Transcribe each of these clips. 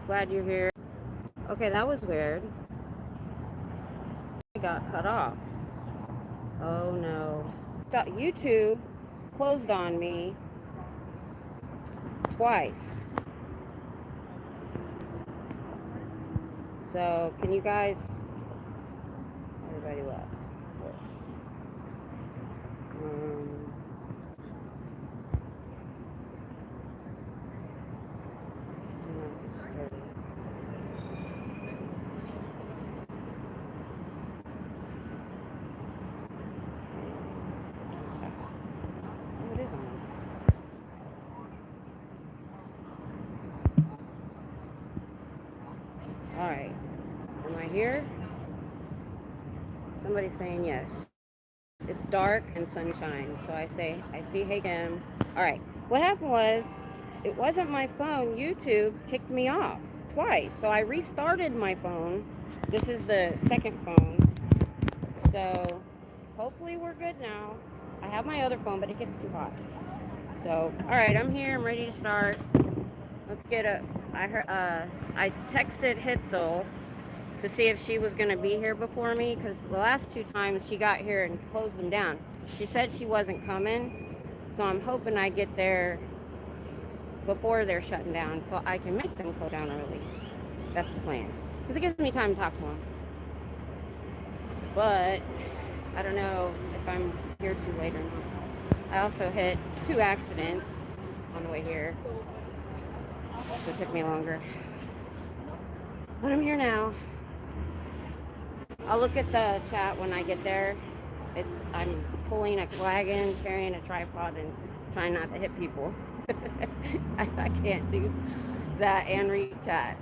Glad you're here. Okay, that was weird. I got cut off. Oh no. YouTube closed on me twice. So, can you guys... Everybody left, of course. Um, oh, it is on. Alright. Am I here? Somebody's saying yes. It's dark and sunshine. So I see, hey Kim. Alright. What happened was, it wasn't my phone. YouTube kicked me off twice. So I restarted my phone. This is the second phone. So hopefully we're good now. I have my other phone, but it gets too hot. So, alright, I'm here. I'm ready to start. Let's get I texted Hitzel to see if she was going to be here before me, because the last two times she got here and closed them down. She said she wasn't coming, so I'm hoping I get there before they're shutting down so I can make them close down early. That's the plan, because it gives me time to talk to them. But I don't know if I'm here too late or not. I also hit 2 accidents on the way here, so it took me longer. But I'm here now. I'll look at the chat when I get there. I'm pulling a wagon, carrying a tripod, and trying not to hit people. I can't do that and read chat.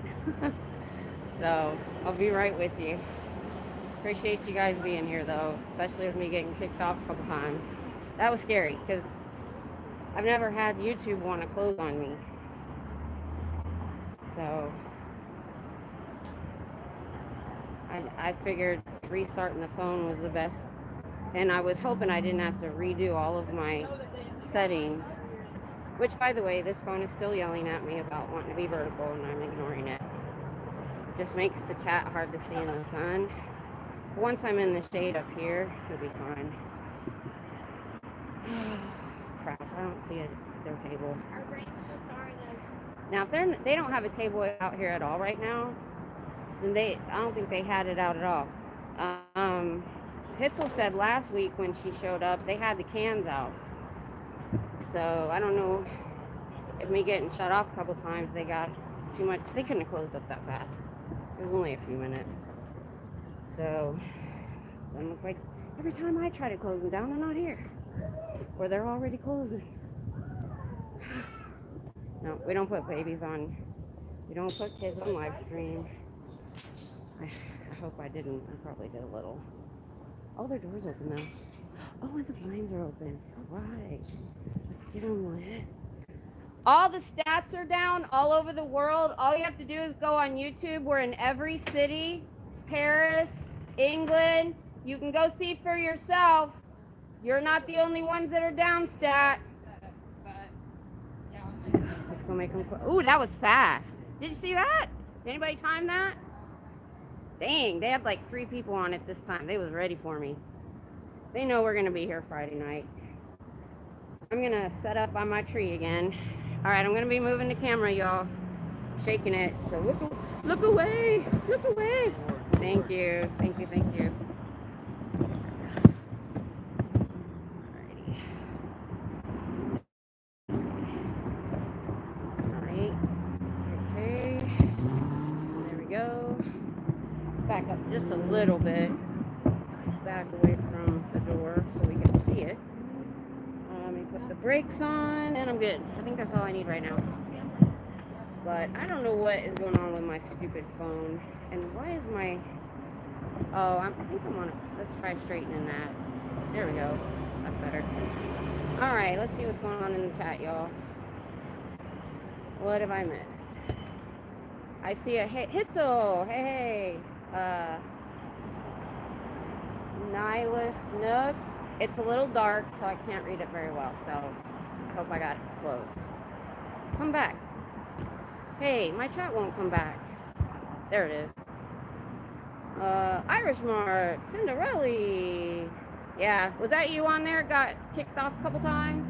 So I'll be right with you. Appreciate you guys being here though, especially with me getting kicked off a couple times. That was scary because I've never had YouTube want to close on me. So I figured restarting the phone was the best, and I was hoping I didn't have to redo all of my settings, which, by the way, this phone is still yelling at me about wanting to be vertical, and I'm ignoring it. It just makes the chat hard to see in the sun. Once I'm in the shade up here, it'll be fine. Crap, I don't see their table. Now, if they don't have a table out here at all right now, then I don't think they had it out at all. Hitzel said last week when she showed up, they had the cans out. So I don't know if me getting shut off a couple times, they got too much. They couldn't have closed up that fast. It was only a few minutes. So it doesn't look like every time I try to close them down, they're not here. Or they're already closing. No, we don't put babies on. We don't put kids on live stream. I hope I didn't. I probably did a little. Oh, their door's open now. Oh, and the blinds are open. All right. Let's get them lit. All the stats are down all over the world. All you have to do is go on YouTube. We're in every city. Paris, England. You can go see for yourself. You're not the only ones that are down, stat. Let's go make them... Ooh, that was fast. Did you see that? Did anybody time that? Dang, they had like 3 people on it this time. They was ready for me. They know we're going to be here Friday night. I'm going to set up on my tree again. All right, I'm going to be moving the camera, y'all. Shaking it. So look away. Look away. Thank you. Thank you. Thank you. Back up just a little bit, back away from the door so we can see it. Let me put the brakes on and I'm good. I think that's all I need right now. But I don't know what is going on with my stupid phone. And why is my... Oh, I think I'm on it. Let's try straightening that. There we go. That's better. Alright, let's see what's going on in the chat, y'all. What have I missed? I see a Hitzel. Hey. Nihilus Nook. It's a little dark, so I can't read it very well. So I hope I got it closed. Come back. Hey, my chat won't come back. There it is. Irish Mart, Cinderella. Yeah, was that you on there? Got kicked off a couple times?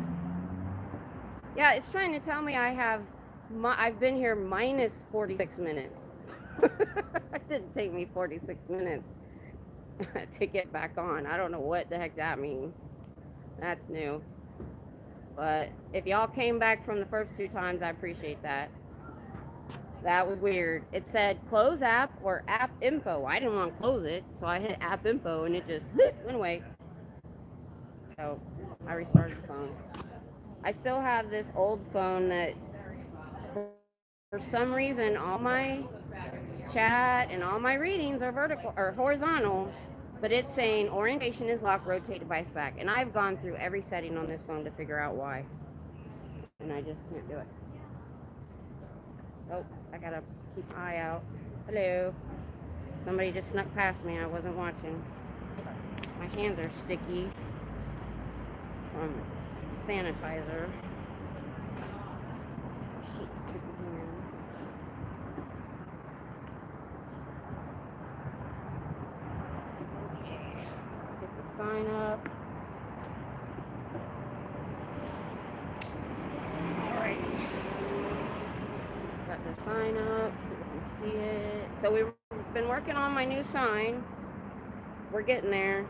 Yeah, it's trying to tell me I've been here minus 46 minutes. It didn't take me 46 minutes to get back on. I don't know what the heck that means. That's new. But if y'all came back from the first two times, I appreciate that. That was weird. It said close app or app info. I didn't want to close it, so I hit app info and it just went away. So I restarted the phone. I still have this old phone that for some reason all my chat and all my readings are vertical or horizontal, but it's saying orientation is locked, rotate device back. And I've gone through every setting on this phone to figure out why. And I just can't do it. Oh, I gotta keep an eye out. Hello. Somebody just snuck past me. I wasn't watching. My hands are sticky from sanitizer. I hate sticky hands. Okay, let's get the sign up. Alright. Got the sign up. You can see it. So we've been working on my new sign. We're getting there.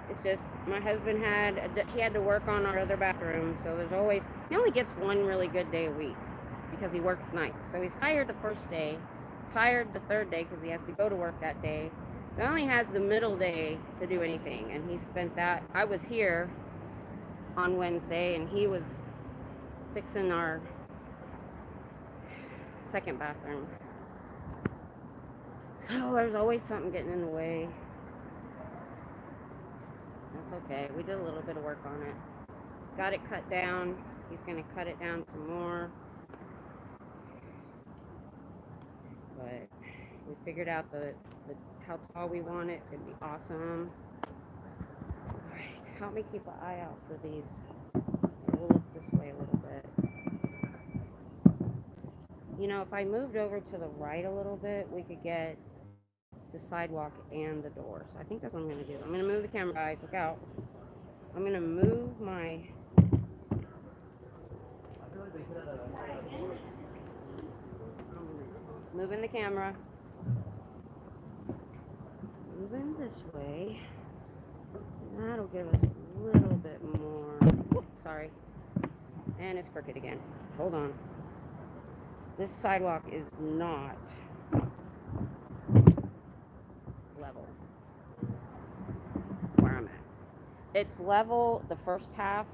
It's just my husband had to work on our other bathroom, so he only gets one really good day a week because he works nights. So he's tired the first day, tired the third day because he has to go to work that day. So he only has the middle day to do anything, and he spent that. I was here on Wednesday, and he was fixing our second bathroom. So there's always something getting in the way. That's okay. We did a little bit of work on it. Got it cut down. He's going to cut it down some more. But we figured out how tall we want it. It's going to be awesome. Alright, help me keep an eye out for these. We'll look this way a little bit. You know, if I moved over to the right a little bit, we could get the sidewalk and the door. So I think that's what I'm going to do. I'm going to move the camera, guys. Look out. I'm going to move my... Moving the camera. Moving this way. That'll give us a little bit more... Whoop, sorry. And it's crooked again. Hold on. This sidewalk is not level where I'm at. It's level the first half,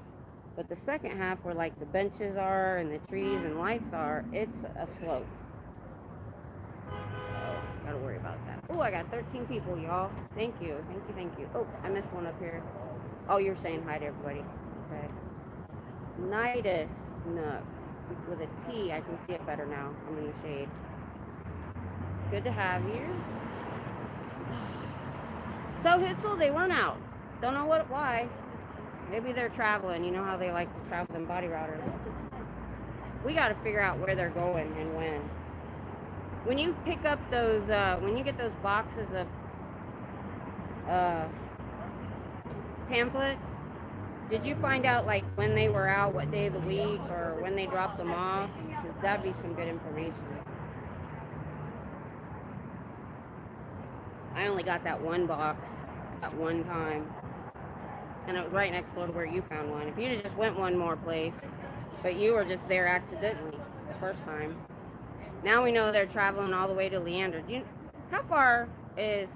but the second half where like the benches are and the trees and lights are, it's a slope. So, gotta worry about that. Oh, I got 13 people, y'all. Thank you. Thank you. Oh, I missed one up here. Oh, you're saying hi to everybody. Okay. Nidus Nook. With a T, I can see it better now. I'm in the shade. Good to have you. So Hitzel, they weren't out. Don't know why. Maybe they're traveling. You know how they like to travel in body routers. We got to figure out where they're going and when. When you pick up those, when you get those boxes of pamphlets, did you find out like when they were out, what day of the week, or when they dropped them off? Because that'd be some good information. I only got that one box at one time, and it was right next door to where you found one. If you'd have just went one more place, but you were just there accidentally the first time. Now we know they're traveling all the way to Leander. How far is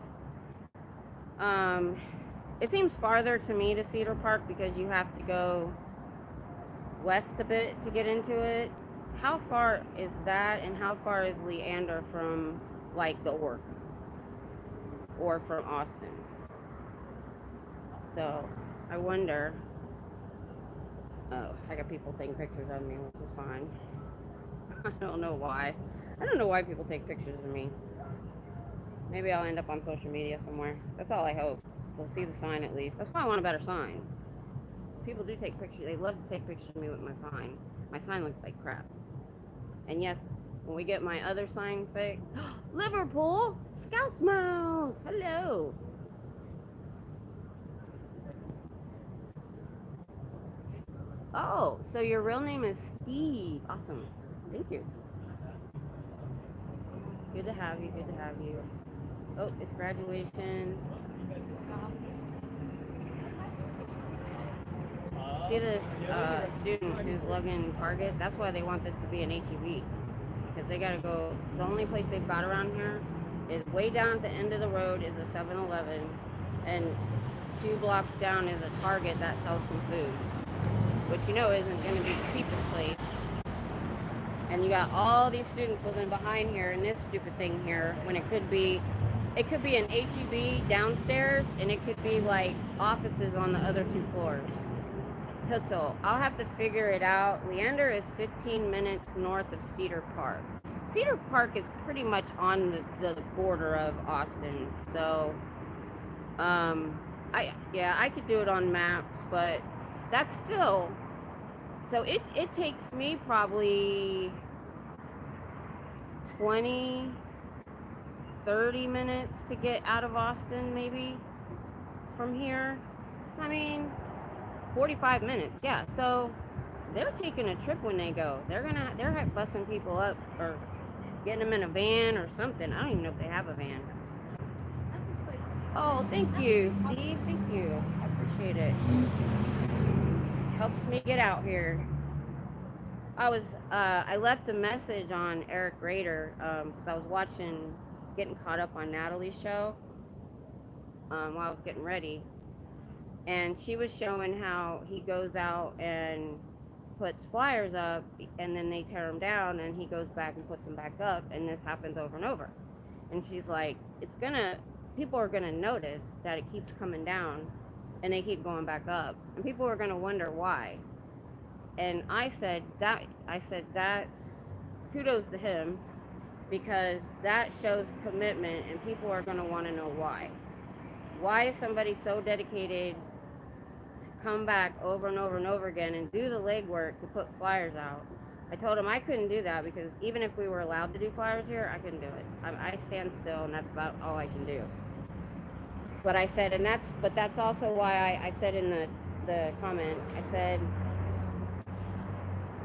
it seems farther to me to Cedar Park because you have to go west a bit to get into it. How far is that, and how far is Leander from like the Orc or from Austin? So I wonder. Oh, I got people taking pictures of me, which is fine. I don't know why. I don't know why people take pictures of me. Maybe I'll end up on social media somewhere. That's all I hope. They'll see the sign at least. That's why I want a better sign. People do take pictures. They love to take pictures of me with my sign. My sign looks like crap. And yes, when we get my other sign fixed. Liverpool, Scouse Mouse, hello. Oh, so your real name is Steve. Awesome. Thank you. Good to have you. Good to have you. Oh, it's graduation. See this student who's lugging Target? That's why they want this to be an HEB. Because they gotta go, the only place they've got around here is way down at the end of the road is a 7-Eleven, and 2 blocks down is a Target that sells some food, which you know isn't gonna be the cheapest place. And you got all these students living behind here in this stupid thing here, when it could be an HEB downstairs, and it could be like offices on the other 2 floors. So I'll have to figure it out. Leander is 15 minutes north of Cedar Park. Cedar Park is pretty much on the border of Austin. So, I could do it on maps, but that's still, so it takes me probably 20, 30 minutes to get out of Austin, maybe, from here. I mean, 45 minutes, yeah. So they're taking a trip when they go. They're busing people up or getting them in a van or something. I don't even know if they have a van. Oh, thank you, Steve. Thank you. I appreciate it. Helps me get out here. I left a message on Eric Rader because I was getting caught up on Natalie's show while I was getting ready. And she was showing how he goes out and puts flyers up, and then they tear them down, and he goes back and puts them back up, and this happens over and over. And she's like, people are gonna notice that it keeps coming down, and they keep going back up, and people are gonna wonder why. And I said that's kudos to him, because that shows commitment, and people are gonna want to know why. Why is somebody so dedicated to come back over and over and over again and do the legwork to put flyers out? I told him I couldn't do that, because even if we were allowed to do flyers here, I couldn't do it. I stand still, and that's about all I can do. But I said, that's also why I said in the comment, I said,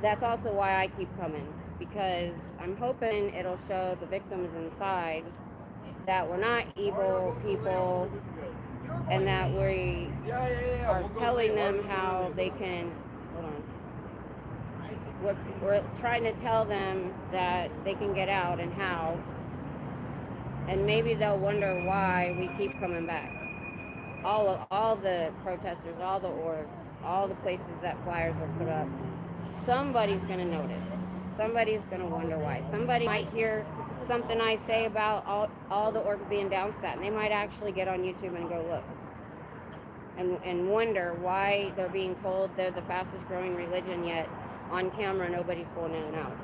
that's also why I keep coming, because I'm hoping it'll show the victims inside that we're not evil people, and that we are telling them how they can, hold on, we're trying to tell them that they can get out and how, and maybe they'll wonder why we keep coming back. All the protesters, all the orgs, all the places that flyers are put up, somebody's going to notice. Somebody's going to wonder why. Somebody might hear something I say about all the orgs being downstat, and they might actually get on YouTube and go look and wonder why they're being told they're the fastest growing religion, yet on camera nobody's going in and out.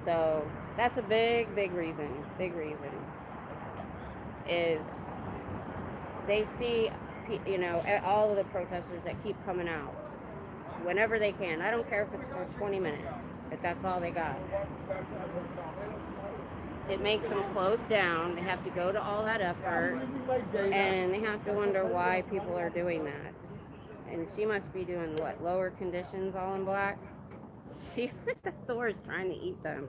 So that's a big reason is they see, all of the protesters that keep coming out whenever they can. I don't care if it's for 20 minutes, if that's all they got. It makes them close down. They have to go to all that effort, and they have to wonder why people are doing that. And she must be doing what? Lower conditions, all in black? See, the door is trying to eat them.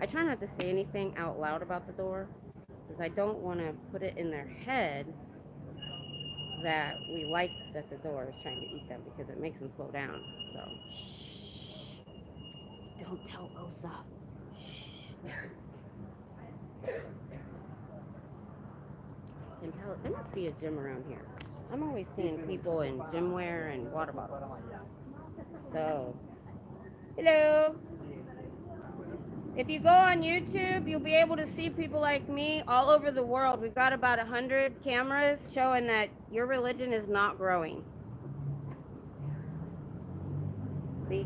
I try not to say anything out loud about the door, because I don't want to put it in their head that we like that the door is trying to eat them, because it makes them slow down. So, shh. Don't tell Osa. Shh. And there must be a gym around here. I'm always seeing people in gym wear and water bottles. So, hello. If you go on YouTube, you'll be able to see people like me all over the world. We've got about 100 cameras showing that your religion is not growing. See?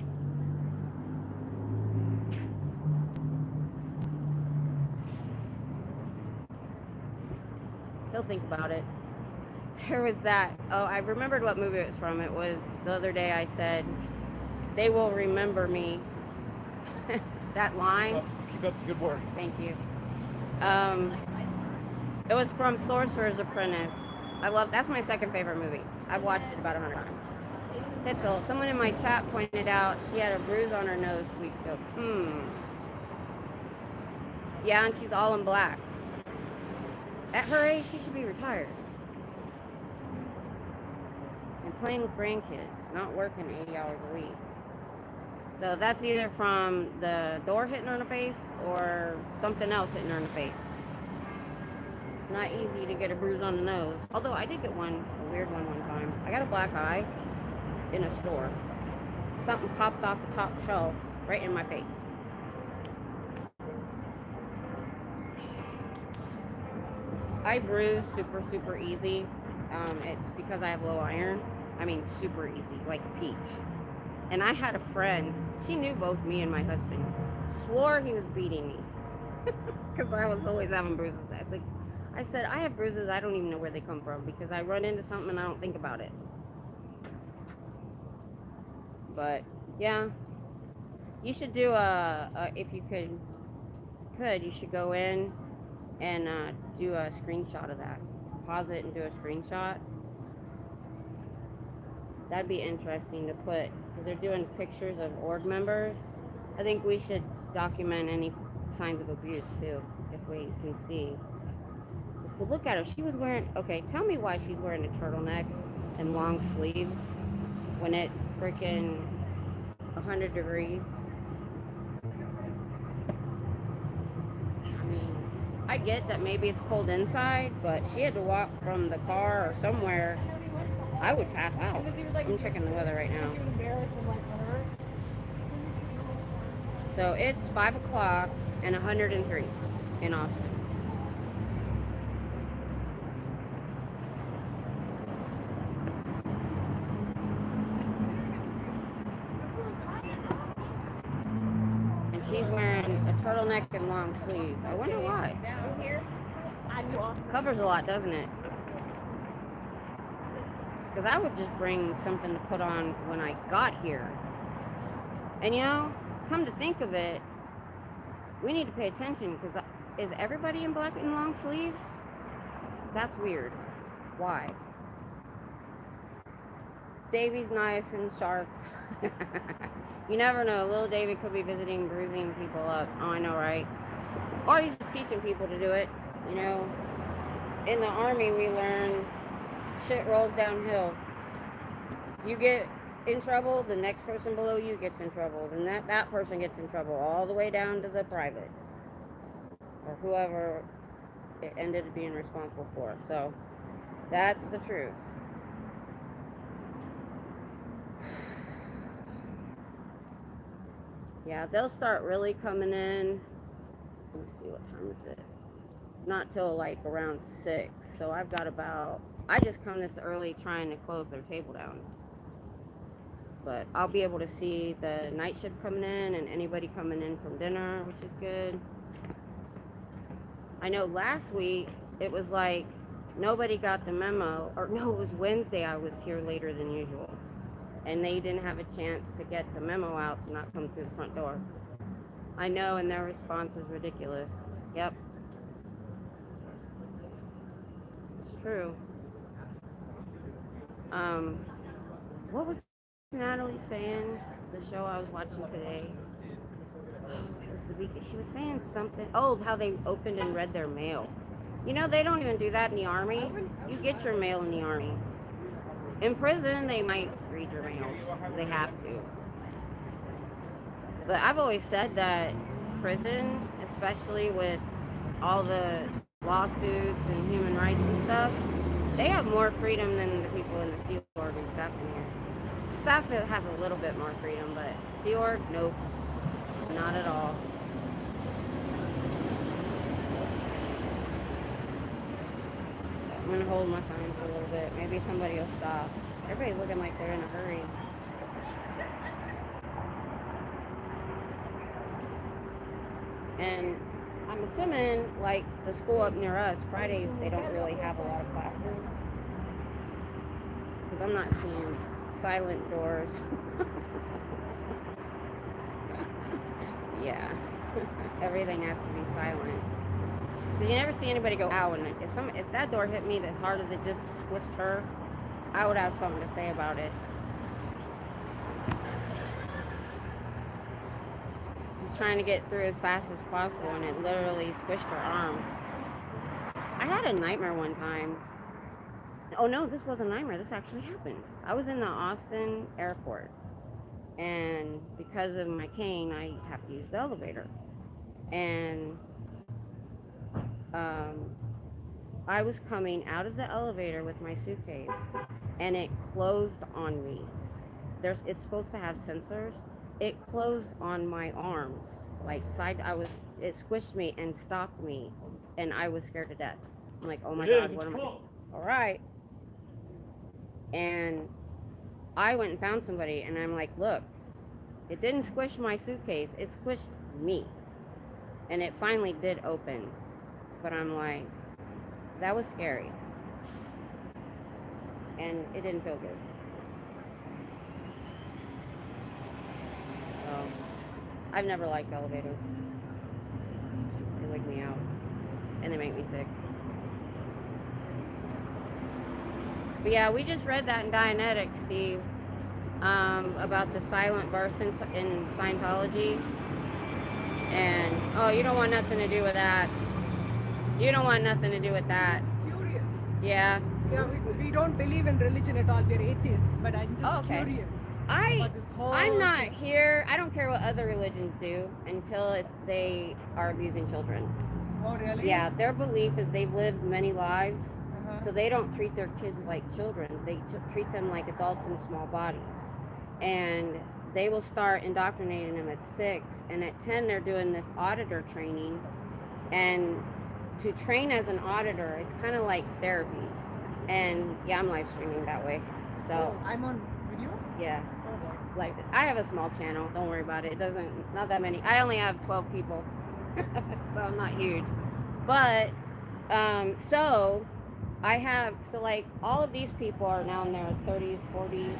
He'll think about it. There was that. Oh, I remembered what movie it was from. It was the other day I said, they will remember me. That line. Keep up the good work. Thank you. It was from Sorcerer's Apprentice. That's my second favorite movie. I've watched it about 100 times. Pitzel, someone in my chat pointed out she had a bruise on her nose 2 weeks ago. Yeah, and she's all in black. At her age, she should be retired. And playing with grandkids, not working 80 hours a week. So that's either from the door hitting her in the face or something else hitting her in the face. It's not easy to get a bruise on the nose. Although I did get a weird one time. I got a black eye in a store. Something popped off the top shelf right in my face. I bruise super easy. It's because I have low iron. I mean, super easy, like a peach. And I had a friend, she knew both me and my husband, swore he was beating me because I was always having bruises. I said, I have bruises, I don't even know where they come from because I run into something and I don't think about it. But yeah, you should do if you could, you should go in and do a screenshot of that. Pause it and do a screenshot. That'd be interesting to put, because they're doing pictures of org members. I think we should document any signs of abuse too, if we can see. But look at her, she was wearing, okay, tell me why she's wearing a turtleneck and long sleeves when it's freaking 100 degrees. I mean, I get that maybe it's cold inside, but she had to walk from the car or somewhere. I would pass out. I'm checking the weather right now. So it's 5 o'clock and 103 in Austin. And she's wearing a turtleneck and long sleeves. I wonder why. Covers a lot, doesn't it? Because I would just bring something to put on when I got here. And you know, come to think of it, we need to pay attention because is everybody in black and long sleeves? That's weird. Why? Davy's nice and sharks. You never know. Little Davy could be visiting, bruising people up. Oh, I know, right? Or he's just teaching people to do it. You know, in the army we learn shit rolls downhill. You get in trouble, the next person below you gets in trouble, and that person gets in trouble all the way down to the private or whoever it ended up being responsible for. So that's the truth. Yeah, they'll start really coming in. Let me see, what time is it? Not till like around 6. So I've got I just come this early trying to close their table down. But I'll be able to see the night shift coming in and anybody coming in from dinner, which is good. I know last week it was like nobody got the memo, or no, it was Wednesday I was here later than usual. And they didn't have a chance to get the memo out to not come through the front door. I know, and their response is ridiculous. Yep. It's true. What was Natalie saying? The show I was watching today. It was the weekend. She was saying something. Oh, how they opened and read their mail. You know, they don't even do that in the Army. You get your mail in the Army. In prison, they might read your mail. They have to. But I've always said that prison, especially with all the lawsuits and human rights and stuff, they have more freedom than the people in the Sea Org and stuff in here. Staff has a little bit more freedom, but Sea Org, nope, not at all. I'm gonna hold my sign for a little bit. Maybe somebody will stop. Everybody's looking like they're in a hurry. And I'm assuming, like, the school up near us, Fridays, they don't really have a lot of classes. Because I'm not seeing silent doors. Yeah. Everything has to be silent. Because you never see anybody go, ow, and if that door hit me as hard as it just squished her, I would have something to say about it. She's trying to get through as fast as possible, and it literally squished her arms. I had a nightmare one time. Oh no, this wasn't a nightmare. This actually happened. I was in the Austin airport, and because of my cane, I have to use the elevator. And I was coming out of the elevator with my suitcase, and it closed on me. It's supposed to have sensors. It closed on my arms, like it squished me and stopped me, and I was scared to death. I'm like, oh my God, what am I? All right. And I went and found somebody, and I'm like, look, it didn't squish my suitcase, it squished me. And it finally did open. But I'm like, that was scary. And it didn't feel good. So, I've never liked elevators. They wake me out. And they make me sick. But yeah, we just read that in Dianetics, Steve, about the silent verse in Scientology. And, oh, you don't want nothing to do with that. You don't want nothing to do with that. I'm just curious. Yeah. Yeah, we don't believe in religion at all. We're atheists, but I'm just curious. I'm not here. I don't care what other religions do until they are abusing children. Oh, really? Yeah, their belief is they've lived many lives, so they don't treat their kids like children. They treat them like adults in small bodies. And they will start indoctrinating them at 6, and at 10 they're doing this auditor training. And to train as an auditor, it's kind of like therapy. And yeah, I'm live streaming that way. So I'm on video? Yeah. Like, I have a small channel, don't worry about it. Not that many. I only have 12 people. So I'm not huge. But so like all of these people are now in their 30s, 40s,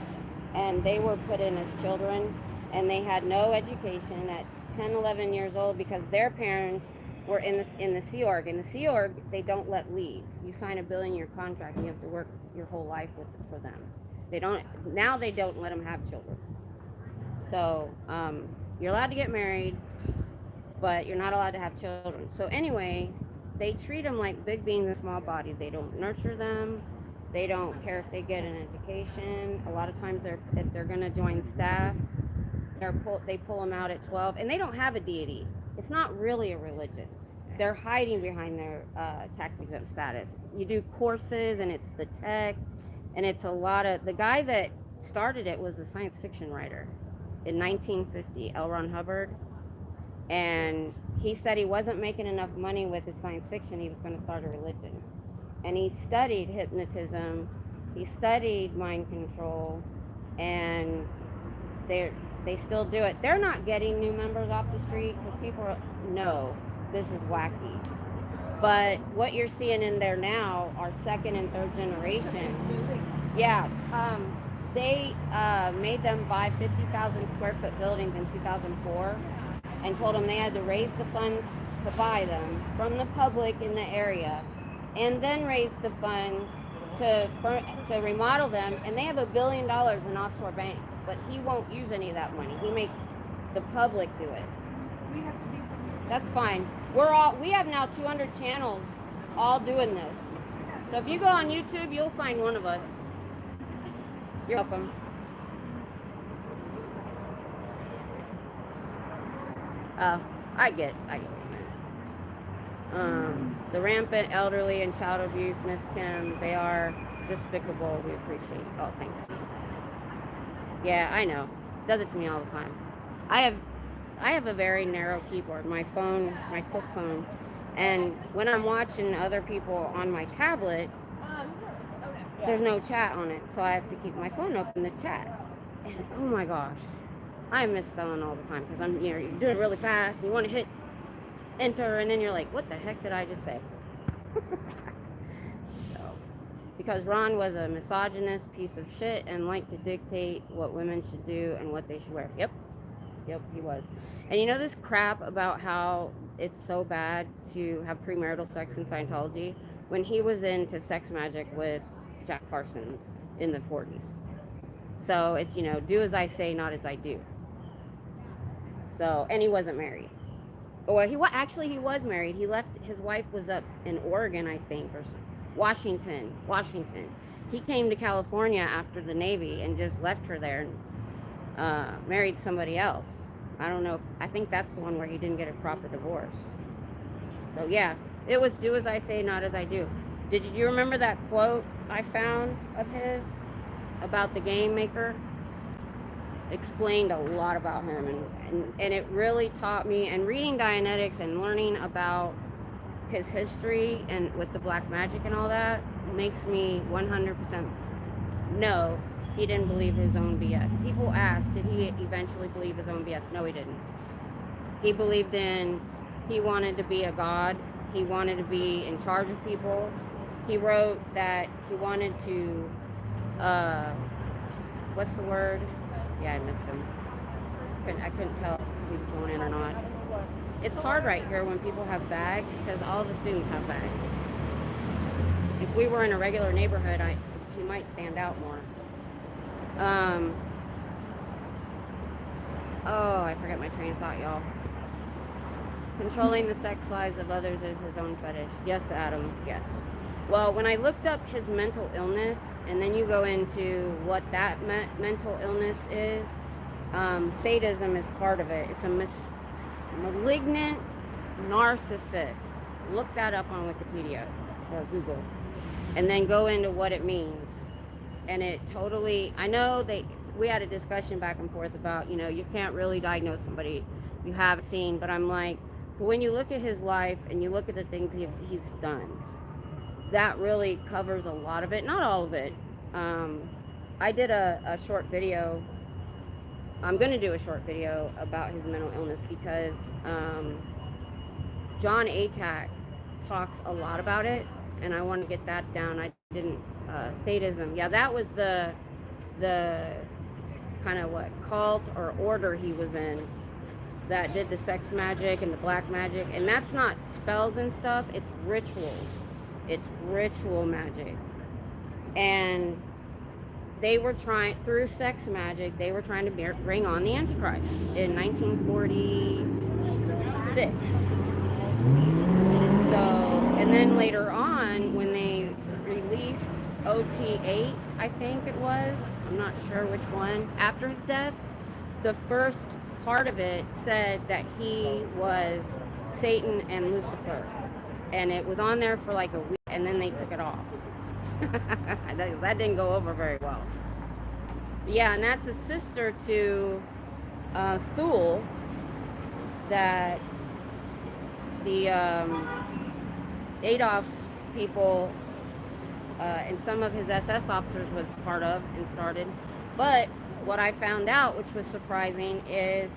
and they were put in as children, and they had no education at 10, 11 years old because their parents were in the Sea Org. In the Sea Org, they don't let leave. You sign a $1 billion contract, and you have to work your whole life for them. They don't let them have children. So you're allowed to get married, but you're not allowed to have children. So anyway, they treat them like big beings in small bodies. They don't nurture them. They don't care if they get an education. A lot of times, if they're going to join staff, they pull them out at 12, and they don't have a deity. It's not really a religion. They're hiding behind their tax-exempt status. You do courses, and it's the tech, and it's a lot of... The guy that started it was a science fiction writer in 1950, L. Ron Hubbard, and he said he wasn't making enough money with his science fiction. He was going to start a religion. And he studied hypnotism, he studied mind control, and they still do it. They're not getting new members off the street because people know this is wacky. But what you're seeing in there now are second and third generation. Yeah, they made them buy 50,000 square foot buildings in 2004 and told them they had to raise the funds to buy them from the public in the area, and then raise the funds to remodel them. And they have $1 billion in offshore banks, but he won't use any of that money. He makes the public do it. That's fine. We have now 200 channels all doing this. So if you go on YouTube, you'll find one of us. You're welcome. I get it. The rampant elderly and child abuse, Miss Kim, they are despicable. We appreciate. Oh, thanks. Yeah, I know. Does it to me all the time. I have a very narrow keyboard. My flip phone, and when I'm watching other people on my tablet, there's no chat on it, so I have to keep my phone open to chat. And oh my gosh, I'm misspelling all the time because you're doing it really fast. And you want to hit enter, and then you're like, what the heck did I just say? So, because Ron was a misogynist piece of shit and liked to dictate what women should do and what they should wear. Yep, he was. And you know this crap about how it's so bad to have premarital sex in Scientology? When he was into sex magic with Jack Parsons in the 40s. So it's, you know, do as I say, not as I do. So, and he wasn't married. Well, actually he was married. He left. His wife was up in Oregon, I think, or Washington. He came to California after the Navy and just left her there and married somebody else. I don't know. I think that's the one where he didn't get a proper divorce. So yeah, it was do as I say, not as I do. Did you remember that quote I found of his about the game maker? Explained a lot about him, and it really taught me, and reading Dianetics and learning about his history and with the black magic and all that makes me 100% know he didn't believe his own BS. People ask, did he eventually believe his own BS? No, he didn't. He believed he wanted to be a god. He wanted to be in charge of people. He wrote that he wanted to, what's the word? Yeah, I missed him. I couldn't tell if he was going in or not. It's hard right here when people have bags because all the students have bags. If we were in a regular neighborhood, he might stand out more. Oh, I forget my train of thought, y'all. Controlling the sex lives of others is his own fetish. Yes, Adam, yes. Well, when I looked up his mental illness, and then you go into what that mental illness is, sadism is part of it. It's a malignant narcissist. Look that up on Wikipedia or Google, and then go into what it means. And it totally, I know we had a discussion back and forth about, you know, you can't really diagnose somebody you haven't seen, but I'm like, when you look at his life and you look at the things he's done, that really covers a lot of it, not all of it. I did a short video. I'm going to do a short video about his mental illness because John Atack talks a lot about it, and I want to get that down. I didn't, sadism. Yeah, that was the kind of what cult or order he was in that did the sex magic and the black magic, and that's not spells and stuff, it's rituals. It's ritual magic. And they were trying, through sex magic, they were trying to bring on the Antichrist in 1946. So, and then later on, when they released OT8, I think it was, I'm not sure which one, after his death, the first part of it said that he was Satan and Lucifer. And it was on there for like a week, and then they took it off. That didn't go over very well. Yeah, and that's a sister to Thule, that the Adolf's people and some of his SS officers was part of and started. But what I found out, which was surprising, is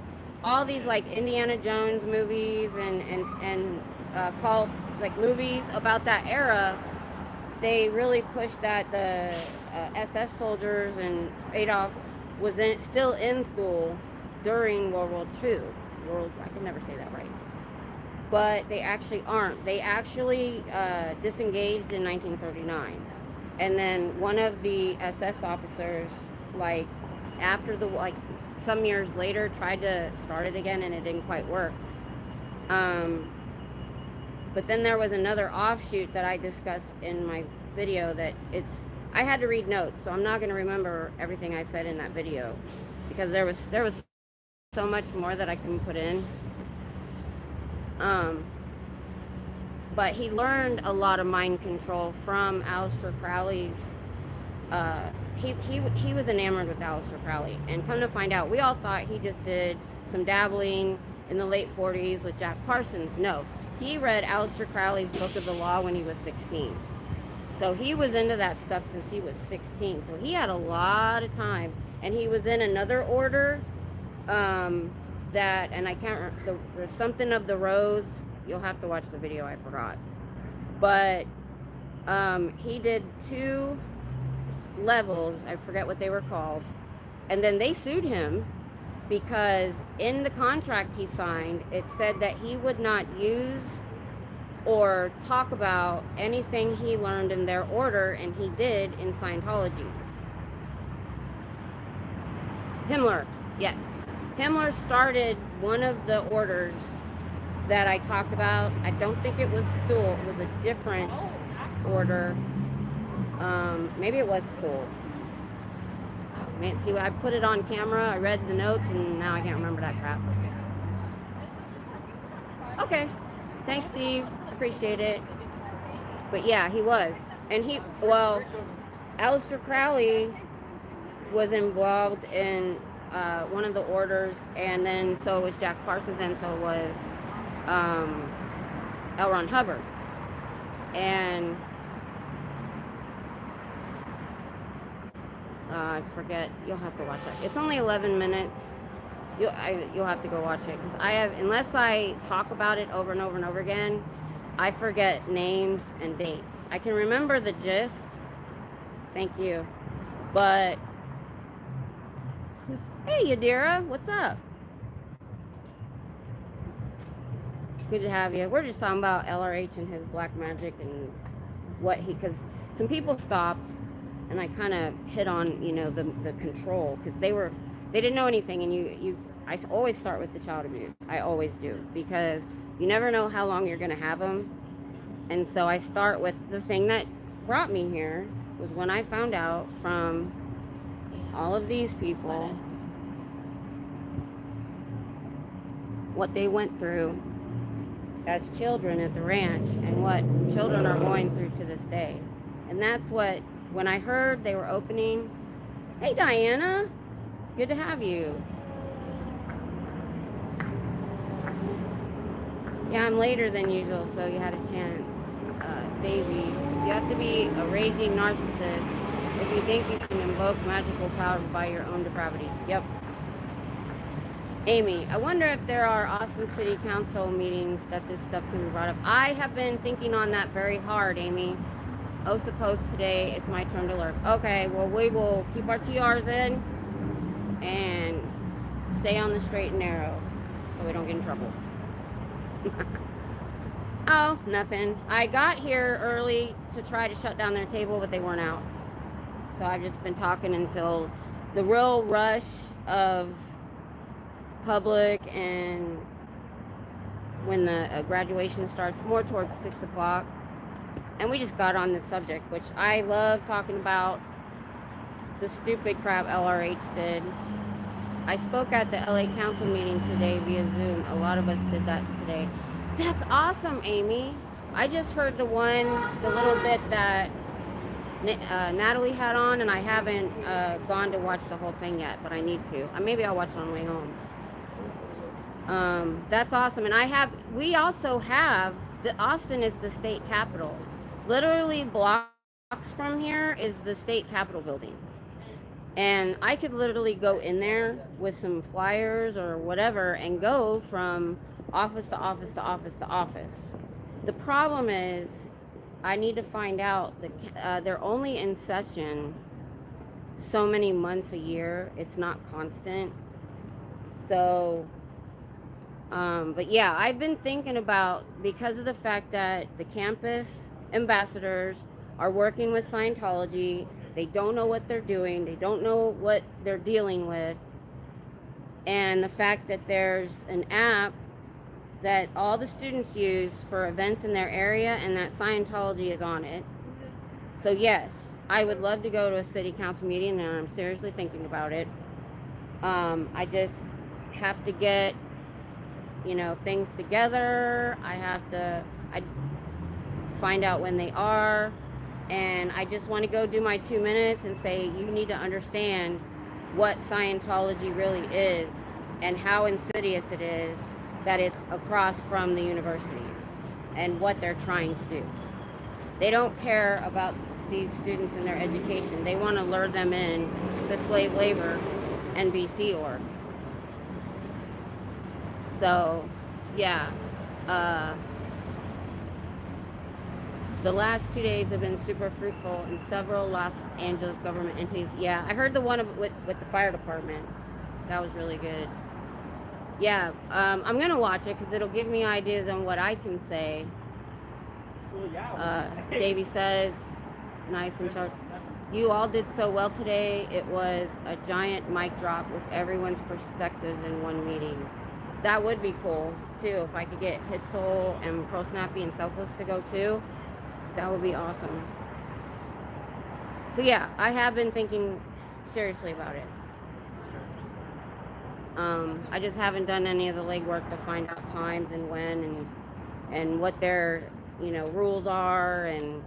all these like Indiana Jones movies and cult like movies about that era, they really pushed that the SS soldiers and Adolf was still in Thule during World War II. I can never say that right. But they actually aren't. They actually disengaged in 1939. And then one of the SS officers, like after some years later, tried to start it again, and it didn't quite work. But then there was another offshoot that I discussed in my video that I had to read notes, so I'm not going to remember everything I said in that video because there was so much more that I couldn't put in. But he learned a lot of mind control from Aleister Crowley's. He was enamored with Aleister Crowley, and come to find out, we all thought he just did some dabbling in the late 40s with Jack Parsons. No, he read Aleister Crowley's Book of the Law when he was 16. So he was into that stuff since he was 16. So he had a lot of time, and he was in another order that, and I can't remember, there's something of the rose. You'll have to watch the video, I forgot. But he did 2 levels, I forget what they were called, and then they sued him because in the contract he signed, it said that he would not use or talk about anything he learned in their order, and he did in Scientology. Himmler, yes. Himmler started one of the orders that I talked about. I don't think it was Thule. It was a different order. Maybe it was Thule. Oh man, see, I put it on camera, I read the notes, and now I can't remember that crap. Okay. Thanks, Steve. Appreciate it. But yeah, he was. And Aleister Crowley was involved in one of the orders, and then so was Jack Parsons, and so was L. Ron Hubbard. And I forget. You'll have to watch that. It's only 11 minutes. You'll have to go watch it, because unless I talk about it over and over and over again, I forget names and dates. I can remember the gist. Thank you. But hey, Yadira, what's up? Good to have you. We're just talking about LRH and his black magic and because some people stopped, and I kind of hit on, the control, because they didn't know anything, and I always start with the child abuse. I always do, because you never know how long you're going to have them. And so I start with the thing that brought me here was when I found out from all of these people what they went through as children at the ranch, and what children are going through to this day. And that's when I heard they were opening. Hey, Diana, good to have you. Yeah, I'm later than usual, so you had a chance. Davey, you have to be a raging narcissist if you think you can invoke magical powers by your own depravity. Yep. Amy, I wonder if there are Austin City Council meetings that this stuff can be brought up. I have been thinking on that very hard, Amy. Oh, suppose today it's my turn to lurk. Okay, well, we will keep our TRs in and stay on the straight and narrow so we don't get in trouble. Oh, nothing. I got here early to try to shut down their table, but they weren't out. So I've just been talking until the real rush of public, and when the graduation starts, more towards 6 o'clock. And we just got on this subject, which I love talking about, the stupid crap LRH did. I spoke at the LA Council meeting today via Zoom. A lot of us did that today. That's awesome, Amy. I just heard the little bit that Natalie had on, and I haven't gone to watch the whole thing yet, but I need to. Maybe I'll watch it on the way home. That's awesome. And we also have, Austin is the state capitol. Literally blocks from here is the state capitol building. And I could literally go in there with some flyers or whatever and go from office to office to office to office. The problem is, I need to find out that they're only in session so many months a year. It's not constant. So, but yeah, I've been thinking about, because of the fact that the campus ambassadors are working with Scientology, they don't know what they're doing, they don't know what they're dealing with, and the fact that there's an app that all the students use for events in their area, and that Scientology is on it. So yes, I would love to go to a city council meeting, and I'm seriously thinking about it. I just have to get, things together. I find out when they are, and I just want to go do my 2 minutes and say, you need to understand what Scientology really is and how insidious it is, that it's across from the university and what they're trying to do. They don't care about these students and their education. They want to lure them in to slave labor and be Sea Org. So, yeah. The last 2 days have been super fruitful in several Los Angeles government entities. Yeah, I heard the one with the fire department. That was really good. Yeah, I'm gonna watch it because it'll give me ideas on what I can say. Davey says, nice and sharp. You all did so well today. It was a giant mic drop with everyone's perspectives in one meeting. That would be cool too if I could get Hitzel and Pro Snappy and Selfless to go too. That would be awesome. So yeah, I have been thinking seriously about it. I just haven't done any of the legwork to find out times and when and what their rules are and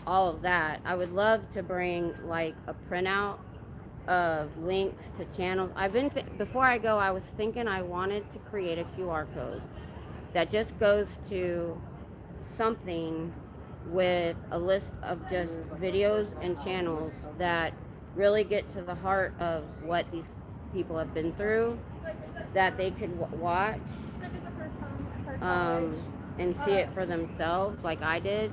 all of that. I would love to bring like a printout of links to channels. I've been before I go, I was thinking I wanted to create a QR code that just goes to something with a list of just videos and channels that really get to the heart of what these people have been through, that they could watch and see it for themselves like I did.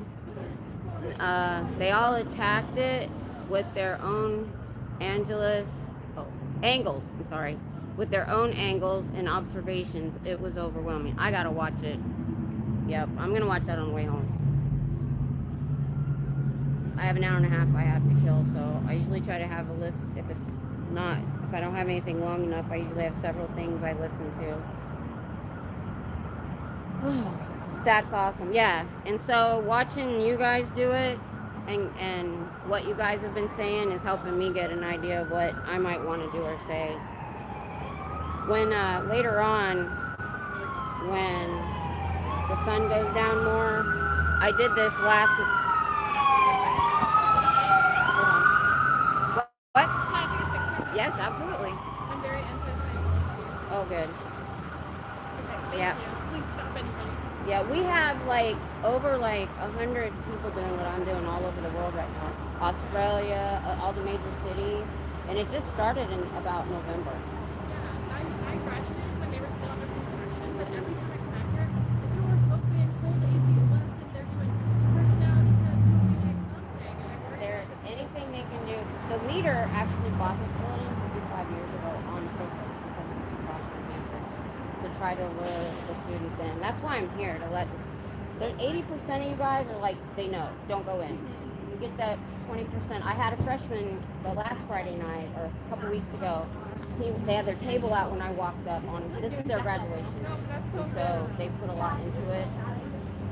They all attacked it with their own angles, I'm sorry, with their own angles and observations. It was overwhelming. I gotta watch it. Yep, I'm gonna watch that on the way home. I have an hour and a half I have to kill, so I usually try to have a list. If I don't have anything long enough, I usually have several things I listen to. That's awesome. Yeah. And so watching you guys do it and what you guys have been saying is helping me get an idea of what I might want to do or say. When later on, when the sun goes down more, I did this last. What? Can I take a picture? Yes, absolutely. I'm very interested. Oh, good. Okay, Yeah. thank you. Please stop anybody. Yeah, we have like over 100 people doing what I'm doing all over the world right now. Australia, all the major cities, and it just started in about November. Yeah, I graduated when they were still under construction, but every time I come back here, the doors open, cold AC is busted, they're doing personality tests, movie night, something. And I work There, anything they can do. The leader actually bought this building 55 years ago on purpose because it's across from campus to try to lure the students in. That's why I'm here to let this. 80% of you guys are like, they know, don't go in. You get that 20%. I had a freshman the last Friday night or a couple weeks ago. They had their table out when I walked up on. This is their graduation, so they put a lot into it.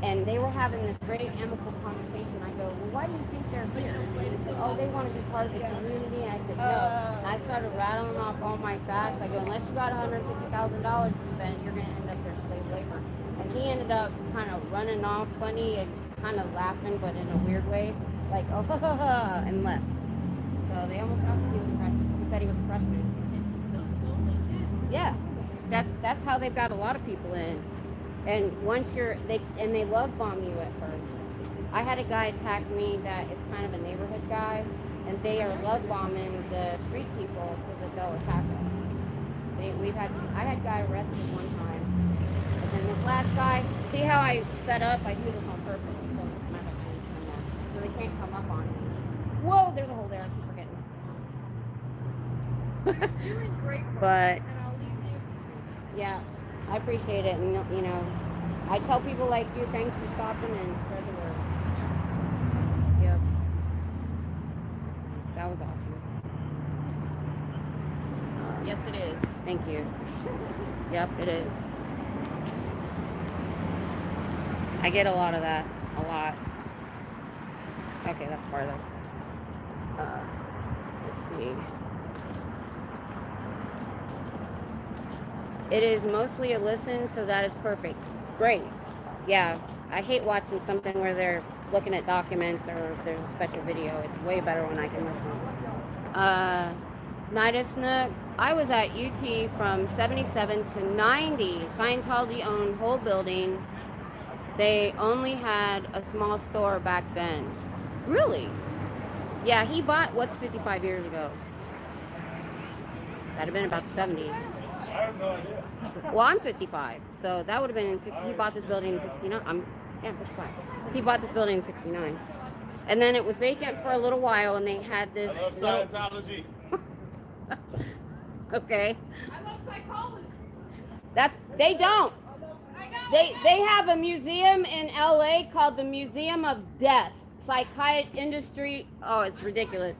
And they were having this great amicable conversation. I go, well, why do you think they're here? They said, oh, they want to be part of the community. And I said, no. And I started rattling off all my facts. I go, unless you got $150,000 to spend, you're going to end up their slave labor. And he ended up kind of running off funny and kind of laughing, but in a weird way, like, oh, ha, ha, ha, and left. So they almost got he was a freshman. He said he was a freshman. it's those golden kids. Yeah, that's how they've got a lot of people in. And once they love bomb you at first. I had a guy attack me that is kind of a neighborhood guy, and they are love bombing the street people so that they'll attack us. I had a guy arrested one time, and then this last guy. See how I set up? I do this on purpose so they can't come up on me. Whoa, there's a hole there. I keep forgetting. You're in great work, But and I'll leave you to yeah, I appreciate it, and I tell people like you, thanks for stopping and spread the word. Yep, that was awesome. Yes, it is. Thank you. Yep, it is. I get a lot of that, a lot. Okay, that's farther. Let's see. It is mostly a listen, so that is perfect. Great. Yeah, I hate watching something where they're looking at documents or if there's a special video. It's way better when I can listen. Nidus Nook, I was at UT from 77 to 90. Scientology owned whole building. They only had a small store back then. Really? Yeah, he bought, what's 55 years ago? That'd have been about the 70s. I have no idea. Well, I'm 55, so that would have been in 60. He bought this building in 69. I'm 55. He bought this building in 69. And then it was vacant for a little while, and they had this. I love Scientology. Okay? I love psychology. They don't. I know. They have a museum in LA called the Museum of Death. Psychiatry industry. Oh, it's ridiculous.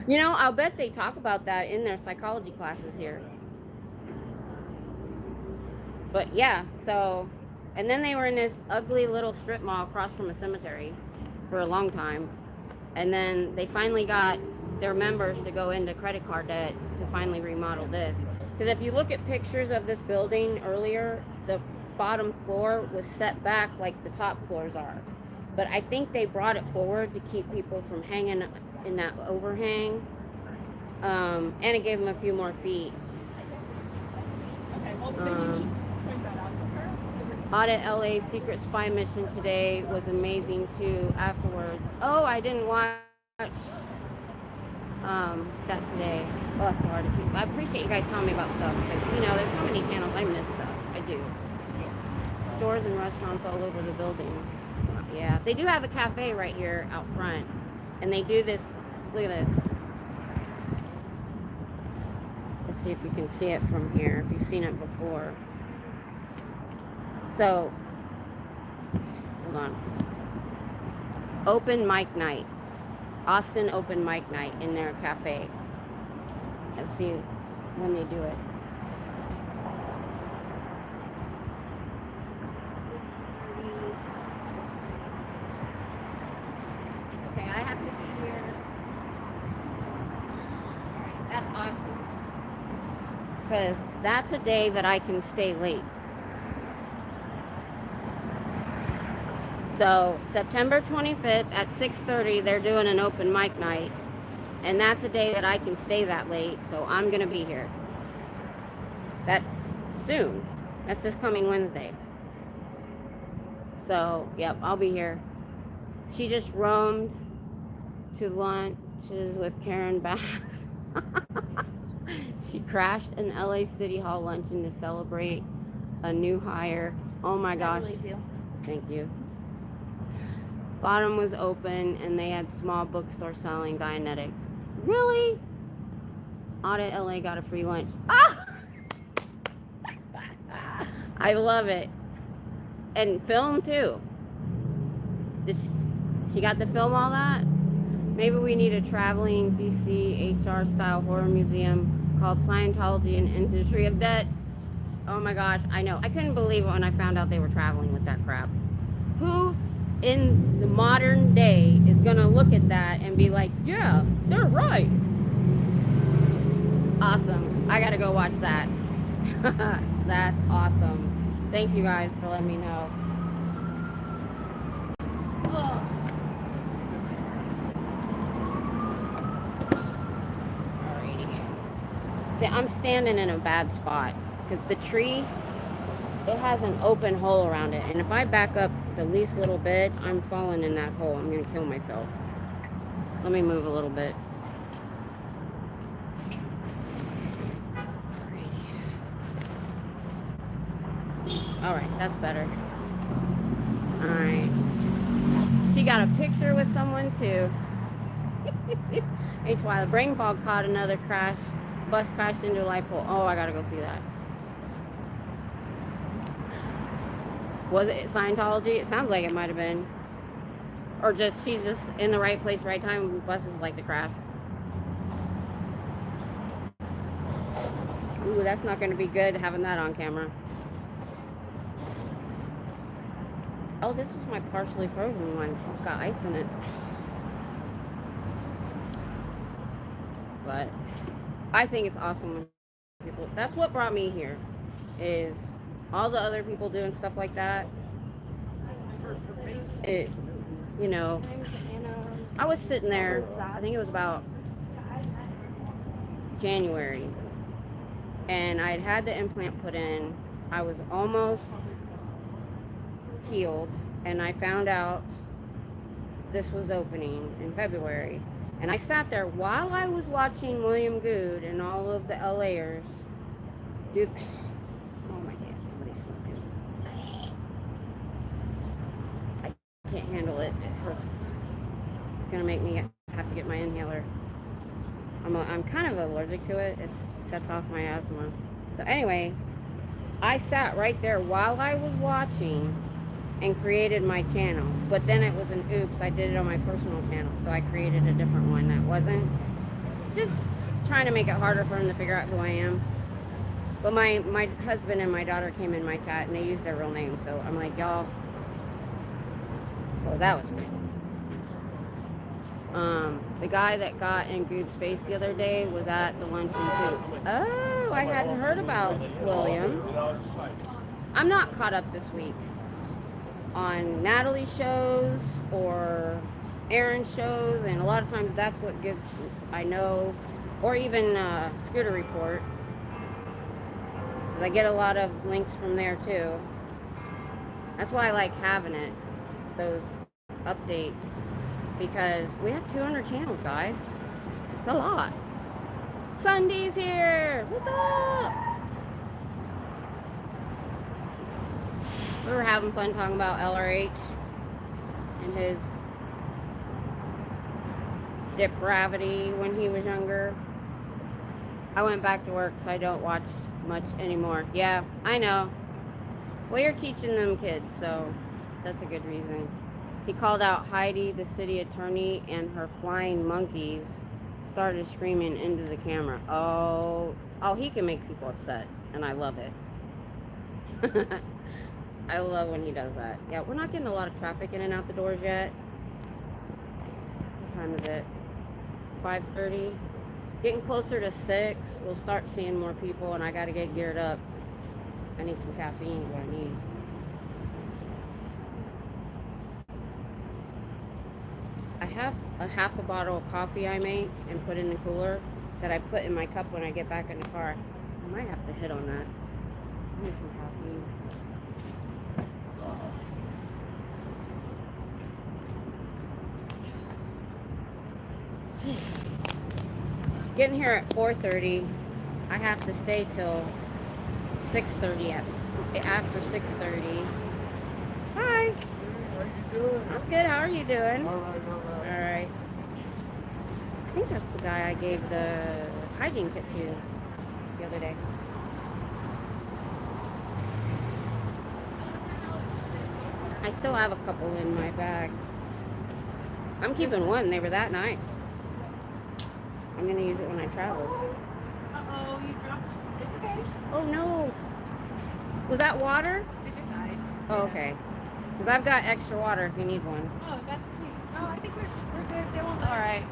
You know, I'll bet they talk about that in their psychology classes here. But yeah, so, and then they were in this ugly little strip mall across from a cemetery for a long time. And then they finally got their members to go into credit card debt to finally remodel this. Because if you look at pictures of this building earlier, the bottom floor was set back like the top floors are. But I think they brought it forward to keep people from hanging in that overhang. And it gave them a few more feet. Okay, well, then you should point that out to her. Audit LA secret spy mission today was amazing too afterwards. Oh, I didn't watch that today. Oh, that's so hard to keep. I appreciate you guys telling me about stuff because, you know, there's so many channels I miss stuff. I do. Stores and restaurants all over the building. Yeah, they do have a cafe right here out front. And they do this. Look at this. Let's see if you can see it from here, if you've seen it before. So, hold on. Open mic night. Austin open mic night in their cafe. Let's see when they do it. Okay, I have to be here. That's awesome. Because that's a day that I can stay late. So September 25th at 6:30, they're doing an open mic night. And that's a day that I can stay that late. So I'm going to be here. That's soon. That's this coming Wednesday. So, yep, I'll be here. She just roamed to lunches with Karen Bass. She crashed an LA City Hall luncheon to celebrate a new hire. Oh my gosh. Thank you. Bottom was open and they had small bookstore selling Dianetics. Really? Audit LA got a free lunch. Ah! I love it. And film too. She got to film all that? Maybe we need a traveling CCHR style horror museum called Scientology and Industry of Debt. Oh my gosh, I know. I couldn't believe it when I found out they were traveling with that crap. Who in the modern day is gonna look at that and be like, yeah, they're right. Awesome. I gotta go watch that. That's awesome. Thank you guys for letting me know. Alrighty. See, I'm standing in a bad spot because the tree, it has an open hole around it, and if I back up the least little bit, I'm falling in that hole. I'm gonna kill myself. Let me move a little bit. Alright, that's better. Alright. She got a picture with someone too. While the brain fog caught another crash. Bus crashed into a light pole. Oh, I gotta go see that. Was it Scientology? It sounds like it might have been. Or just, she's just in the right place, right time. Buses like to crash. Ooh, that's not going to be good having that on camera. Oh, this was my partially frozen one. It's got ice in it. But I think it's awesome when people... That's what brought me here. Is all the other people doing stuff like that. It, you know, I was sitting there, I think it was about January, and I had had the implant put in. I was almost healed, and I found out this was opening in February. And I sat there while I was watching William Good and all of the LAers do... Oh my God, somebody's smoking. I can't handle it. It hurts. It's gonna make me have to get my inhaler. I'm kind of allergic to it. It sets off my asthma. So anyway, I sat right there while I was watching and created my channel. But then it was an oops, I did it on my personal channel. So I created a different one that wasn't. Just trying to make it harder for him to figure out who I am. But my husband and my daughter came in my chat and they used their real name. So I'm like, y'all. So that was weird. The guy that got in Goop's face the other day was at the luncheon too. Oh, I hadn't heard about William. I'm not caught up this week on Natalie's shows or Aaron's shows, and a lot of times that's what gives, I know, or even Scooter Report. I get a lot of links from there too. That's why I like having it, those updates, because we have 200 channels, guys. It's a lot. Sunday's here. What's up? We were having fun talking about LRH and his depravity when he was younger. I went back to work, so I don't watch much anymore. Yeah, I know. Well, you're teaching them kids, so that's a good reason. He called out Heidi, the city attorney, and her flying monkeys started screaming into the camera. Oh, he can make people upset, and I love it. I love when he does that. Yeah, we're not getting a lot of traffic in and out the doors yet. What time is it? 5:30. Getting closer to 6. We'll start seeing more people, and I got to get geared up. I need some caffeine. What I need. I have a half a bottle of coffee I make and put in the cooler that I put in my cup when I get back in the car. I might have to hit on that. I need some caffeine. Getting here at 4:30. I have to stay till 6:30. After 6:30. Hi. How you doing? I'm good. How are you doing? All right. All right. I think that's the guy I gave the hygiene kit to the other day. I still have a couple in my bag. I'm keeping one. They were that nice. I'm going to use it when I travel. Uh-oh, you dropped. It's okay. Oh, no. Was that water? It's just ice. Oh, okay. Because I've got extra water if you need one. Oh, that's sweet. Oh, I think we're good. They won't let All right. us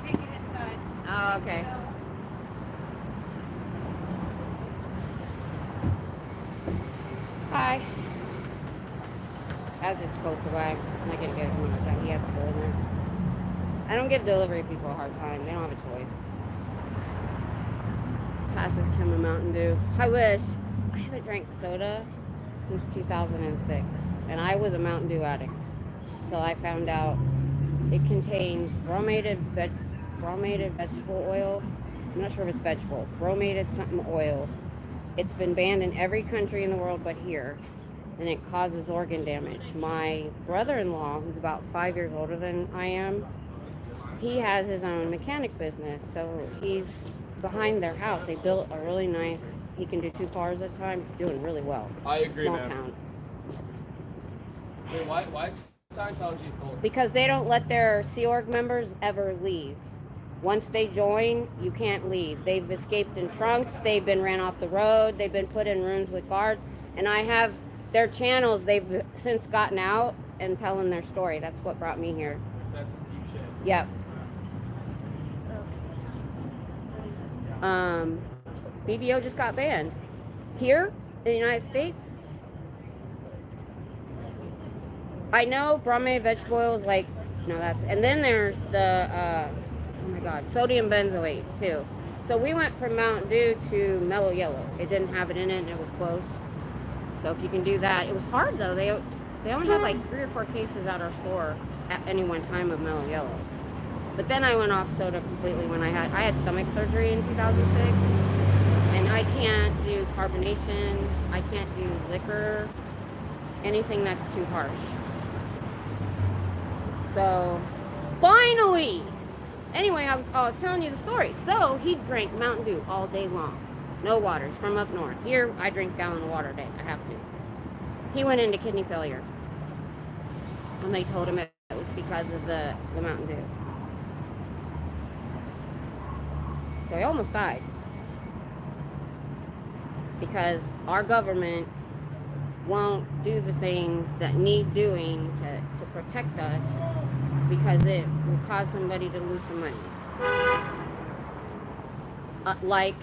take it inside. Oh, okay. Hi. I was just supposed to buy. I'm not going to get him another time. He has to go in there. I don't give delivery people a hard time. They don't have a choice. Passes Kim a Mountain Dew. I wish. I haven't drank soda since 2006. And I was a Mountain Dew addict. So I found out it contains bromated vegetable oil. I'm not sure if it's vegetables. Bromated something oil. It's been banned in every country in the world but here. And it causes organ damage. My brother-in-law, who's about 5 years older than I am, he has his own mechanic business. So he's behind their house. They built a really nice, he can do 2 cars at a time. He's doing really well. I agree, Small man. town. Wait, why is Scientology a cult? Because they don't let their Sea Org members ever leave. Once they join, you can't leave. They've escaped in trunks. They've been ran off the road. They've been put in rooms with guards. And I have their channels. They've since gotten out and telling their story. That's what brought me here. That's some deep shit. Yep. BBO just got banned. Here in the United States, I know bromate vegetable oil is like, no, that's, and then there's the, oh my God, sodium benzoate too. So we went from Mountain Dew to Mellow Yellow. It didn't have it in it and it was close. So if you can do that, it was hard though. They only had like 3 or 4 cases at our store at any one time of Mellow Yellow. But then I went off soda completely when I had stomach surgery in 2006. And I can't do carbonation. I can't do liquor. Anything that's too harsh. So finally, Anyway, I was telling you the story. So he drank Mountain Dew all day long. No waters from up north. Here, I drink a gallon of water a day. I have to. He went into kidney failure. And they told him it was because of the Mountain Dew. So he almost died. Because our government won't do the things that need doing to protect us, because it will cause somebody to lose some money. Like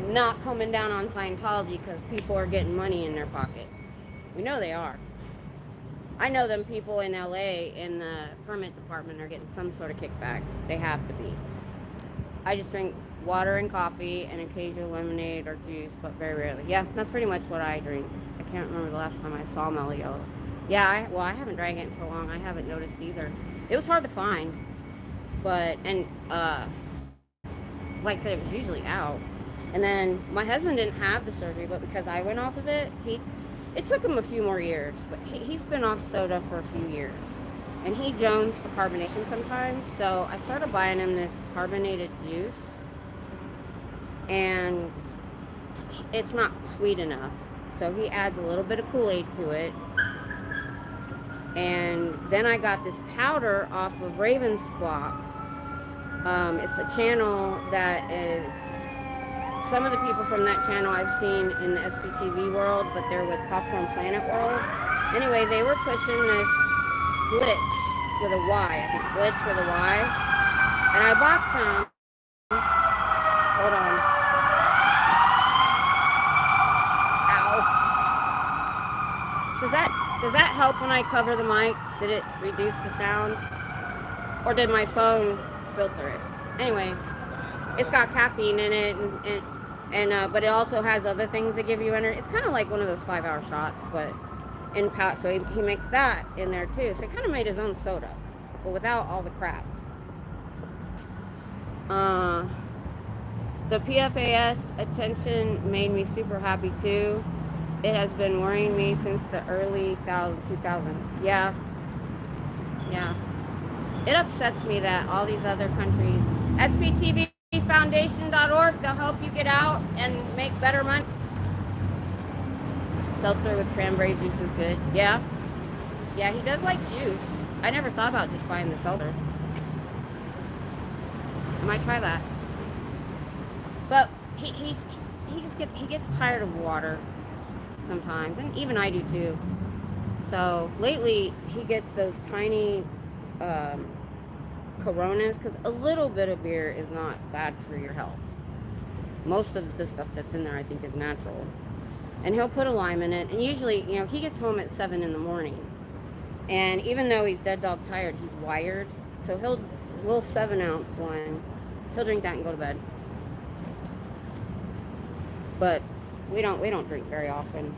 not coming down on Scientology because people are getting money in their pocket. We know they are. I know them people in LA in the permit department are getting some sort of kickback. They have to be. I just drink water and coffee and occasional lemonade or juice, but very rarely. Yeah, that's pretty much what I drink. I can't remember the last time I saw Mellow Yellow. Yeah, I haven't drank it in so long. I haven't noticed either. It was hard to find, but like I said, it was usually out. And then my husband didn't have the surgery, but because I went off of it, it took him a few more years. But he's been off soda for a few years, and he jones for carbonation sometimes. So I started buying him this carbonated juice, and it's not sweet enough. So he adds a little bit of Kool-Aid to it. And then I got this powder off of Raven's Flock. It's a channel that is, some of the people from that channel I've seen in the SPTV world, but they're with Popcorn Planet World. Anyway, they were pushing this glitch with a Y. I think glitch with a Y. And I bought some. Hold on. Ow. Does that help when I cover the mic? Did it reduce the sound? Or did my phone filter it? Anyway, it's got caffeine in it, but it also has other things that give you energy. It's kind of like one of those 5-hour shots, but in powder. So he makes that in there too. So he kind of made his own soda, but without all the crap. The PFAS attention made me super happy too. It has been worrying me since the early 2000s. Yeah. It upsets me that all these other countries, SPTVFoundation.org, they'll help you get out and make better money. Seltzer with cranberry juice is good. Yeah, he does like juice. I never thought about just buying the seltzer. I might try that. But he gets tired of water sometimes, and even I do too. So lately he gets those tiny Coronas, because a little bit of beer is not bad for your health. Most of the stuff that's in there I think is natural. And he'll put a lime in it, and usually, he gets home at 7 in the morning, and even though he's dead dog tired, he's wired, so he'll, a little 7-ounce one, he'll drink that and go to bed. But we don't drink very often.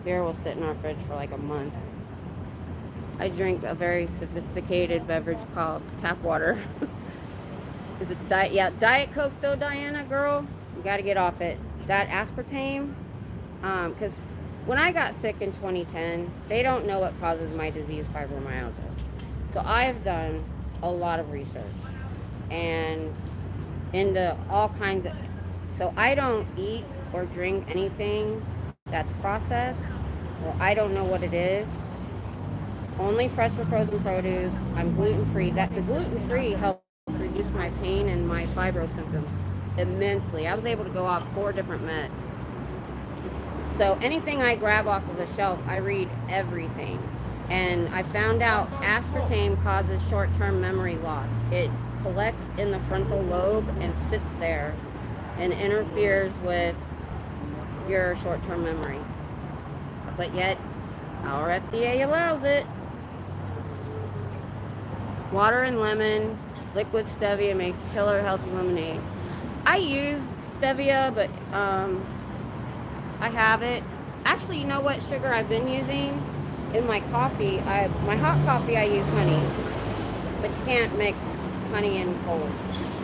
Beer will sit in our fridge for like a month. I drink a very sophisticated beverage called tap water. Is it diet? Yeah, Diet Coke though, Diana girl. You got to get off it. That aspartame, because when I got sick in 2010, they don't know what causes my disease, fibromyalgia. So I have done a lot of research and into all kinds of. So I don't eat or drink anything that's processed, or I don't know what it is. Only fresh or frozen produce. I'm gluten-free. The gluten-free helped reduce my pain and my fibro symptoms immensely. I was able to go off 4 different meds. So anything I grab off of the shelf, I read everything. And I found out aspartame causes short-term memory loss. It collects in the frontal lobe and sits there and interferes with your short-term memory. But yet, our FDA allows it. Water and lemon, liquid stevia makes killer healthy lemonade. I use stevia, but I have it. Actually, you know what sugar I've been using in my coffee? My hot coffee, I use honey, but you can't mix honey and cold.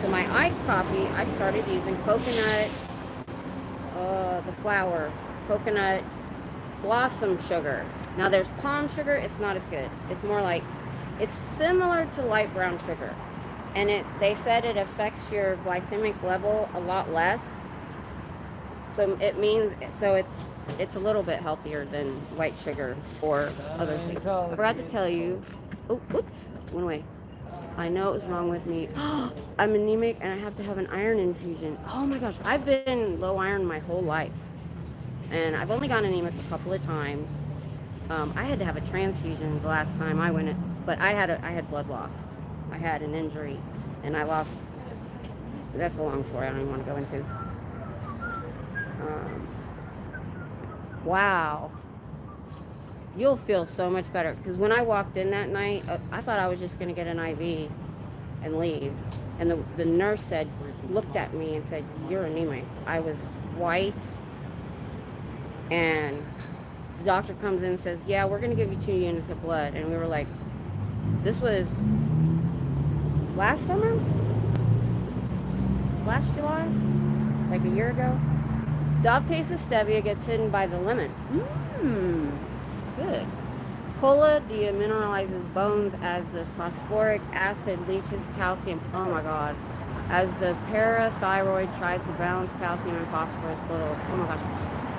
So my iced coffee, I started using coconut, the flour, coconut blossom sugar. Now there's palm sugar, it's not as good. It's more like It's similar to light brown sugar, and they said it affects your glycemic level a lot less. So it means it's a little bit healthier than white sugar or other things. I forgot to tell you. Oh, oops, went away. I know it was wrong with me. I'm anemic and I have to have an iron infusion. Oh my gosh, I've been low iron my whole life, and I've only gone anemic a couple of times. I had to have a transfusion the last time I went, but I had blood loss. I had an injury, and I lost. That's a long story. I don't even want to go into. Um, wow, you'll feel so much better. Because when I walked in that night, I thought I was just gonna get an IV and leave, and the nurse looked at me and said, "You're anemic." I was white, and the doctor comes in and says, "Yeah, we're gonna give you 2 units of blood," and we were like, "This was last summer, last July, like a year ago." Dog taste of stevia gets hidden by the lemon. Mmm, good. Cola demineralizes bones as the phosphoric acid leaches calcium. Oh my god. As the parathyroid tries to balance calcium and phosphorus below. Oh my gosh.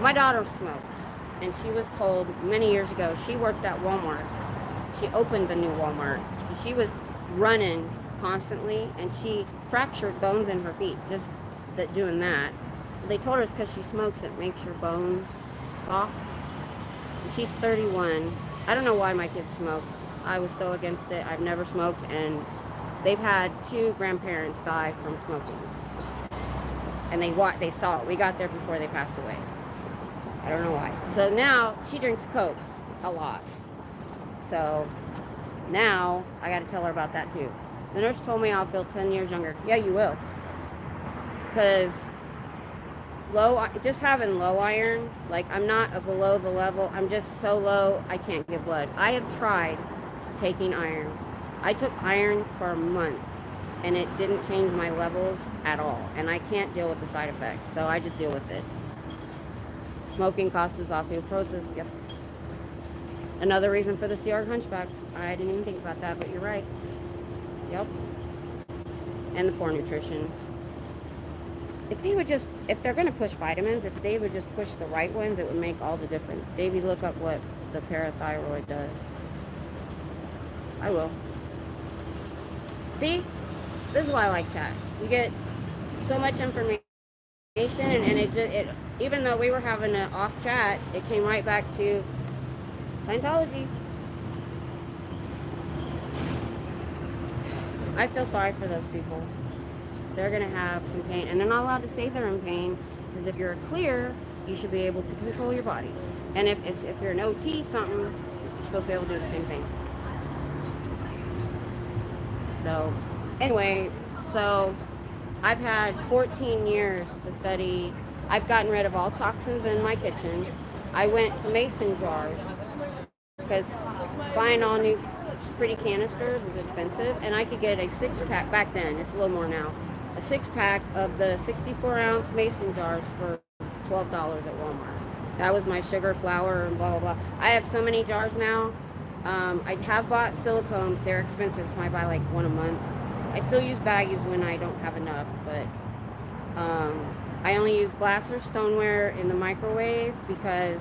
My daughter smokes, and she was told many years ago, she worked at Walmart. She opened the new Walmart. So she was running constantly, and she fractured bones in her feet just doing that. They told her it's because she smokes, it makes your bones soft. And she's 31. I don't know why my kids smoke. I was so against it. I've never smoked, and they've had 2 grandparents die from smoking. And they saw it. We got there before they passed away. I don't know why. So now she drinks Coke a lot. So now I got to tell her about that too. The nurse told me I'll feel 10 years younger. Yeah, you will. Because just having low iron, like I'm not below the level, I'm just so low I can't get blood. I have tried taking iron. I took iron for a month, and it didn't change my levels at all, and I can't deal with the side effects, so I just deal with it. Smoking causes osteoporosis. Yep. Another reason for the CR hunchbacks. I didn't even think about that, but you're right. Yep. And the poor nutrition. If they're going to push vitamins, if they would just push the right ones, it would make all the difference. Davey, look up what the parathyroid does. I will. See? This is why I like chat. You get so much information, and it even though we were having an off chat, it came right back to Scientology. I feel sorry for those people. They're going to have some pain, and they're not allowed to say they're in pain, because if you're clear, you should be able to control your body. And if you're an OT something, you're supposed to be able to do the same thing. So anyway, so I've had 14 years to study. I've gotten rid of all toxins in my kitchen. I went to mason jars because buying all new pretty canisters was expensive, and I could get a 6-pack back then. It's a little more now. A 6-pack of the 64-ounce mason jars for $12 at Walmart. That was my sugar, flour, and blah, blah, blah. I have so many jars now. I have bought silicone. They're expensive, so I buy like one a month. I still use baggies when I don't have enough, but I only use glass or stoneware in the microwave because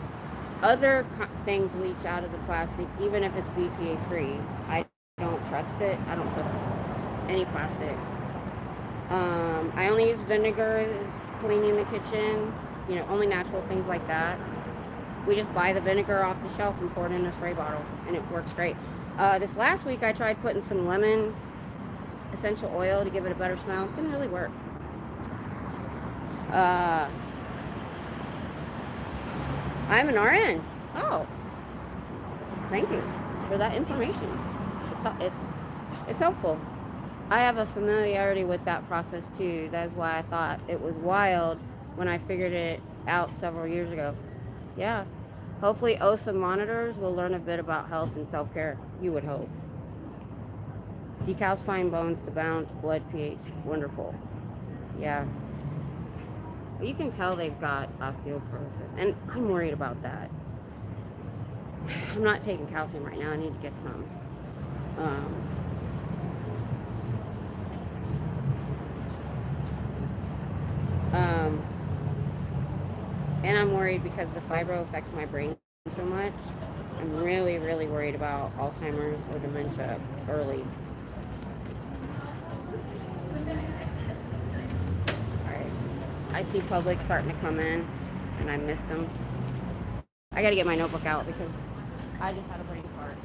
other things leach out of the plastic, even if it's BPA free. I don't trust it. I don't trust any plastic. I only use vinegar cleaning the kitchen, only natural things like that. We just buy the vinegar off the shelf and pour it in a spray bottle, and it works great. This last week I tried putting some lemon essential oil to give it a better smell. It didn't really work. I'm an RN. Oh, thank you for that information. It's helpful. I have a familiarity with that process too. That's why I thought it was wild when I figured it out several years ago. Yeah. Hopefully OSA monitors will learn a bit about health and self-care. You would hope. Decalcifying bones to balance blood pH. Wonderful. Yeah. You can tell they've got osteoporosis, and I'm worried about that. I'm not taking calcium right now. I need to get some. Um, um, and I'm worried because the fibro affects my brain so much. I'm really, really worried about Alzheimer's or dementia early. Alright. I see public starting to come in, and I missed them. I gotta get my notebook out because I just had a brain fart.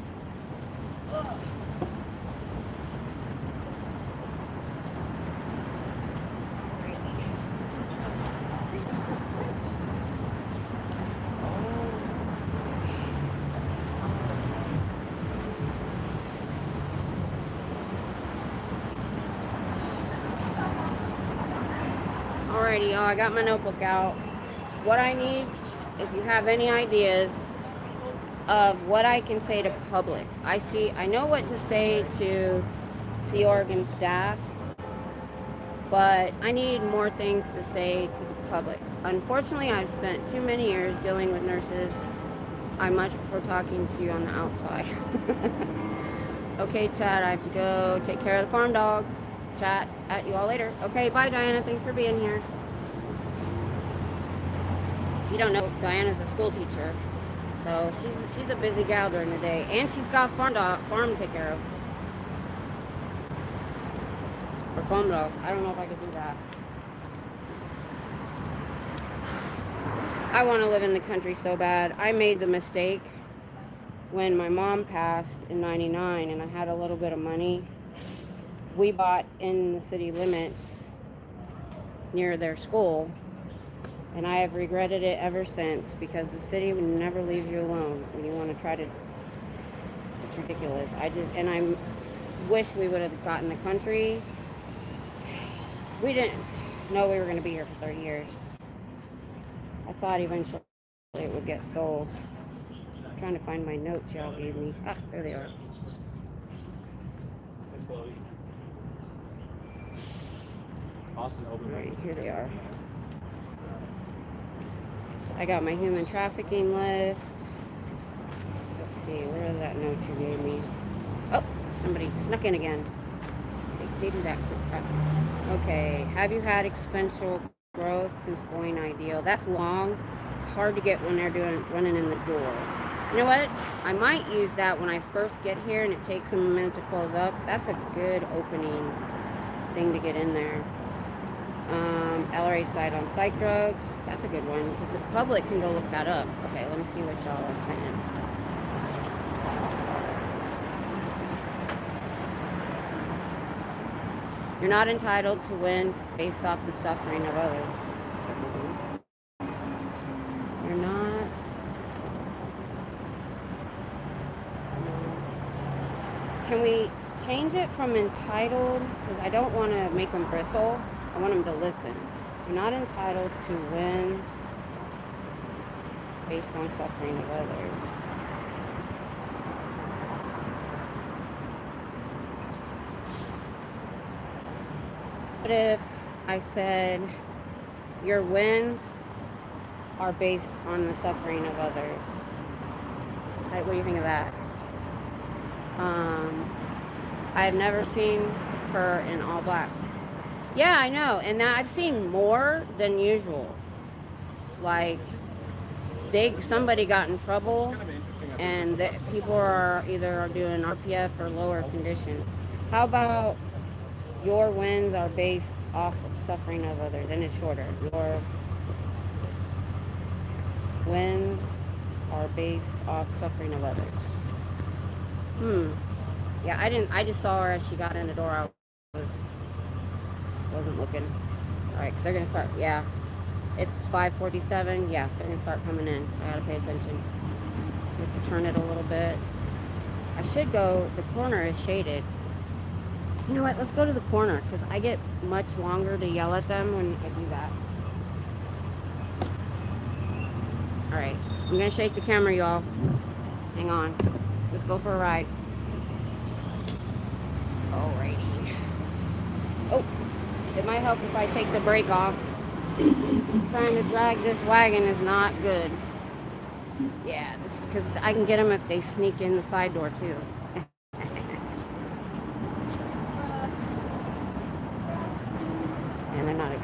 Alrighty, y'all, I got my notebook out. What I need, if you have any ideas of what I can say to public. I know what to say to Sea Oregon staff, but I need more things to say to the public. Unfortunately, I've spent too many years dealing with nurses. I much prefer talking to you on the outside. Okay, Chad, I have to go take care of the farm dogs. Chat at you all later. Okay, bye, Diana. Thanks for being here. You don't know, Diana's a school teacher, so she's a busy gal during the day, and she's got farm to take care of. Or farm dogs. I don't know if I could do that. I want to live in the country so bad. I made the mistake when my mom passed in '99, and I had a little bit of money. We bought in the city limits near their school, and I have regretted it ever since because the city would never leave you alone when you want to try to. It's ridiculous. I wish we would have gotten the country. We didn't know we were going to be here for 30 years. I thought eventually it would get sold. I'm trying to find my notes y'all gave me. Ah, there they are. Alright, here they are. I got my human trafficking list. Let's see, where is that note you gave me? Oh, somebody snuck in again. They do that quick. Okay, have you had exponential growth since going ideal? That's long. It's hard to get when they're running in the door. You know what? I might use that when I first get here and it takes them a minute to close up. That's a good opening thing to get in there. LRH died on psych drugs. That's a good one because the public can go look that up. Okay, let me see what y'all are saying. You're not entitled to wins based off the suffering of others. You're not. Can we change it from entitled? Because I don't want to make them bristle. I want them to listen. You're not entitled to wins based on suffering of others. What if I said your wins are based on the suffering of others? What do you think of that? I've never seen her in all black. Yeah, I know, and I've seen more than usual. Like, somebody got in trouble, and people are either doing RPF or lower condition. How about your wins are based off of suffering of others, and it's shorter. Your wins are based off suffering of others. Yeah, I just saw her as she got in the door. I wasn't looking. Alright, because they're going to start, yeah. It's 5:47. Yeah, they're going to start coming in. I got to pay attention. Let's turn it a little bit. I should go, the corner is shaded. You know what, let's go to the corner, because I get much longer to yell at them when I do that. Alright, I'm going to shake the camera, y'all. Hang on. Let's go for a ride. Alrighty. Oh, it might help if I take the brake off. Trying to drag this wagon is not good. Yeah, because I can get them if they sneak in the side door too.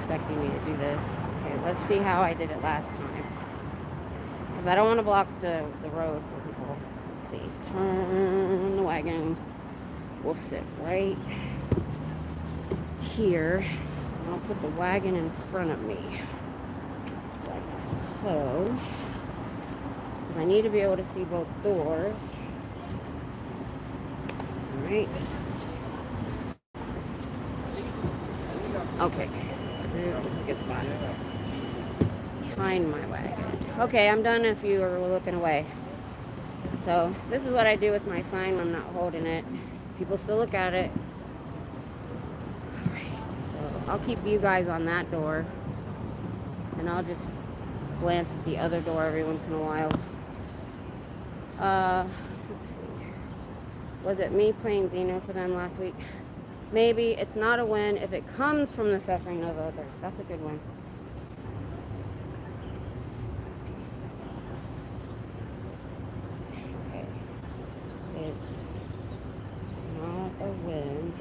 expecting me to do this. Okay, let's see how I did it last time. Because I don't want to block the road for people. Let's see. Turn the wagon. We'll sit right here. And I'll put the wagon in front of me. Like so. Because I need to be able to see both doors. Alright. Okay. This is a good spot. Behind my wagon. Okay, I'm done if you are looking away. So, this is what I do with my sign when I'm not holding it. People still look at it. Alright, so I'll keep you guys on that door. And I'll just glance at the other door every once in a while. Let's see. Was it me playing Xeno for them last week? Maybe. It's not a win if it comes from the suffering of others. That's a good one. Okay. It's not a win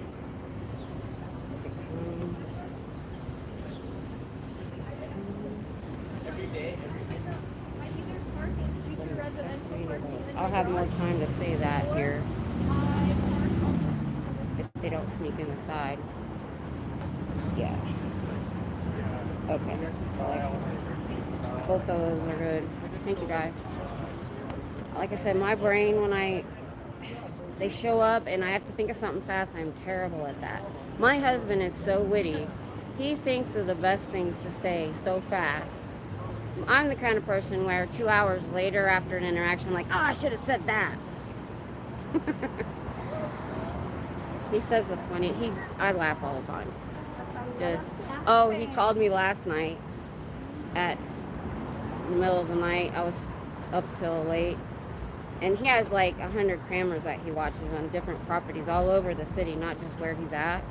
if it comes. I'll have more time to say that here if they don't sneak in the side. Yeah. Okay. Both of those are good. Thank you guys. Like I said, my brain, when they show up and I have to think of something fast, I'm terrible at that. My husband is so witty. He thinks of the best things to say so fast. I'm the kind of person where 2 hours later after an interaction, I'm like, oh, I should have said that. He says the funny, I laugh all the time. He called me last night in the middle of the night. I was up till late. And he has like 100 cameras that he watches on different properties all over the city, not just where he's at.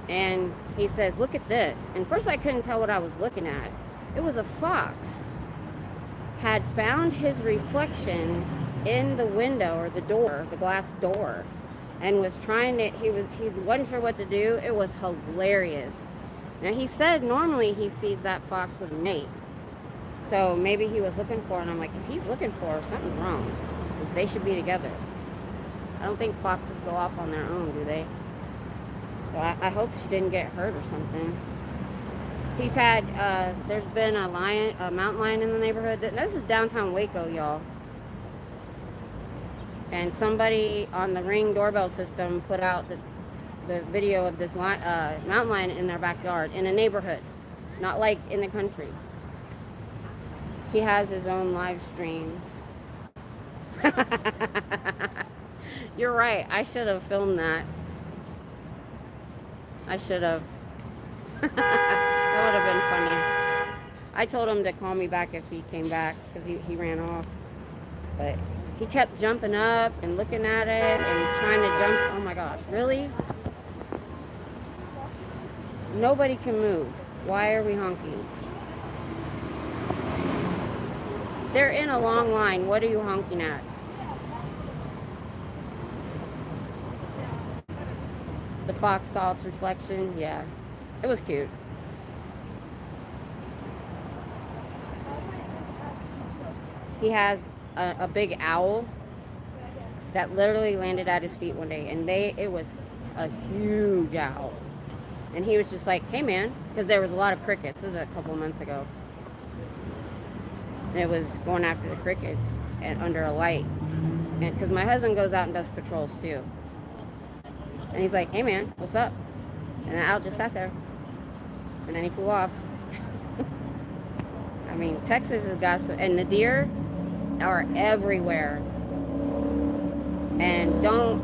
And he says, look at this. And first I couldn't tell what I was looking at. It was a fox had found his reflection in the window or the door, the glass door, and was trying to, he wasn't sure what to do. It was hilarious. Now he said normally he sees that fox with a mate. So maybe he was looking for it, and I'm like, if he's looking for her, something's wrong. They should be together. I don't think foxes go off on their own, do they? So I hope she didn't get hurt or something. He's had, there's been a mountain lion in the neighborhood. This is downtown Waco, y'all. And somebody on the Ring doorbell system put out the video of this mountain lion in their backyard, in a neighborhood. Not like in the country. He has his own live streams. You're right. I should have filmed that. I should have. That would have been funny. I told him to call me back if he came back because he ran off. But he kept jumping up and looking at it and trying to jump. Oh my gosh, really? Nobody can move. Why are we honking? They're in a long line. What are you honking at? The fox saw its reflection. Yeah, it was cute. He has a big owl that literally landed at his feet one day, and it was a huge owl. And he was just like, hey man, because there was a lot of crickets. This was a couple of months ago. And it was going after the crickets and under a light. And because my husband goes out and does patrols too. And he's like, hey man, what's up? And the owl just sat there. And then he flew off. I mean, Texas has got some, and the deer are everywhere. And don't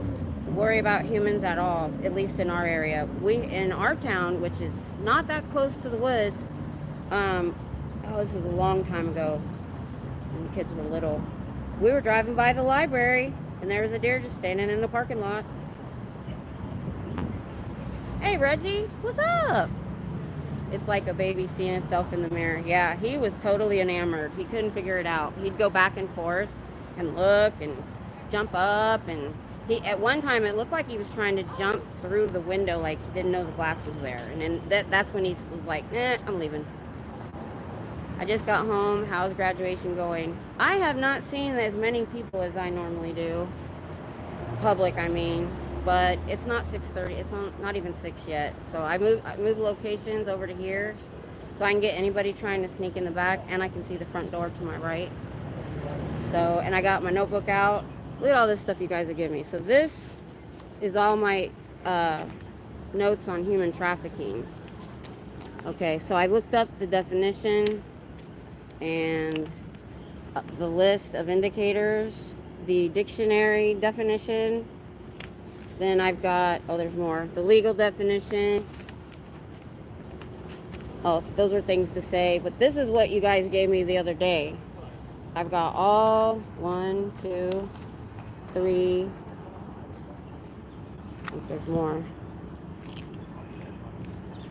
worry about humans at all, at least in our area. In our town, which is not that close to the woods, this was a long time ago when the kids were little. We were driving by the library and there was a deer just standing in the parking lot. Hey Reggie, what's up? It's like a baby seeing itself in the mirror. Yeah, he was totally enamored. He couldn't figure it out. He'd go back and forth and look and jump up, and At one time it looked like he was trying to jump through the window, like he didn't know the glass was there. And then that's when he was like, I'm leaving. I just got home. How's graduation going? I have not seen as many people as I normally do. Public, I mean. But it's not 6:30. It's not even 6 yet. So I moved locations over to here so I can get anybody trying to sneak in the back, and I can see the front door to my right. So, and I got my notebook out. Look at all this stuff you guys are giving me. So this is all my notes on human trafficking. Okay, so I looked up the definition and the list of indicators, the dictionary definition. Then I've got, there's more. The legal definition. Oh, so those are things to say. But this is what you guys gave me the other day. I've got all 1, 2, 3. I think there's more.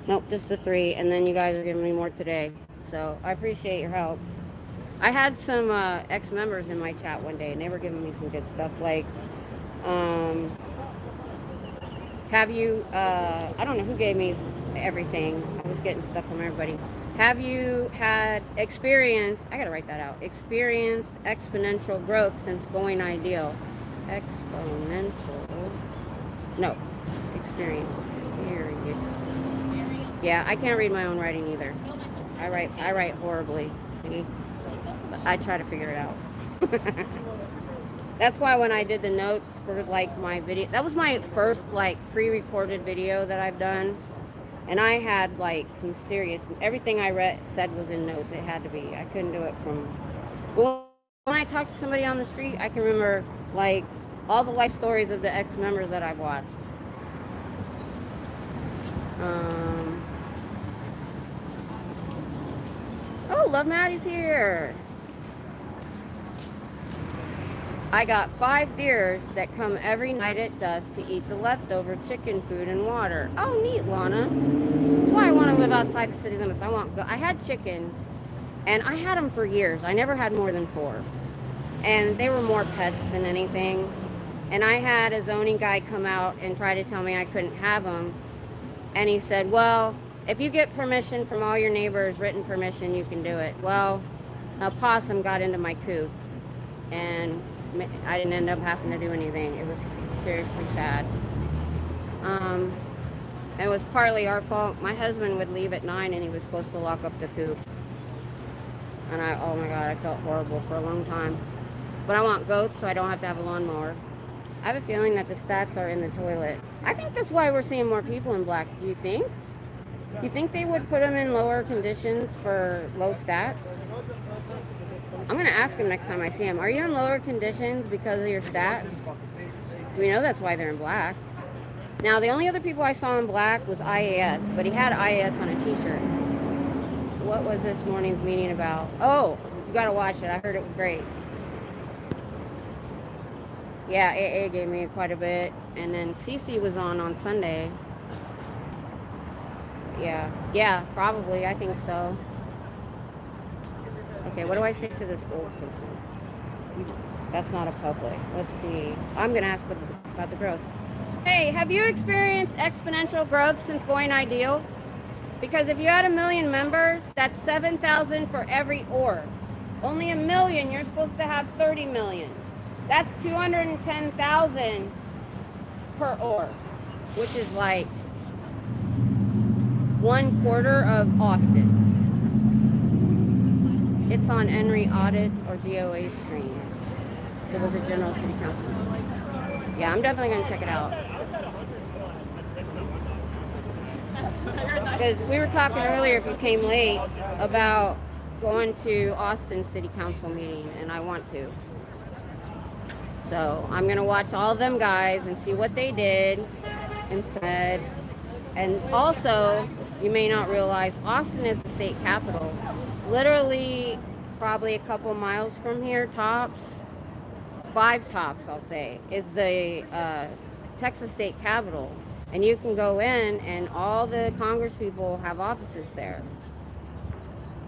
Nope, just the 3. And then you guys are giving me more today. So I appreciate your help. I had some ex-members in my chat one day, and they were giving me some good stuff. Like, have you, I don't know who gave me everything. I was getting stuff from everybody. Have you had experienced, I gotta write that out, experienced exponential growth since going ideal? Exponential, no, experience. Yeah, I can't read my own writing either. I write horribly. See? But I try to figure it out. That's why when I did the notes for like my video, that was my first like pre-recorded video that I've done. And I had like some serious, everything I said was in notes. It had to be. I couldn't do it from, but when I talk to somebody on the street, I can remember like all the life stories of the ex-members that I've watched. Oh, Love Maddie's here. I got 5 deers that come every night at dusk to eat the leftover chicken food and water. Oh, neat, Lana. That's why I want to live outside the city limits. I had chickens, and I had them for years. I never had more than 4. And they were more pets than anything. And I had a zoning guy come out and try to tell me I couldn't have them. And he said, well, if you get permission from all your neighbors, written permission, you can do it. Well, a possum got into my coop, and I didn't end up having to do anything. It was seriously sad. It was partly our fault. My husband would leave at 9 and he was supposed to lock up the coop. And oh my God, I felt horrible for a long time. But I want goats so I don't have to have a lawnmower. I have a feeling that the stats are in the toilet. I think that's why we're seeing more people in black. Do you think? Do you think they would put them in lower conditions for low stats? I'm going to ask him next time I see him. Are you in lower conditions because of your stats? We know that's why they're in black. Now, the only other people I saw in black was IAS, but he had IAS on a t-shirt. What was this morning's meeting about? Oh, you got to watch it. I heard it was great. Yeah, AA gave me quite a bit. And then Cece was on Sunday. Yeah, probably. I think so. Okay, what do I say to this old person? That's not a public. Let's see. I'm going to ask them about the growth. Hey, have you experienced exponential growth since going ideal? Because if you had 1 million members, that's 7,000 for every org. Only 1 million, you're supposed to have 30 million. That's 210,000 per org, which is like 1/4 of Austin. It's on Henry Audits or DOA streams. It was a general city council. Yeah, I'm definitely going to check it out. Because we were talking earlier, if you came late, about going to Austin City Council meeting, and I want to. So I'm going to watch all of them guys and see what they did and said. And also, you may not realize, Austin is the state capital. Literally, probably a couple miles from here, tops, 5 tops, I'll say, is the Texas state capital. And you can go in, and all the Congress people have offices there.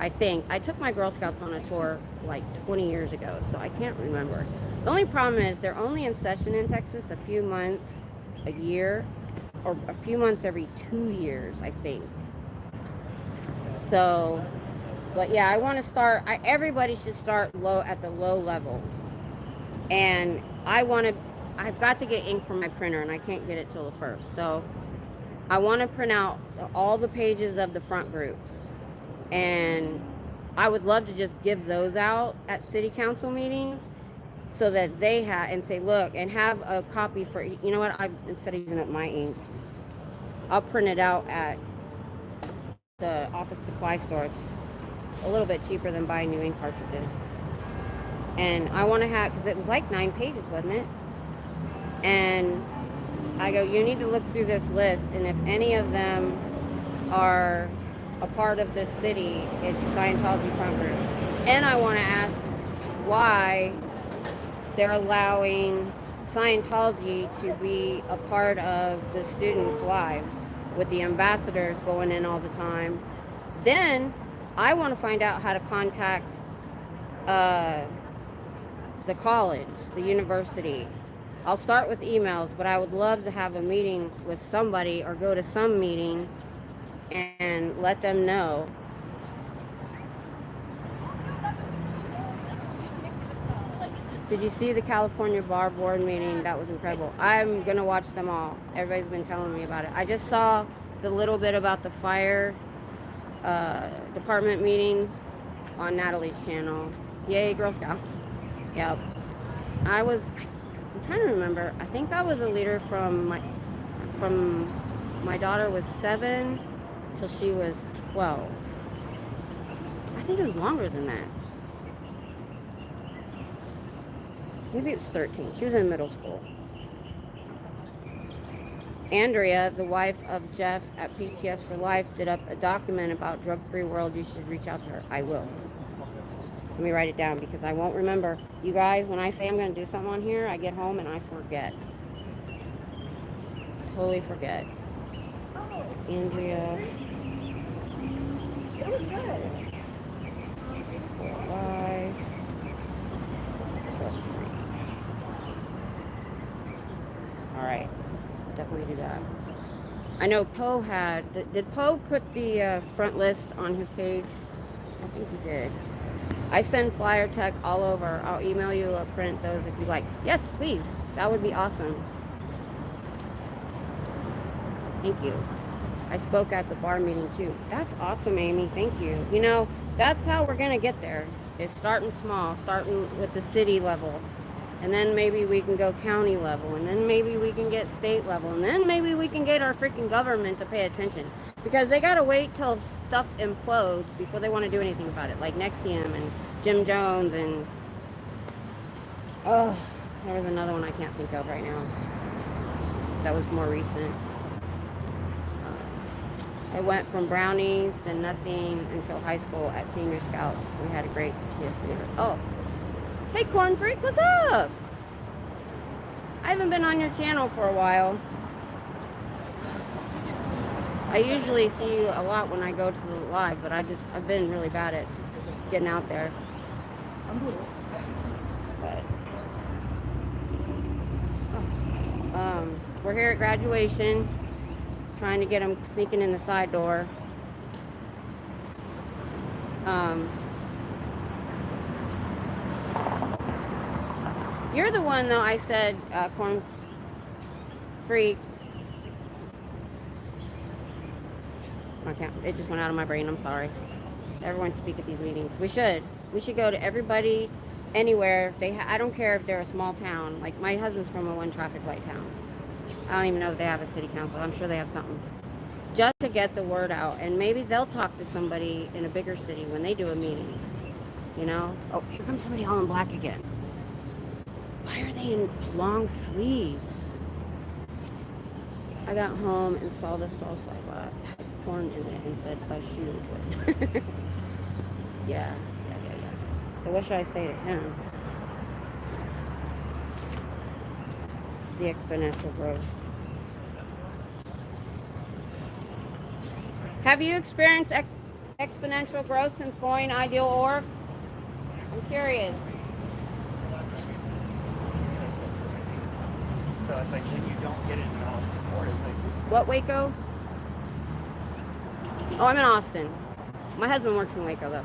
I think. I took my Girl Scouts on a tour like 20 years ago, so I can't remember. The only problem is they're only in session in Texas a few months a year, or a few months every 2 years, I think. So, but yeah, I want to start. Everybody should start low at the low level, and I've got to get ink from my printer, and I can't get it till the first. So, I want to print out all the pages of the front groups, and I would love to just give those out at city council meetings so that they have and say, look, and have a copy for, you know what, instead of using up my ink, I'll print it out at the office supply store. It's a little bit cheaper than buying new ink cartridges. And I want to have, because it was like 9 pages, wasn't it? And I go, you need to look through this list, and if any of them are a part of this city, it's Scientology front group. And I want to ask why they're allowing Scientology to be a part of the students' lives with the ambassadors going in all the time. Then I want to find out how to contact the college, the university. I'll start with emails, but I would love to have a meeting with somebody or go to some meeting and let them know. Did you see the California Bar Board meeting? That was incredible. I'm going to watch them all. Everybody's been telling me about it. I just saw the little bit about the fire department meeting on Natalie's channel. Yay, Girl Scouts. Yep. I'm trying to remember. I think I was a leader from my daughter was 7 till she was 12. I think it was longer than that. Maybe it was 13. She was in middle school. Andrea, the wife of Jeff at PTS for Life, did up a document about drug-free world. You should reach out to her. I will. Let me write it down because I won't remember. You guys, when I say I'm going to do something on here, I get home and I forget. Totally forget. Andrea. It was good. Why? All right. Definitely do that. I know Poe had. Did Poe put the front list on his page? I think he did. I send flyer tech all over. I'll email you or print those if you like. Yes, please. That would be awesome. Thank you. I spoke at the bar meeting too. That's awesome, Amy. Thank you. You know, that's how we're going to get there. Is starting small, starting with the city level. And then maybe we can go county level. And then maybe we can get state level. And then maybe we can get our freaking government to pay attention. Because they got to wait till stuff implodes before they want to do anything about it. Like Nexium and Jim Jones and... Oh, there was another one I can't think of right now. That was more recent. I went from brownies, then nothing until high school at Senior Scouts. We had a great GS. Oh, hey Corn Freak, what's up? I haven't been on your channel for a while. I usually see you a lot when I go to the live, but I've been really bad at getting out there. But we're here at graduation. Trying to get them sneaking in the side door. You're the one, though, I said, Corn Freak. Okay, it just went out of my brain. I'm sorry. Everyone speak at these meetings. We should go to everybody, anywhere. I don't care if they're a small town. Like, my husband's from a 1 traffic light town. I don't even know if they have a city council. I'm sure they have something. Just to get the word out. And maybe they'll talk to somebody in a bigger city when they do a meeting. You know? Oh, here comes somebody all in black again. Why are they in long sleeves? I got home and saw the salsa had corn in it and said, shoot. Yeah. So what should I say to him? The exponential growth. Have you experienced exponential growth since going ideal org? I'm curious. So it's like when you don't get it in all before, it's like, What, Waco? Oh, I'm in Austin. My husband works in Waco, though.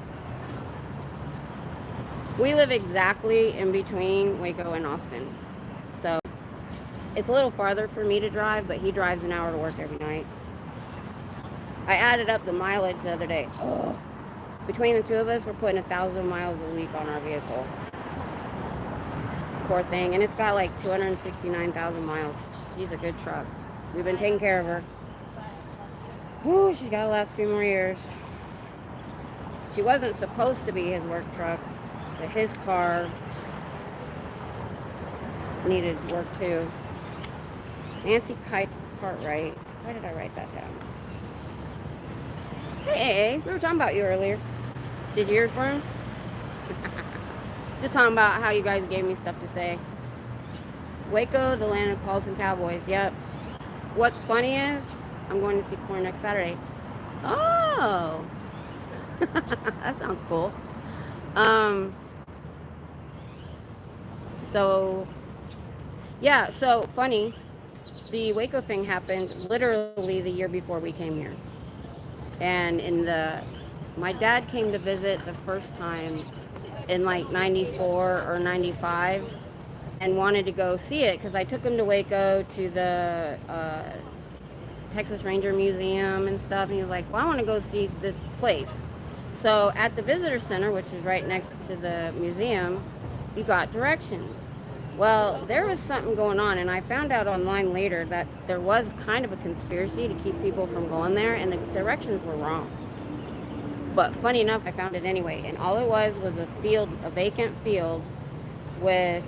We live exactly in between Waco and Austin. So it's a little farther for me to drive, but he drives an hour to work every night. I added up the mileage the other day. Oh, between the two of us, we're putting 1,000 miles a week on our vehicle. Poor thing. And it's got like 269,000 miles. She's a good truck. We've been taking care of her. Whew, she's got to last a few more years. She wasn't supposed to be his work truck, but his car needed work too. Nancy Cartwright. Why did I write that down? Hey, we were talking about you earlier. Did yours burn? Just talking about how you guys gave me stuff to say. Waco, the land of Carlson Cowboys. Yep. What's funny is, I'm going to see Corn next Saturday. Oh! That sounds cool. So, yeah, so funny. The Waco thing happened literally the year before we came here. And my dad came to visit the first time in like 94 or 95 and wanted to go see it because I took him to Waco to the Texas Ranger Museum and stuff, and he was like, well, I want to go see this place. So at the visitor center, which is right next to the museum, you got directions. Well, there was something going on, and I found out online later that there was kind of a conspiracy to keep people from going there, and the directions were wrong. But funny enough, I found it anyway, and all it was a field, a vacant field with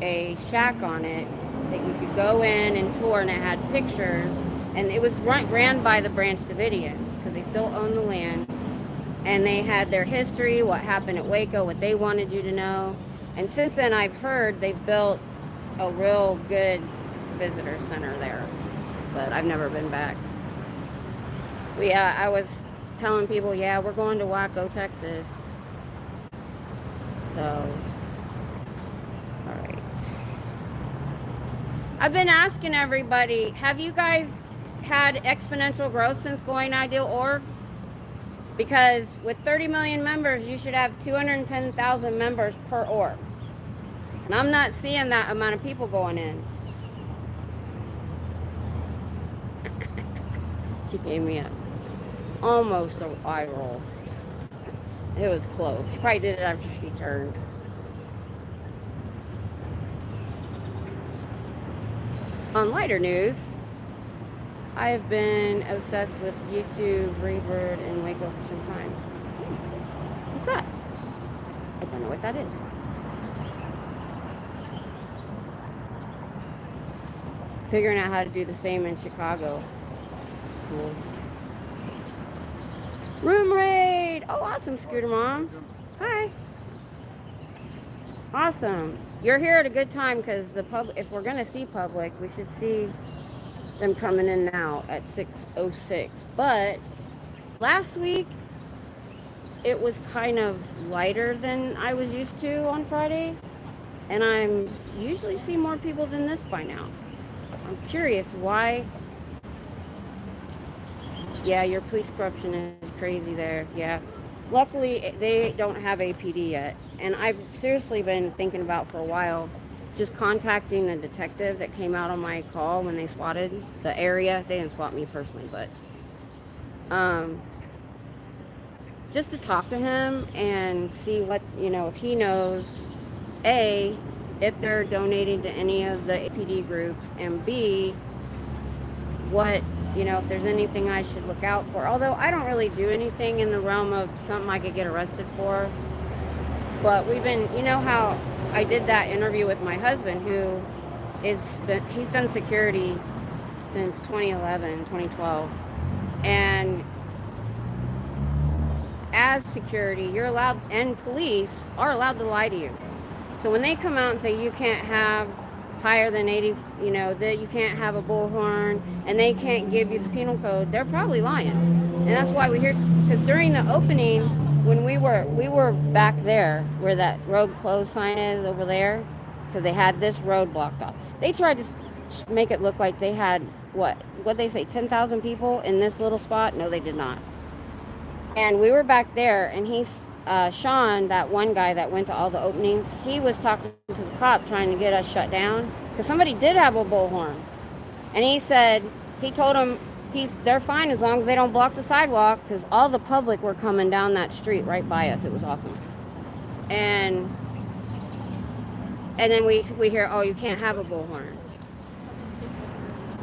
a shack on it that you could go in and tour, and it had pictures, and it was ran by the Branch Davidians because they still own the land, and they had their history, what happened at Waco, what they wanted you to know. And since then, I've heard they've built a real good visitor center there, but I've never been back. But yeah, I was telling people, yeah, we're going to Waco, Texas. So, all right. I've been asking everybody, have you guys had exponential growth since going ideal org? Because with 30 million members, you should have 210,000 members per org. And I'm not seeing that amount of people going in. She gave me almost an eye roll. It was close. She probably did it after she turned. On lighter news, I have been obsessed with YouTube, Rebird, and Waco for some time. What's that? I don't know what that is. Figuring out how to do the same in Chicago. Cool. Room raid! Oh, awesome, Scooter Mom. Hi. Awesome. You're here at a good time because if we're going to see public, we should see them coming in now at 6:06. But last week, it was kind of lighter than I was used to on Friday. And I'm usually see more people than this by now. I'm curious why. Yeah, your police corruption is crazy there. Yeah. Luckily, they don't have APD yet. And I've seriously been thinking about for a while just contacting the detective that came out on my call when they swatted the area. They didn't swat me personally, but just to talk to him and see what, if he knows, A, if they're donating to any of the APD groups, and B, what, if there's anything I should look out for. Although I don't really do anything in the realm of something I could get arrested for. But we've been, how I did that interview with my husband, who he's done security since 2011, 2012. And as security, you're allowed, and police are allowed to lie to you. So when they come out and say you can't have higher than 80, that you can't have a bullhorn, and they can't give you the penal code, they're probably lying. And that's why we hear because during the opening, when we were back there where that road closed sign is over there, because they had this road blocked off. They tried to make it look like they had what they say 10,000 people in this little spot. No, they did not. And we were back there, and he's Sean, that one guy that went to all the openings. He was talking to the cop trying to get us shut down because somebody did have a bullhorn, and he said he told him they're fine as long as they don't block the sidewalk, because all the public were coming down that street right by us. It was awesome. And then we hear, oh, you can't have a bullhorn.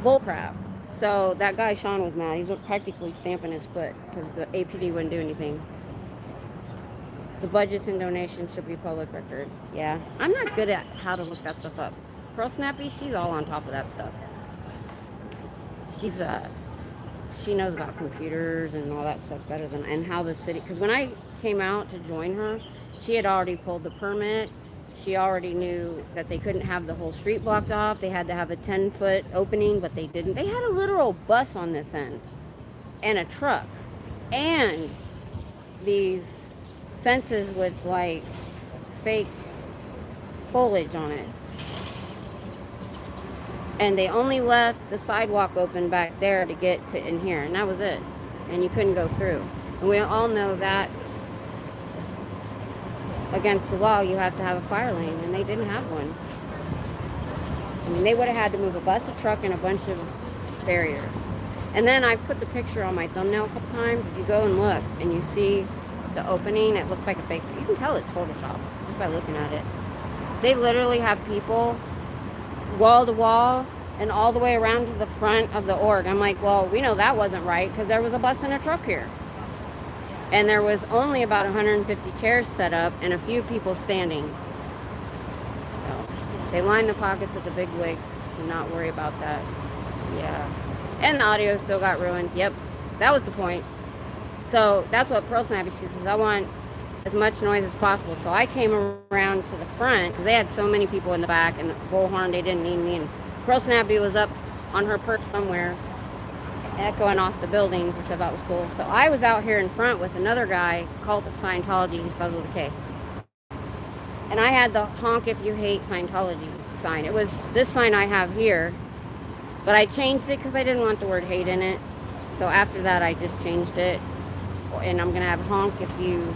Bullcrap. So that guy Sean was mad. He was practically stamping his foot because the APD wouldn't do anything. The budgets and donations should be public record. Yeah, I'm not good at how to look that stuff up. Pearl Snappy, she's all on top of that stuff. She knows about computers and all that stuff better than, and how the city, because when I came out to join her, she had already pulled the permit. She already knew that they couldn't have the whole street blocked off. They had to have a 10-foot opening, but they didn't. They had a literal bus on this end and a truck and these fences with like fake foliage on it. And they only left the sidewalk open back there to get to in here, and that was it. And you couldn't go through. And we all know that against the law, you have to have a fire lane, and they didn't have one. I mean, they would have had to move a bus, a truck, and a bunch of barriers. And then I put the picture on my thumbnail a couple times. If you go and look and you see the opening, it looks like a fake. You can tell it's Photoshop just by looking at it. They literally have people wall to wall and all the way around to the front of the org. I'm like, well, we know that wasn't right because there was a bus and a truck here. And there was only about 150 chairs set up and a few people standing. So they lined the pockets of the big wigs to not worry about that. Yeah. And the audio still got ruined. Yep. That was the point. So that's what Pearl Snappy, she says, I want as much noise as possible. So I came around to the front because they had so many people in the back, and the bullhorn, they didn't need me. And Pearl Snappy was up on her perch somewhere echoing off the buildings, which I thought was cool. So I was out here in front with another guy, Cult of Scientology, he spells with a K. And I had the honk if you hate Scientology sign. It was this sign I have here, but I changed it because I didn't want the word hate in it. So after that, I just changed it. And I'm going to have honk if you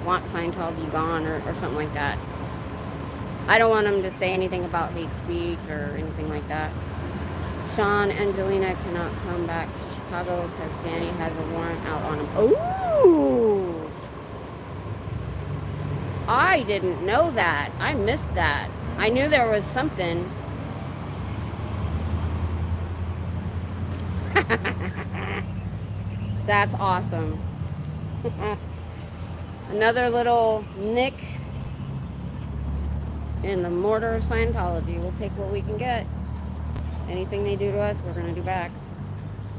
want Scientology gone or something like that. I don't want them to say anything about hate speech or anything like that. Sean and Angelina cannot come back to Chicago because Danny has a warrant out on him. Ooh! I didn't know that. I missed that. I knew there was something. That's awesome. Another little nick in the mortar of Scientology. We'll take what we can get. Anything they do to us, we're going to do back.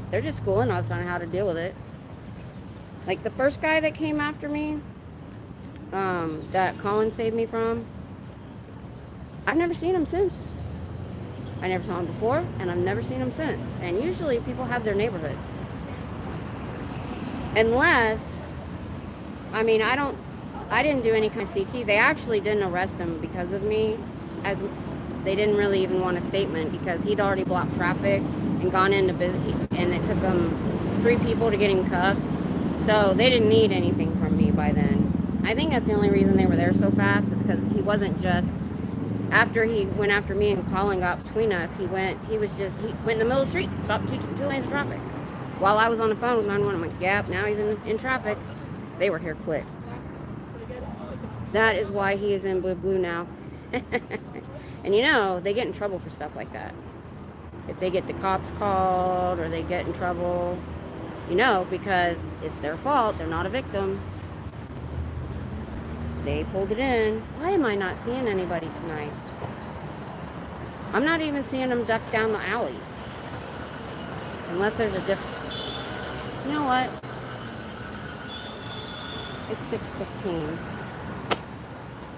They're just schooling us on how to deal with it. Like the first guy that came after me, that Colin saved me from, I've never seen him since. I never saw him before, and I've never seen him since. And usually people have their neighborhoods. Unless, I mean, I didn't do any kind of CT. They actually didn't arrest him because of me, as they didn't really even want a statement because he'd already blocked traffic and gone into business, and it took them 3 people to get him cuffed. So they didn't need anything from me by then. I think that's the only reason they were there so fast is because he wasn't just, after he went after me and Colin got between us, he went in the middle of the street, stopped two lanes of traffic. While I was on the phone with 911, I'm like, yep, now he's in traffic. They were here quick. That is why he is in blue now. And you know, they get in trouble for stuff like that. If they get the cops called or they get in trouble, you know, because it's their fault. They're not a victim. They pulled it in. Why am I not seeing anybody tonight? I'm not even seeing them duck down the alley. Unless there's a difference. You know what? It's 6:15.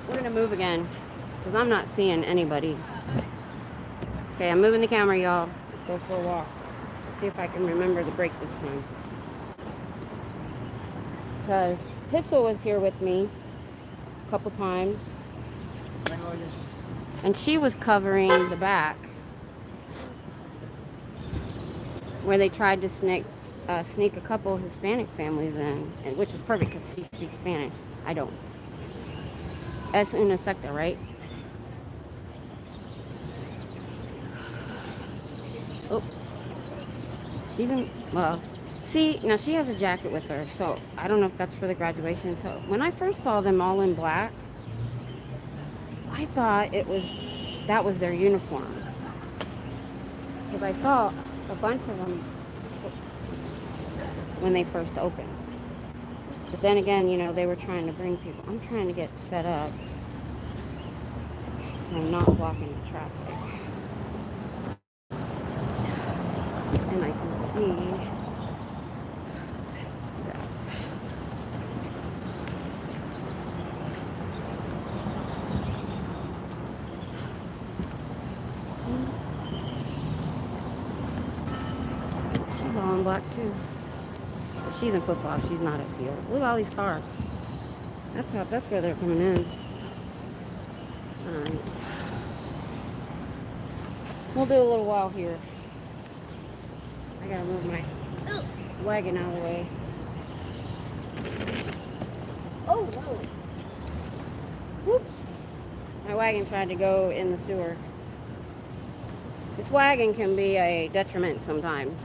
We're going to move again. Because I'm not seeing anybody. Okay, I'm moving the camera, y'all. Let's go for a walk. Let's see if I can remember the break this time. because Pixel was here with me a couple times, and she was covering the back where they tried to sneak a couple Hispanic families in, and which is perfect because she speaks Spanish. I don't. Es una secta, right? Oh, she's in. Well, see, now she has a jacket with her, so I don't know if that's for the graduation. So when I first saw them all in black, I thought that was their uniform, because I saw a bunch of them when they first opened. But then again, you know, they were trying to bring people. I'm trying to get set up so I'm not blocking the traffic. And I can see. She's all in black too. But she's in flip-flops. She's not a seal. Look at all these cars. That's where they're coming in. Alright. We'll do a little while here. I gotta move my wagon out of the way. Oh, whoa. Whoops. My wagon tried to go in the sewer. This wagon can be a detriment sometimes.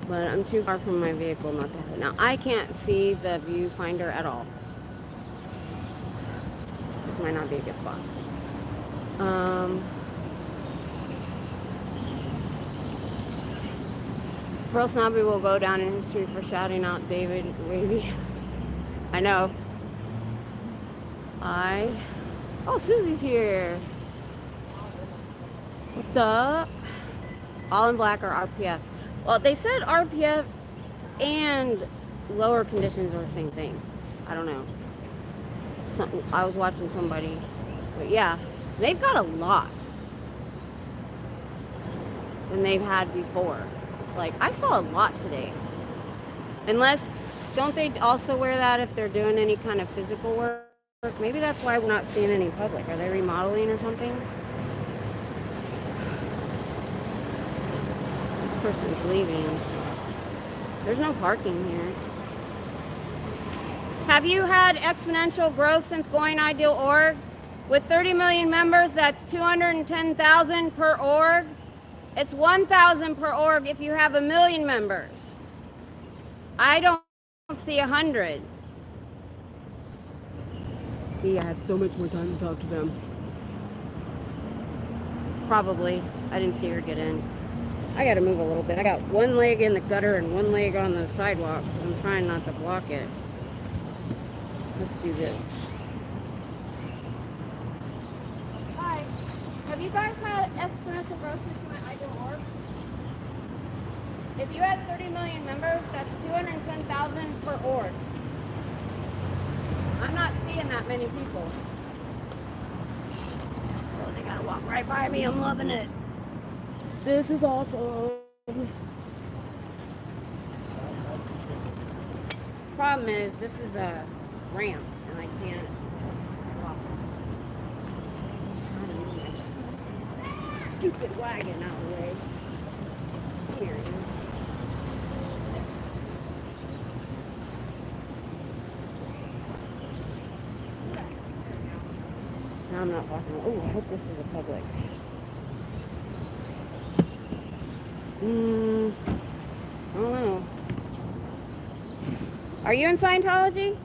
But I'm too far from my vehicle not to have it. Now, I can't see the viewfinder at all. This might not be a good spot. Pearl Snobby will go down in history for shouting out David Wavy. I know. Oh, Susie's here. What's up? All in black or RPF? Well, they said RPF and lower conditions are the same thing. I don't know. I was watching somebody. But yeah, they've got a lot than they've had before. Like, I saw a lot today. Unless, don't they also wear that if they're doing any kind of physical work? Maybe that's why we're not seeing any public. Are they remodeling or something? This person's leaving. There's no parking here. Have you had exponential growth since going ideal.org? With 30 million members, that's 210,000 per org. It's 1,000 per org if you have 1 million members. I don't see 100. See, I have so much more time to talk to them. Probably. I didn't see her get in. I gotta move a little bit. I got one leg in the gutter and one leg on the sidewalk. I'm trying not to block it. Let's do this. Hi. Have you guys had exponential growth since you went ideal.org? If you had 30 million members, that's 210,000 per org. I'm not seeing that many people. Oh, they gotta walk right by me. I'm loving it. This is awesome. Problem is, this is a ramp, and I can't walk. I'm trying to move my stupid wagon out of the way. Here it is. Now I'm not walking. Oh, I hope this is a public. I don't know. Are you in Scientology?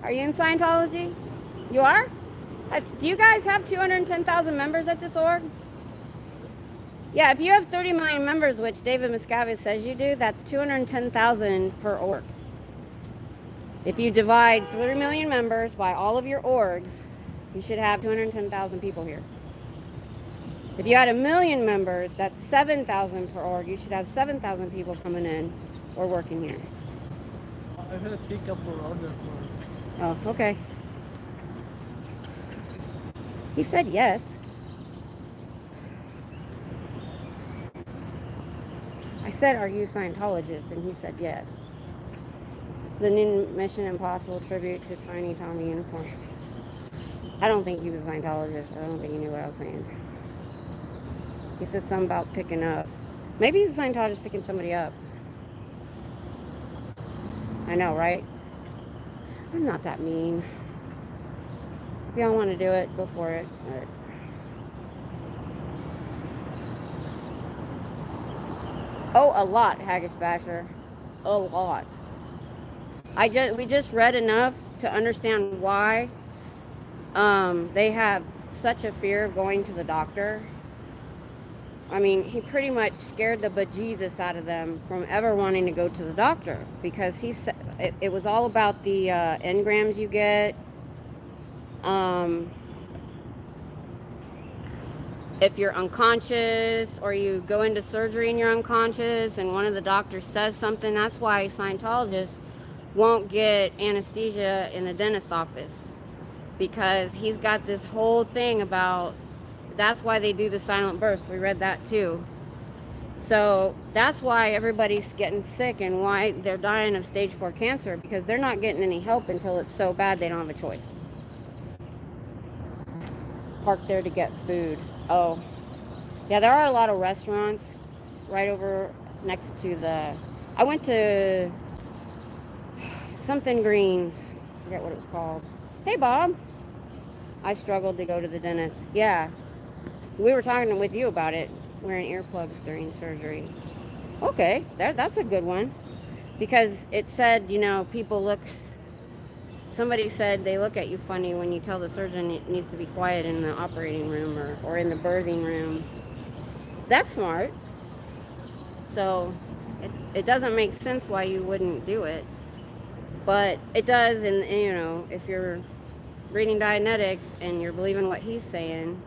Are you in Scientology? You are? Do you guys have 210,000 members at this org? Yeah, if you have 30 million members, which David Miscavige says you do, that's 210,000 per org. If you divide 3 million members by all of your orgs, you should have 210,000 people here. If you had 1 million members, that's 7,000 per org. You should have 7,000 people coming in or working here. I'm gonna pick up for order for. Oh, okay. He said yes. I said, are you Scientologist? And he said yes. The new Mission Impossible tribute to Tiny Tommy uniform. I don't think he was a Scientologist. I don't think he knew what I was saying. He said something about picking up. Maybe he's a Scientologist picking somebody up. I know, right? I'm not that mean. If y'all want to do it, go for it. But oh, a lot, Haggish Basher. A lot. We just read enough to understand why they have such a fear of going to the doctor. I mean, he pretty much scared the bejesus out of them from ever wanting to go to the doctor, because he said it was all about the engrams you get. If you're unconscious or you go into surgery and you're unconscious and one of the doctors says something, that's why Scientologists won't get anesthesia in the dentist office, because he's got this whole thing about, that's why they do the silent burst. We read that too. So that's why everybody's getting sick and why they're dying of stage 4 cancer, because they're not getting any help until it's so bad they don't have a choice. Park there to get food. Oh, yeah, there are a lot of restaurants right over next to the, I went to something Greens, I forget what it was called. Hey, Bob. I struggled to go to the dentist. Yeah, we were talking with you about it, wearing earplugs during surgery. Okay, that's a good one, because it said, you know, people look, somebody said they look at you funny when you tell the surgeon it needs to be quiet in the operating room or in the birthing room. That's smart. So it doesn't make sense why you wouldn't do it, but it does. And you know, if you're reading Dianetics and you're believing what he's saying,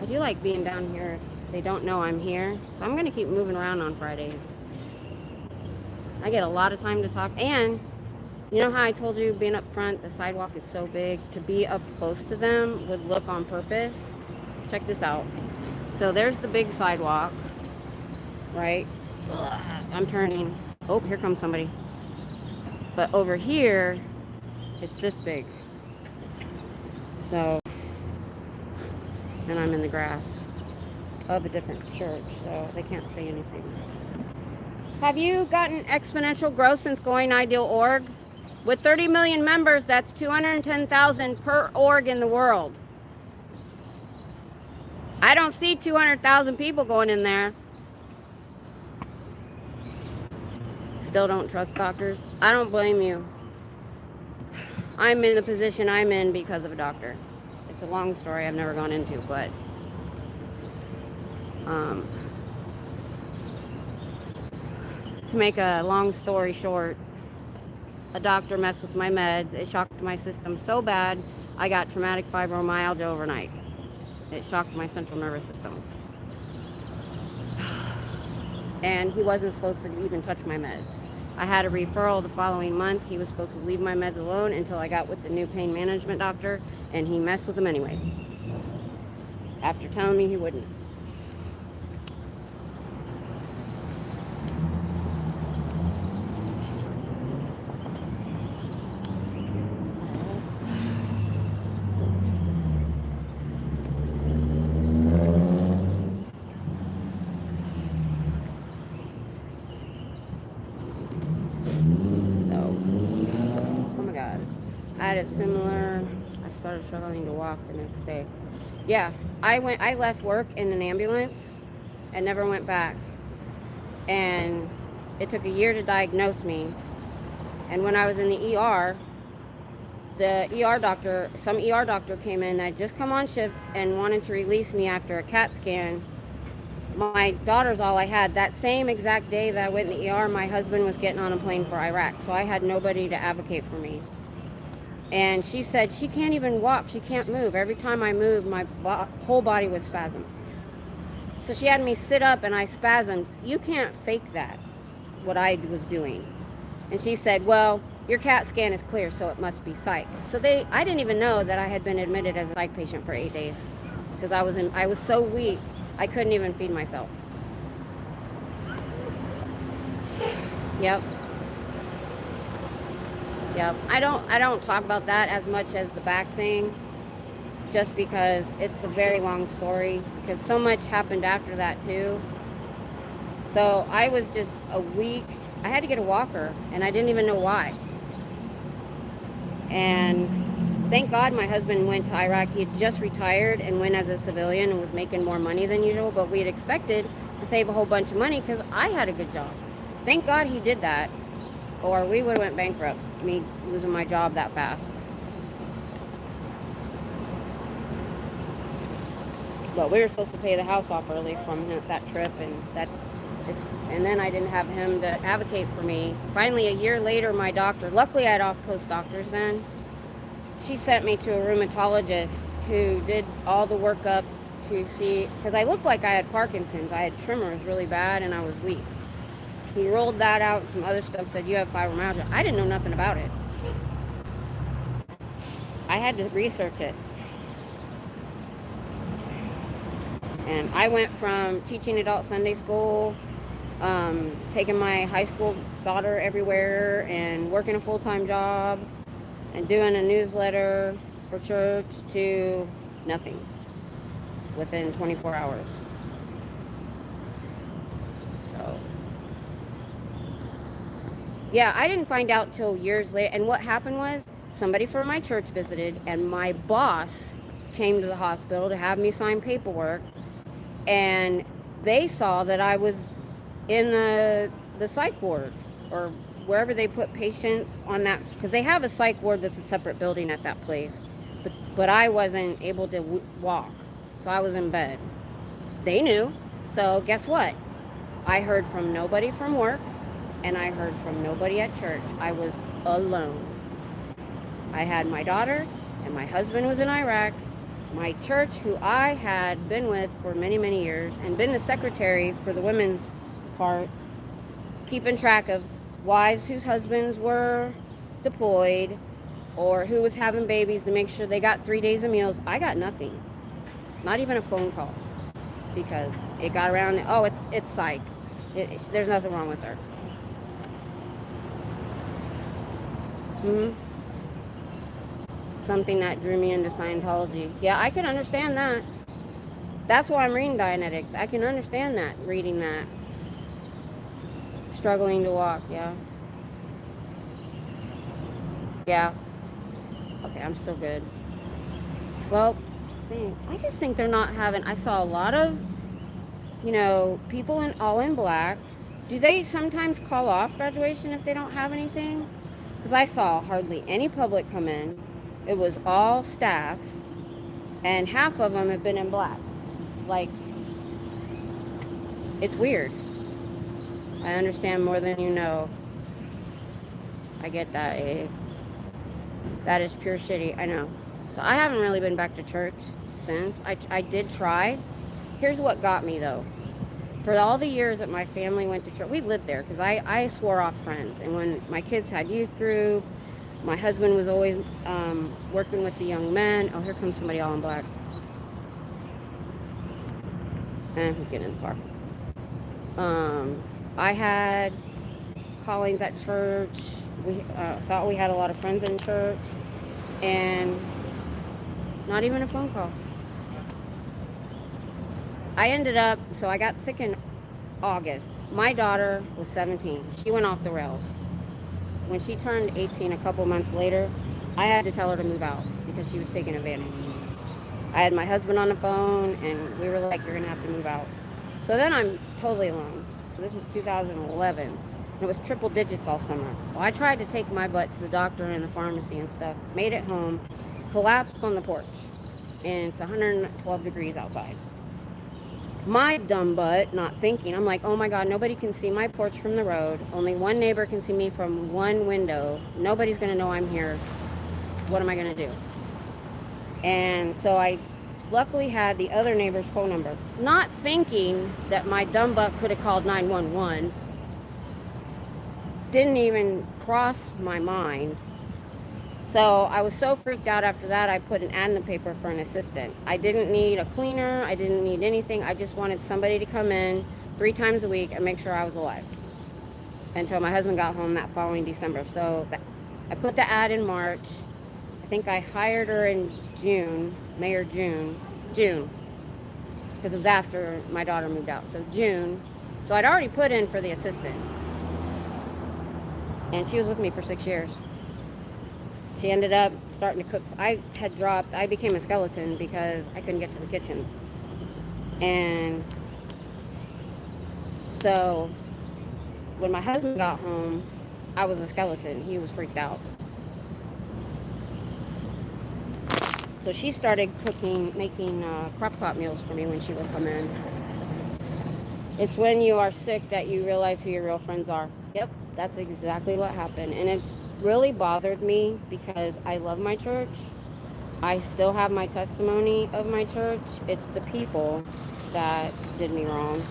I do like being down here. They don't know I'm here, so I'm gonna keep moving around on Fridays. I get a lot of time to talk. And you know how I told you being up front, the sidewalk is so big, to be up close to them would look on purpose. Check this out. So there's the big sidewalk, right? Ugh, I'm turning. Oh, here comes somebody. But over here, it's this big. So, and I'm in the grass of a different church, so they can't say anything. Have you gotten exponential growth since going Ideal Org? With 30 million members, that's 210,000 per org in the world. I don't see 200,000 people going in there. Still don't trust doctors? I don't blame you. I'm in the position I'm in because of a doctor. It's a long story I've never gone into, but to make a long story short, a doctor messed with my meds. It shocked my system so bad, I got traumatic fibromyalgia overnight. It shocked my central nervous system. And he wasn't supposed to even touch my meds. I had a referral the following month. He was supposed to leave my meds alone until I got with the new pain management doctor, and he messed with them anyway, after telling me he wouldn't. Similar, I started struggling to walk the next day. Yeah, I left work in an ambulance and never went back. And it took a year to diagnose me. And when I was in the ER, some ER doctor came in. I'd just come on shift and wanted to release me after a CAT scan. My daughter's all I had. That same exact day that I went in the ER, my husband was getting on a plane for Iraq. So I had nobody to advocate for me. And she said she can't even walk, she can't move. Every time I moved, my whole body would spasm. So she had me sit up and I spasmed. You can't fake that, what I was doing. And she said, well, your CAT scan is clear, so it must be psych. So I didn't even know that I had been admitted as a psych patient for 8 days, because I was so weak, I couldn't even feed myself. Yep. Yep. I don't talk about that as much as the back thing, just because it's a very long story, because so much happened after that too. So I was just a week, I had to get a walker, and I didn't even know why. And thank God my husband went to Iraq. He had just retired and went as a civilian and was making more money than usual, but we had expected to save a whole bunch of money because I had a good job. Thank God he did that, or we would have went bankrupt, me losing my job that fast. But we were supposed to pay the house off early from that trip, and then I didn't have him to advocate for me. Finally, a year later, my doctor, luckily I had off-post doctors then, she sent me to a rheumatologist who did all the workup to see, because I looked like I had Parkinson's. I had tremors really bad and I was weak. He rolled that out and some other stuff, said you have fibromyalgia. I didn't know nothing about it. I had to research it. And I went from teaching adult Sunday school, taking my high school daughter everywhere, and working a full-time job, and doing a newsletter for church, to nothing within 24 hours. So, yeah, I didn't find out till years later. And what happened was, somebody from my church visited, and my boss came to the hospital to have me sign paperwork, and they saw that I was in the psych ward, or wherever they put patients on that, because they have a psych ward that's a separate building at that place, but I wasn't able to walk, so I was in bed. They knew. So guess what? I heard from nobody from work, and I heard from nobody at church. I was alone. I had my daughter, and my husband was in Iraq. My church, who I had been with for many, many years, and been the secretary for the women's part, keeping track of wives whose husbands were deployed or who was having babies to make sure they got 3 days of meals. I got nothing. Not even a phone call, because it got around. Oh, it's psych. There's nothing wrong with her. Something that drew me into Scientology. Yeah, I can understand that. That's why I'm reading Dianetics. I can understand that, reading that. Struggling to walk, yeah. Yeah. Okay, I'm still good. Well, I just think they're not having, I saw a lot of, people all in black. Do they sometimes call off graduation if they don't have anything? Because I saw hardly any public come in. It was all staff, and half of them have been in black. Like, it's weird. I understand more than you know. I get that, eh? That is pure shitty, I know. So I haven't really been back to church since. I did try. Here's what got me, though. For all the years that my family went to church, we lived there, because I swore off friends. And when my kids had youth group, my husband was always working with the young men. Oh, here comes somebody all in black. And he's getting in the car. I had callings at church. We thought we had a lot of friends in church, and not even a phone call. I ended up, so I got sick in August. My daughter was 17. She went off the rails. When she turned 18 a couple months later, I had to tell her to move out because she was taking advantage. I had my husband on the phone, and we were like, you're going to have to move out. So then I'm totally alone. So this was 2011. And it was triple digits all summer. Well, I tried to take my butt to the doctor and the pharmacy and stuff. Made it home. Collapsed on the porch. And it's 112 degrees outside. My dumb butt, not thinking, I'm like, oh my God, nobody can see my porch from the road. Only one neighbor can see me from one window. Nobody's going to know I'm here. What am I going to do? And so I luckily had the other neighbor's phone number. Not thinking that my dumb butt could have called 911. Didn't even cross my mind. So I was so freaked out after that, I put an ad in the paper for an assistant. I didn't need a cleaner. I didn't need anything. I just wanted somebody to come in 3 times a week and make sure I was alive. until my husband got home that following December. So I put the ad in March. I think I hired her in June, May or June, because it was after my daughter moved out. So June. So I'd already put in for the assistant. And she was with me for 6 years. She ended up starting to cook. I became a skeleton because I couldn't get to the kitchen. And so when my husband got home, I was a skeleton. He was freaked out. So she started making crock pot meals for me when she would come in. It's when you are sick that you realize who your real friends are. Yep, that's exactly what happened. And it's really bothered me because I love my church. I still have my testimony of my church. It's the people that did me wrong.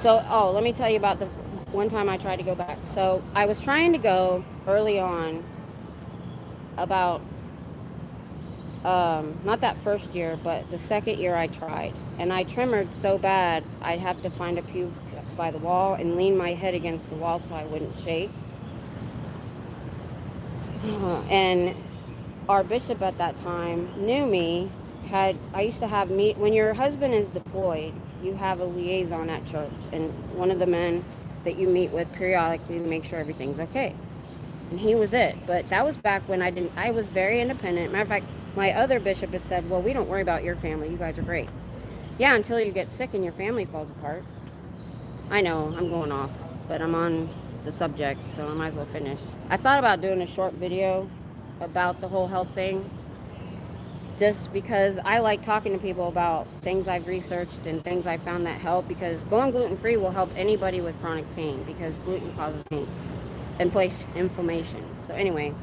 So, let me tell you about the one time I tried to go back. So I was trying to go early on about not that first year, but the second year I tried. And I tremored so bad, I'd have to find a pew by the wall and lean my head against the wall so I wouldn't shake. And our bishop at that time knew me. I used to have when your husband is deployed, you have a liaison at church. And one of the men that you meet with periodically to make sure everything's okay. And he was it. But that was back when I was very independent. Matter of fact, my other bishop had said, well, we don't worry about your family. You guys are great. Yeah, until you get sick and your family falls apart. I know, I'm going off, but I'm on the subject, so I might as well finish. I thought about doing a short video about the whole health thing, just because I like talking to people about things I've researched and things I found that help, because going gluten-free will help anybody with chronic pain, because gluten causes pain, inflammation. So anyway,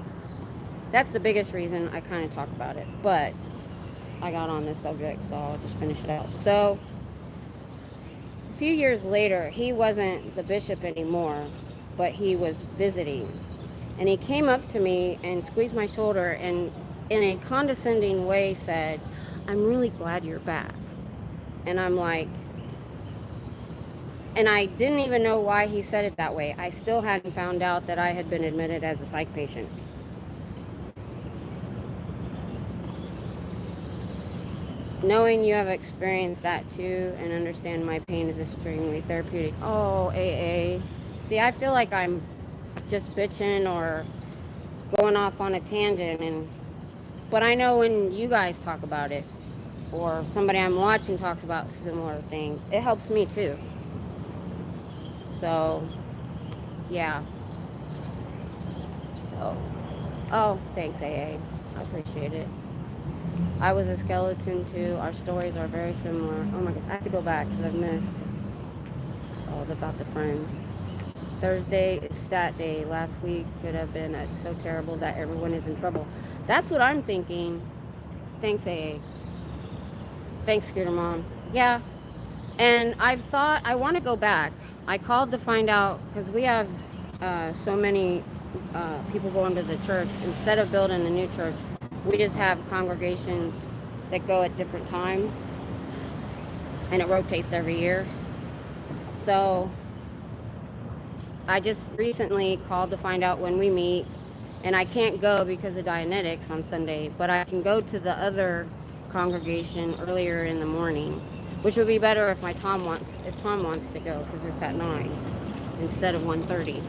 that's the biggest reason I kind of talk about it, but I got on this subject, so I'll just finish it out. So a few years later, he wasn't the bishop anymore, but he was visiting. And he came up to me and squeezed my shoulder and in a condescending way said, I'm really glad you're back. And I'm like, and I didn't even know why he said it that way. I still hadn't found out that I had been admitted as a psych patient. Knowing you have experienced that too and understand my pain is extremely therapeutic. Oh, AA. See, I feel like I'm just bitching or going off on a tangent, but I know when you guys talk about it or somebody I'm watching talks about similar things, it helps me too. So, yeah. So, thanks AA. I appreciate it. I was a skeleton too. Our stories are very similar. Oh my gosh, I have to go back because I've missed all about the friends. Thursday is stat day. Last week could have been so terrible that everyone is in trouble. That's what I'm thinking. Thanks, AA. Thanks, Scooter Mom. Yeah. And I've thought I want to go back. I called to find out because we have so many people going to the church. Instead of building a new church, we just have congregations that go at different times. And it rotates every year. So I just recently called to find out when we meet, and I can't go because of Dianetics on Sunday, but I can go to the other congregation earlier in the morning, which would be better if Tom wants to go, because it's at 9 instead of 1:30.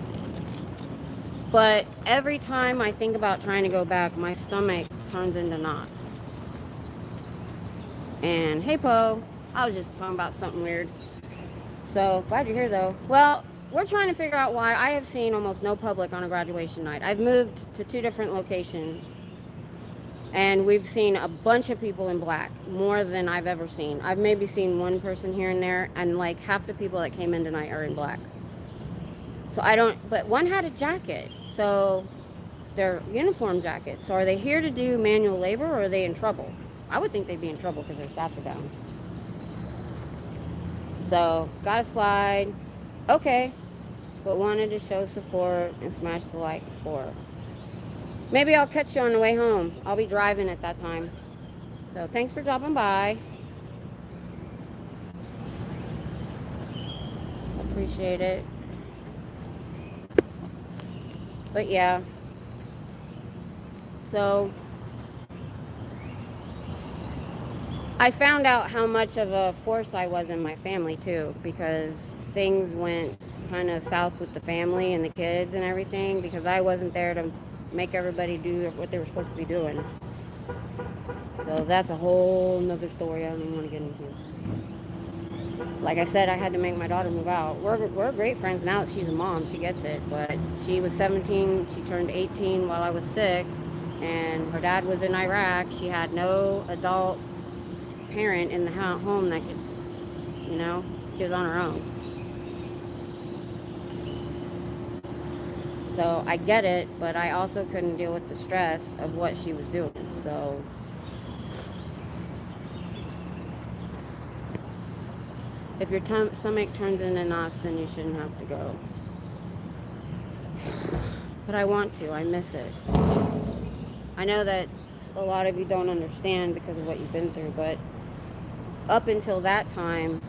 But every time I think about trying to go back, my stomach turns into knots. And hey, Poe, I was just talking about something weird. So glad you're here, though. Well, we're trying to figure out why I have seen almost no public on a graduation night. I've moved to 2 different locations, and we've seen a bunch of people in black, more than I've ever seen. I've maybe seen one person here and there, and like half the people that came in tonight are in black. So but one had a jacket, so they're uniform jackets. So are they here to do manual labor, or are they in trouble? I would think they'd be in trouble because their stats are down. So, got a slide. Okay. But wanted to show support and smash the like before. Maybe I'll catch you on the way home. I'll be driving at that time. So, thanks for dropping by. Appreciate it. But yeah. So I found out how much of a force I was in my family too, because things went kind of south with the family and the kids and everything, because I wasn't there to make everybody do what they were supposed to be doing. So that's a whole nother story I don't even want to get into. Like I said, I had to make my daughter move out. We're great friends now that she's a mom. She gets it. But she was 17. She turned 18 while I was sick. And her dad was in Iraq. She had no adult parent in the home that could, she was on her own. So I get it, but I also couldn't deal with the stress of what she was doing. So if your stomach turns into knots, then you shouldn't have to go. But I want to. I miss it. I know that a lot of you don't understand because of what you've been through, but up until that time,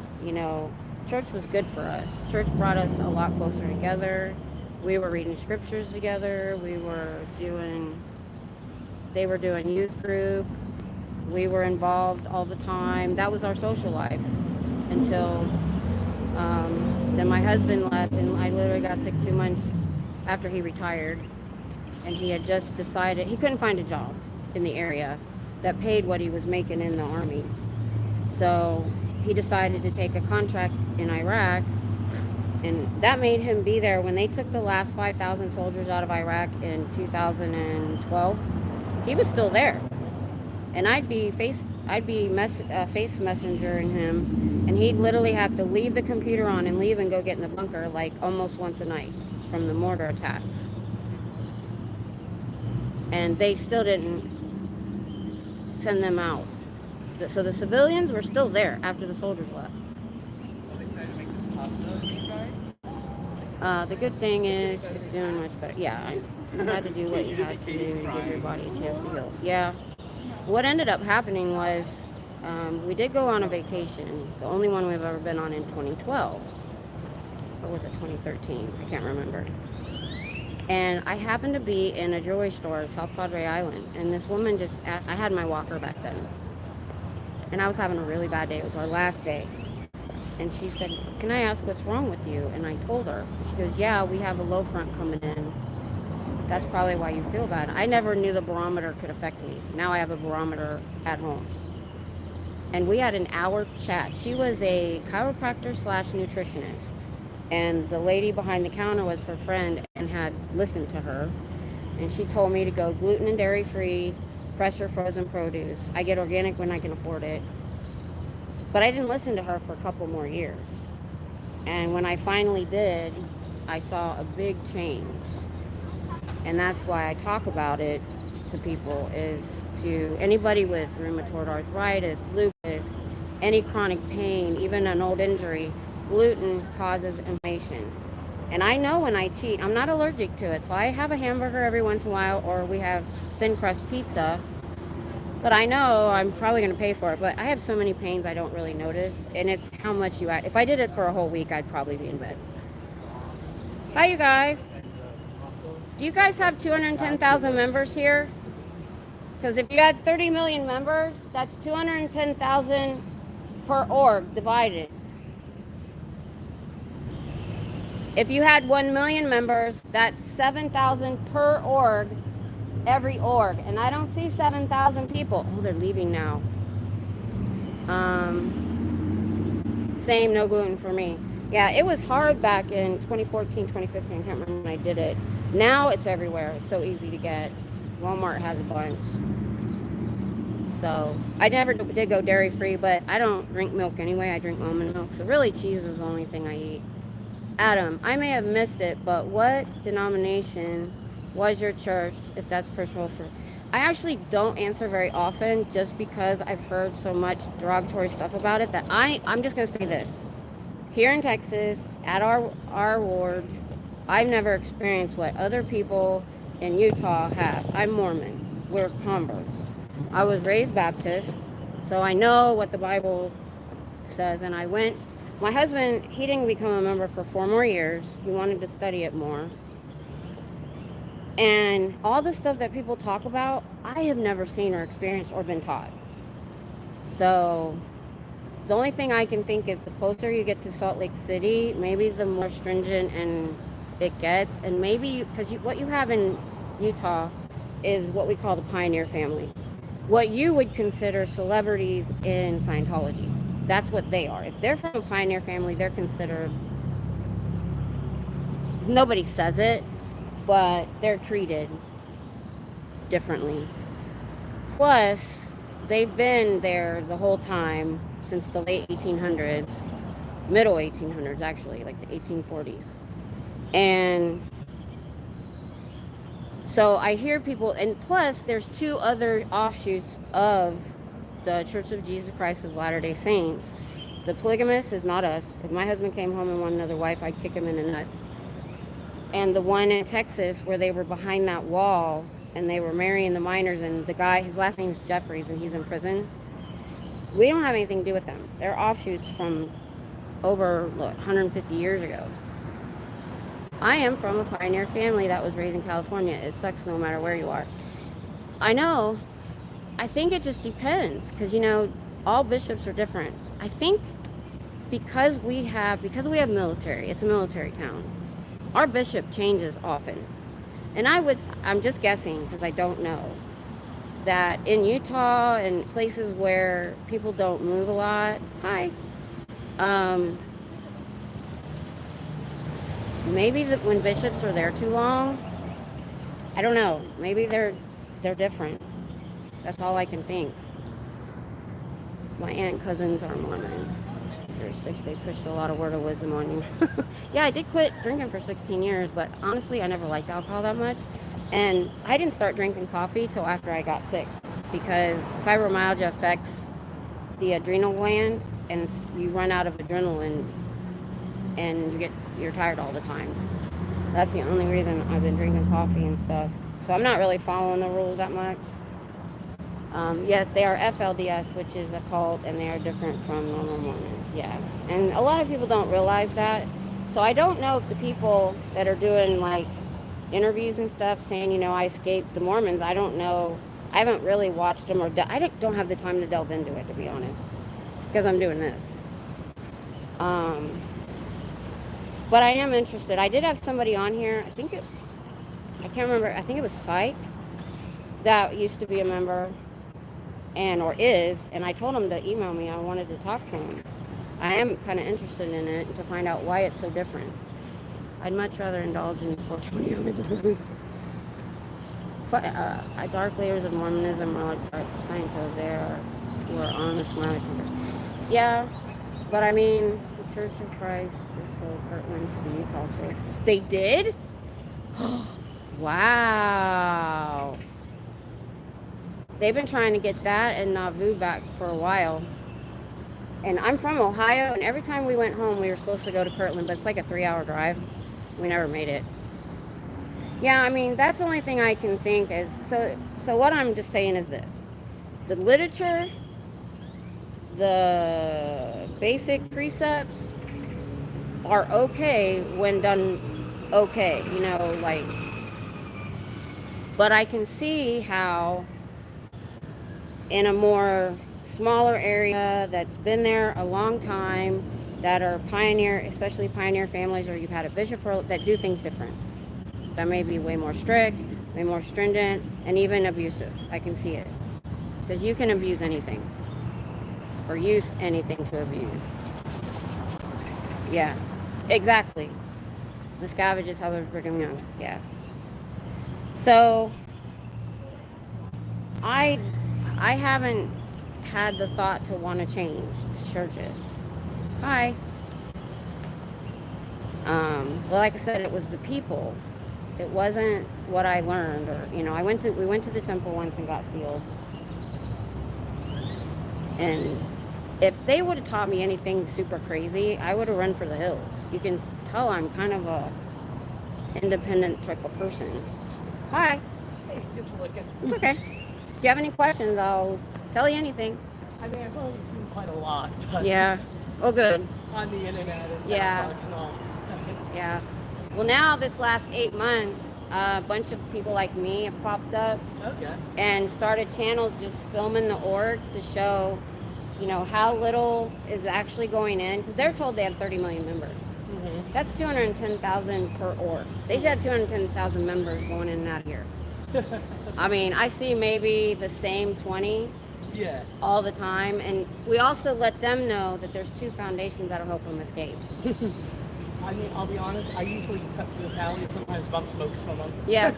church was good for us. Church brought us a lot closer together. We were reading scriptures together. They were doing youth group. We were involved all the time. That was our social life until then my husband left, and I literally got sick 2 months after he retired. And he had just decided he couldn't find a job in the area that paid what he was making in the army. So he decided to take a contract in Iraq, and that made him be there when they took the last 5,000 soldiers out of Iraq in 2012. He was still there, and I'd be face messengering him, and he'd literally have to leave the computer on and leave and go get in the bunker like almost once a night from the mortar attacks. And they still didn't send them out. So the civilians were still there after the soldiers left. So they decided to make this possible for you guys? The good thing is it's doing much better. Yeah, you had to do what you had to do to give your body a chance to heal. Yeah. What ended up happening was we did go on a vacation. The only one we've ever been on in 2012. Or was it 2013? I can't remember. And I happened to be in a jewelry store, South Padre Island, and this woman I had my walker back then, and I was having a really bad day. It was our last day, and she said, "Can I ask what's wrong with you?" And I told her. She goes, "Yeah, we have a low front coming in. That's probably why you feel bad." I never knew the barometer could affect me. Now I have a barometer at home. And we had an hour chat. She was a chiropractor / nutritionist. And the lady behind the counter was her friend and had listened to her. And she told me to go gluten and dairy free, fresh or frozen produce. I get organic when I can afford it. But I didn't listen to her for a couple more years. And when I finally did, I saw a big change. And that's why I talk about it to people, is to anybody with rheumatoid arthritis, lupus, any chronic pain, even an old injury. Gluten causes inflammation. And I know when I cheat, I'm not allergic to it. So I have a hamburger every once in a while, or we have thin crust pizza. But I know I'm probably going to pay for it. But I have so many pains I don't really notice. And it's how much you act. If I did it for a whole week, I'd probably be in bed. Hi, you guys. Do you guys have 210,000 members here? Because if you had 30 million members, that's 210,000 per org divided. If you had 1 million members, that's 7,000 per org, every org. And I don't see 7,000 people. Oh, they're leaving now. Same, no gluten for me. Yeah, it was hard back in 2014, 2015. I can't remember when I did it. Now it's everywhere. It's so easy to get. Walmart has a bunch. So I never did go dairy free, but I don't drink milk anyway. I drink almond milk. So really cheese is the only thing I eat. Adam, I may have missed it, but what denomination was your church, if that's personal for... I actually don't answer very often just because I've heard so much derogatory stuff about it that I'm just going to say this. Here in Texas, at our ward, I've never experienced what other people in Utah have. I'm Mormon. We're converts. I was raised Baptist, so I know what the Bible says, and I went... My husband, he didn't become a member for 4 more years. He wanted to study it more. And all the stuff that people talk about, I have never seen or experienced or been taught. So the only thing I can think is the closer you get to Salt Lake City, maybe the more stringent and it gets. And maybe because what you have in Utah is what we call the pioneer families. What you would consider celebrities in Scientology. That's what they are. If they're from a pioneer family, they're considered, nobody says it, but they're treated differently. Plus, they've been there the whole time since the late 1800s, middle 1800s actually, like the 1840s. And so I hear people, and plus there's two other offshoots of the Church of Jesus Christ of Latter-day Saints. The polygamist is not us. If my husband came home and wanted another wife, I'd kick him in the nuts. And the one in Texas where they were behind that wall and they were marrying the minors, and the guy, his last name's Jeffries, and he's in prison. We don't have anything to do with them. They're offshoots from over 150 years ago. I am from a pioneer family that was raised in California. It sucks no matter where you are. I know. I think it just depends because, all bishops are different. I think because we have military, it's a military town. Our bishop changes often. And I'm just guessing because I don't know, that in Utah and places where people don't move a lot, maybe when bishops are there too long, I don't know, maybe they're different. That's all I can think. My aunt and cousins are Mormon. They're sick. They pushed a lot of word of wisdom on you. Yeah, I did quit drinking for 16 years, but honestly, I never liked alcohol that much. And I didn't start drinking coffee till after I got sick because fibromyalgia affects the adrenal gland and you run out of adrenaline and you're tired all the time. That's the only reason I've been drinking coffee and stuff. So I'm not really following the rules that much. Yes, they are FLDS, which is a cult, and they are different from normal Mormons. Yeah, and a lot of people don't realize that. So I don't know if the people that are doing like interviews and stuff saying, I escaped the Mormons. I don't know. I haven't really watched them, or I don't have the time to delve into it, to be honest, because I'm doing this. But I am interested. I did have somebody on here. I can't remember. I think it was Psych that used to be a member. Or is, and I told him to email me. I wanted to talk to him. I am kind of interested in it to find out why it's so different. I'd much rather indulge in 420 over the dark layers of Mormonism are like Scientology. There were honest smiley fingers. Yeah, but I mean, the Church of Christ just sold Kirtland to the Utah Church. They did? Wow. They've been trying to get that and Nauvoo back for a while. And I'm from Ohio, and every time we went home, we were supposed to go to Kirtland, but it's like a 3-hour drive. We never made it. Yeah, I mean, that's the only thing I can think is, so what I'm just saying is this. The literature, the basic precepts are okay when done okay, but I can see how in a more smaller area that's been there a long time, that are especially pioneer families, or you've had a bishop that do things different. That may be way more strict, way more stringent, and even abusive. I can see it. Because you can abuse anything. Or use anything to abuse. Yeah, exactly. Miscavige is how there's Brigham Young. Yeah. So, I haven't had the thought to want to change churches. Hi. Well, like I said, it was the people. It wasn't what I learned, or we went to the temple once and got sealed. And if they would have taught me anything super crazy, I would have run for the hills. You can tell I'm kind of a independent type of person. Hi. Hey, just looking. It's okay. If you have any questions, I'll tell you anything. I mean, I've only seen quite a lot, but Yeah. Oh, good. on the internet and Yeah. and all. Yeah. Well, now this last 8 months, a bunch of people like me have popped up Okay. and started channels just filming the orgs to show, how little is actually going in, because they're told they have 30 million members. Mm-hmm. That's 210,000 per org. They should have 210,000 members going in and out of here. I mean, I see maybe the same 20 Yeah. all the time, and we also let them know that there's 2 foundations that'll help them escape. I mean, I'll be honest, I usually just cut through this alley and sometimes bump smokes from them. Yeah.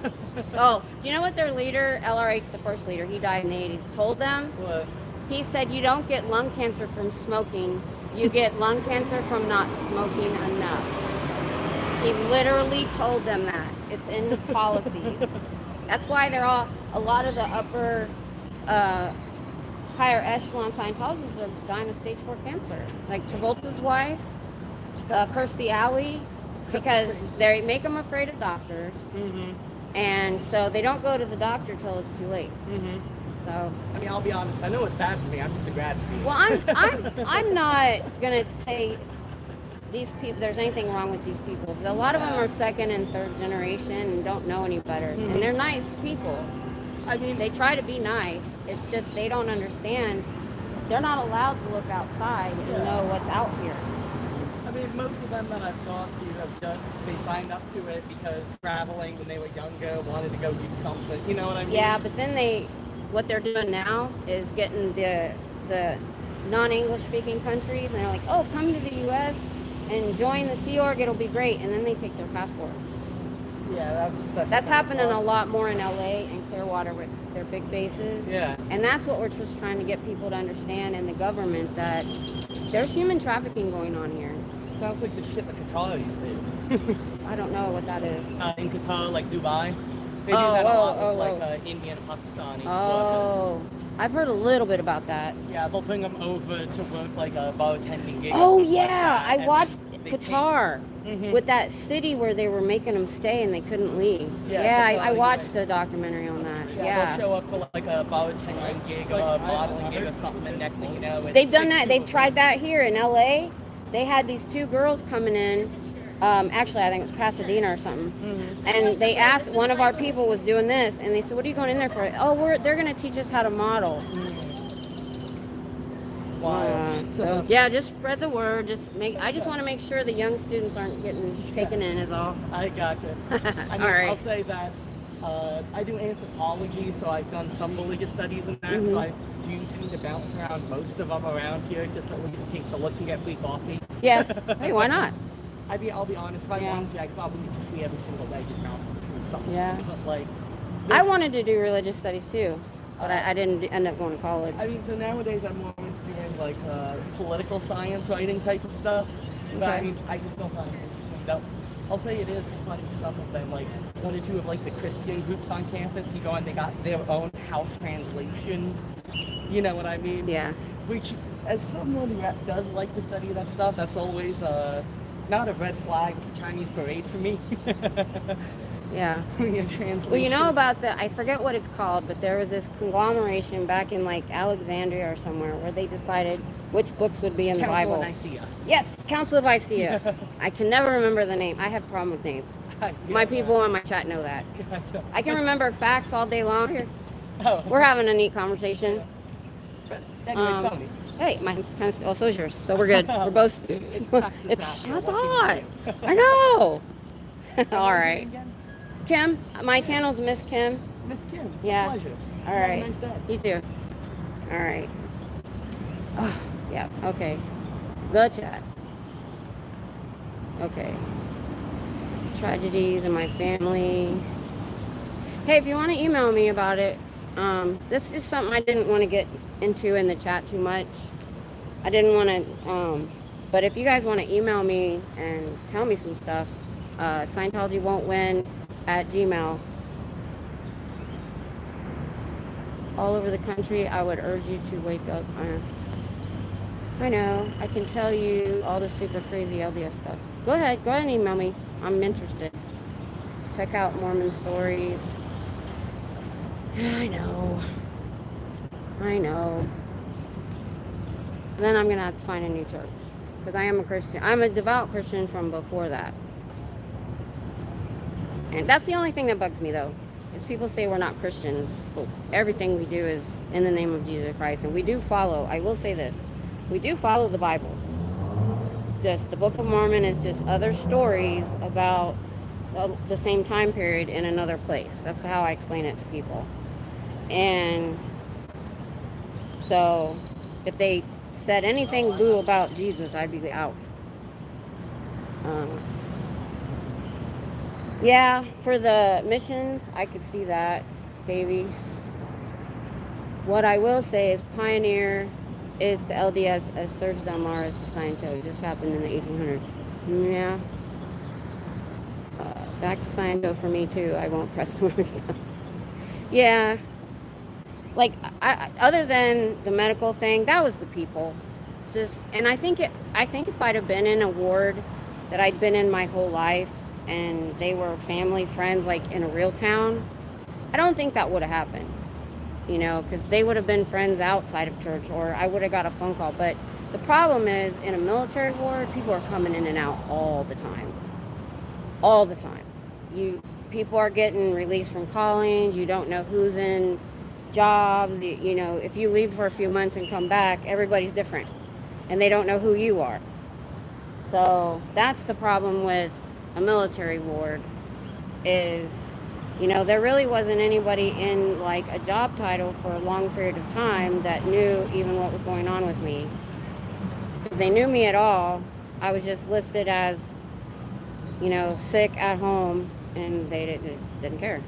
Oh, do you know what their leader, LRH, the first leader, he died in the 80s, told them? What? He said, you don't get lung cancer from smoking, you get lung cancer from not smoking enough. He literally told them that. It's in his policies. That's why a lot of the upper, higher echelon Scientologists are dying of stage 4 cancer. Like Travolta's wife, Kirstie Alley, because they make them afraid of doctors. Mm-hmm. And so they don't go to the doctor till it's too late. Mm-hmm. So, I mean, I'll be honest, I know it's bad for me, I'm just a grad student. well, I'm not gonna say these people. There's anything wrong with these people. A lot of them are second and third generation and don't know any better, and they're nice people. I mean, They try to be nice. It's just they don't understand. They're not allowed to look outside and know what's out here. I mean, most of them that I've talked to have they signed up to it because traveling when they were younger, wanted to go do something, you know what I mean? Yeah, but then what they're doing now is getting the non-English speaking countries, and they're like, oh, come to the U.S. and join the Sea Org, it'll be great, and then they take their passports. Yeah, That's happening a lot more in LA and Clearwater with their big bases. Yeah. And that's what we're just trying to get people to understand, and the government, that there's human trafficking going on here. Sounds like the shit that Qataris do. I don't know what that is. In Qatar, like Dubai, they do Oh, that a lot oh, with oh. like Indian and Pakistani workers. Oh, I've heard a little bit about that. Yeah, they'll bring them over to work like a bartending gig. or Oh something like yeah, that, I and watched they Qatar Mhm. with that city where they were making them stay and they couldn't leave. Yeah, Yeah, Qatar, I watched yeah. the documentary on that. Yeah, Yeah. they'll show up for like a bartending gig or a modeling gig or something, and next thing you know, it's They've done 6 that. to They've a- tried that here in LA. They had these 2 girls coming in. Actually, I think it was Pasadena or something. Mhm. And they asked, one of our people was doing this, and they said, "What are you going in there for?" Oh, they're going to teach us how to model. Wild. So yeah, just spread the word. I just want to make sure the young students aren't getting taken in, is all. I gotcha. I mean, All right. I'll say that I do anthropology, so I've done some religious studies in that, so I do tend to bounce around most of them around here, just at least take the look and get free coffee. Yeah. Hey, why not? I'll be honest, if I Yeah. wanted to, I could probably eat for free every single day, just bouncing between something. Yeah. But like, I this- wanted to do religious studies too, but I didn't end up going to college. I mean, so nowadays I'm more into doing like political science writing type of stuff. But I Okay. mean, I just don't find it interesting. Though I'll say it is funny, some of them, like 1 or 2 of like the Christian groups on campus, you go and they got their own house translation. You know what I mean? Yeah. Which, as someone who does like to study that stuff, that's always not a red flag, it's a Chinese parade for me. Yeah. Translation. Well, you know about I forget what it's called, but there was this conglomeration back in like Alexandria or somewhere where they decided which books would be in the Council Bible. of Nicaea. Yes, Council of Nicaea. I can never remember the name. I have a problem with names. My people on my chat know that. I can remember facts all day long. Here, Oh. we're having a neat conversation. Anyway, tell me. Hey, mine's kind of, so is yours. So we're good. We're both. It's Texas It's out here. hot. What can you Hot. I know. What All was your right. name again? Kim, my channel's Miss Kim. Miss Kim. Yeah. Pleasure. All Have right. a nice day. You too. All right. Oh, yeah. Okay. The chat. Okay. Tragedies in my family. Hey, if you want to email me about it, this is something I didn't want to get into in the chat too much. I didn't want to, but if you guys want to email me and tell me some stuff, Scientologywontwin @gmail. All over the country, I would urge you to wake up. I know, I can tell you all the super crazy LDS stuff. Go ahead and email me. I'm interested. Check out Mormon stories. I know. Then I'm gonna have to find a new church, because I am a Christian. I'm a devout Christian from before that. And that's the only thing that bugs me, though, is people say we're not Christians, but everything we do is in the name of Jesus Christ. And we do follow, I will say this, we do follow the Bible. Just the Book of Mormon is just other stories about the same time period in another place. That's how I explain it to people. And so if they said anything boo about Jesus, I'd be out. Yeah, for the missions, I could see that, Davey. What I will say is Pioneer is the LDS as Serge Delmar is the Scientology. This happened in the 1800s. Yeah. Back to Scientology for me too. I won't press the more stuff. Yeah. Like, other than the medical thing, that was the people. And I think if I'd have been in a ward that I'd been in my whole life, and they were family, friends, like in a real town, I don't think that would have happened, because they would have been friends outside of church, or I would have got a phone call. But the problem is, in a military ward, people are coming in and out all the time. All the time. People are getting released from callings. You don't know who's in jobs. If you leave for a few months and come back, everybody's different, and they don't know who you are. So that's the problem with a military ward, is there really wasn't anybody in like a job title for a long period of time that knew even what was going on with me. If they knew me at all, I was just listed as sick at home, and they didn't care.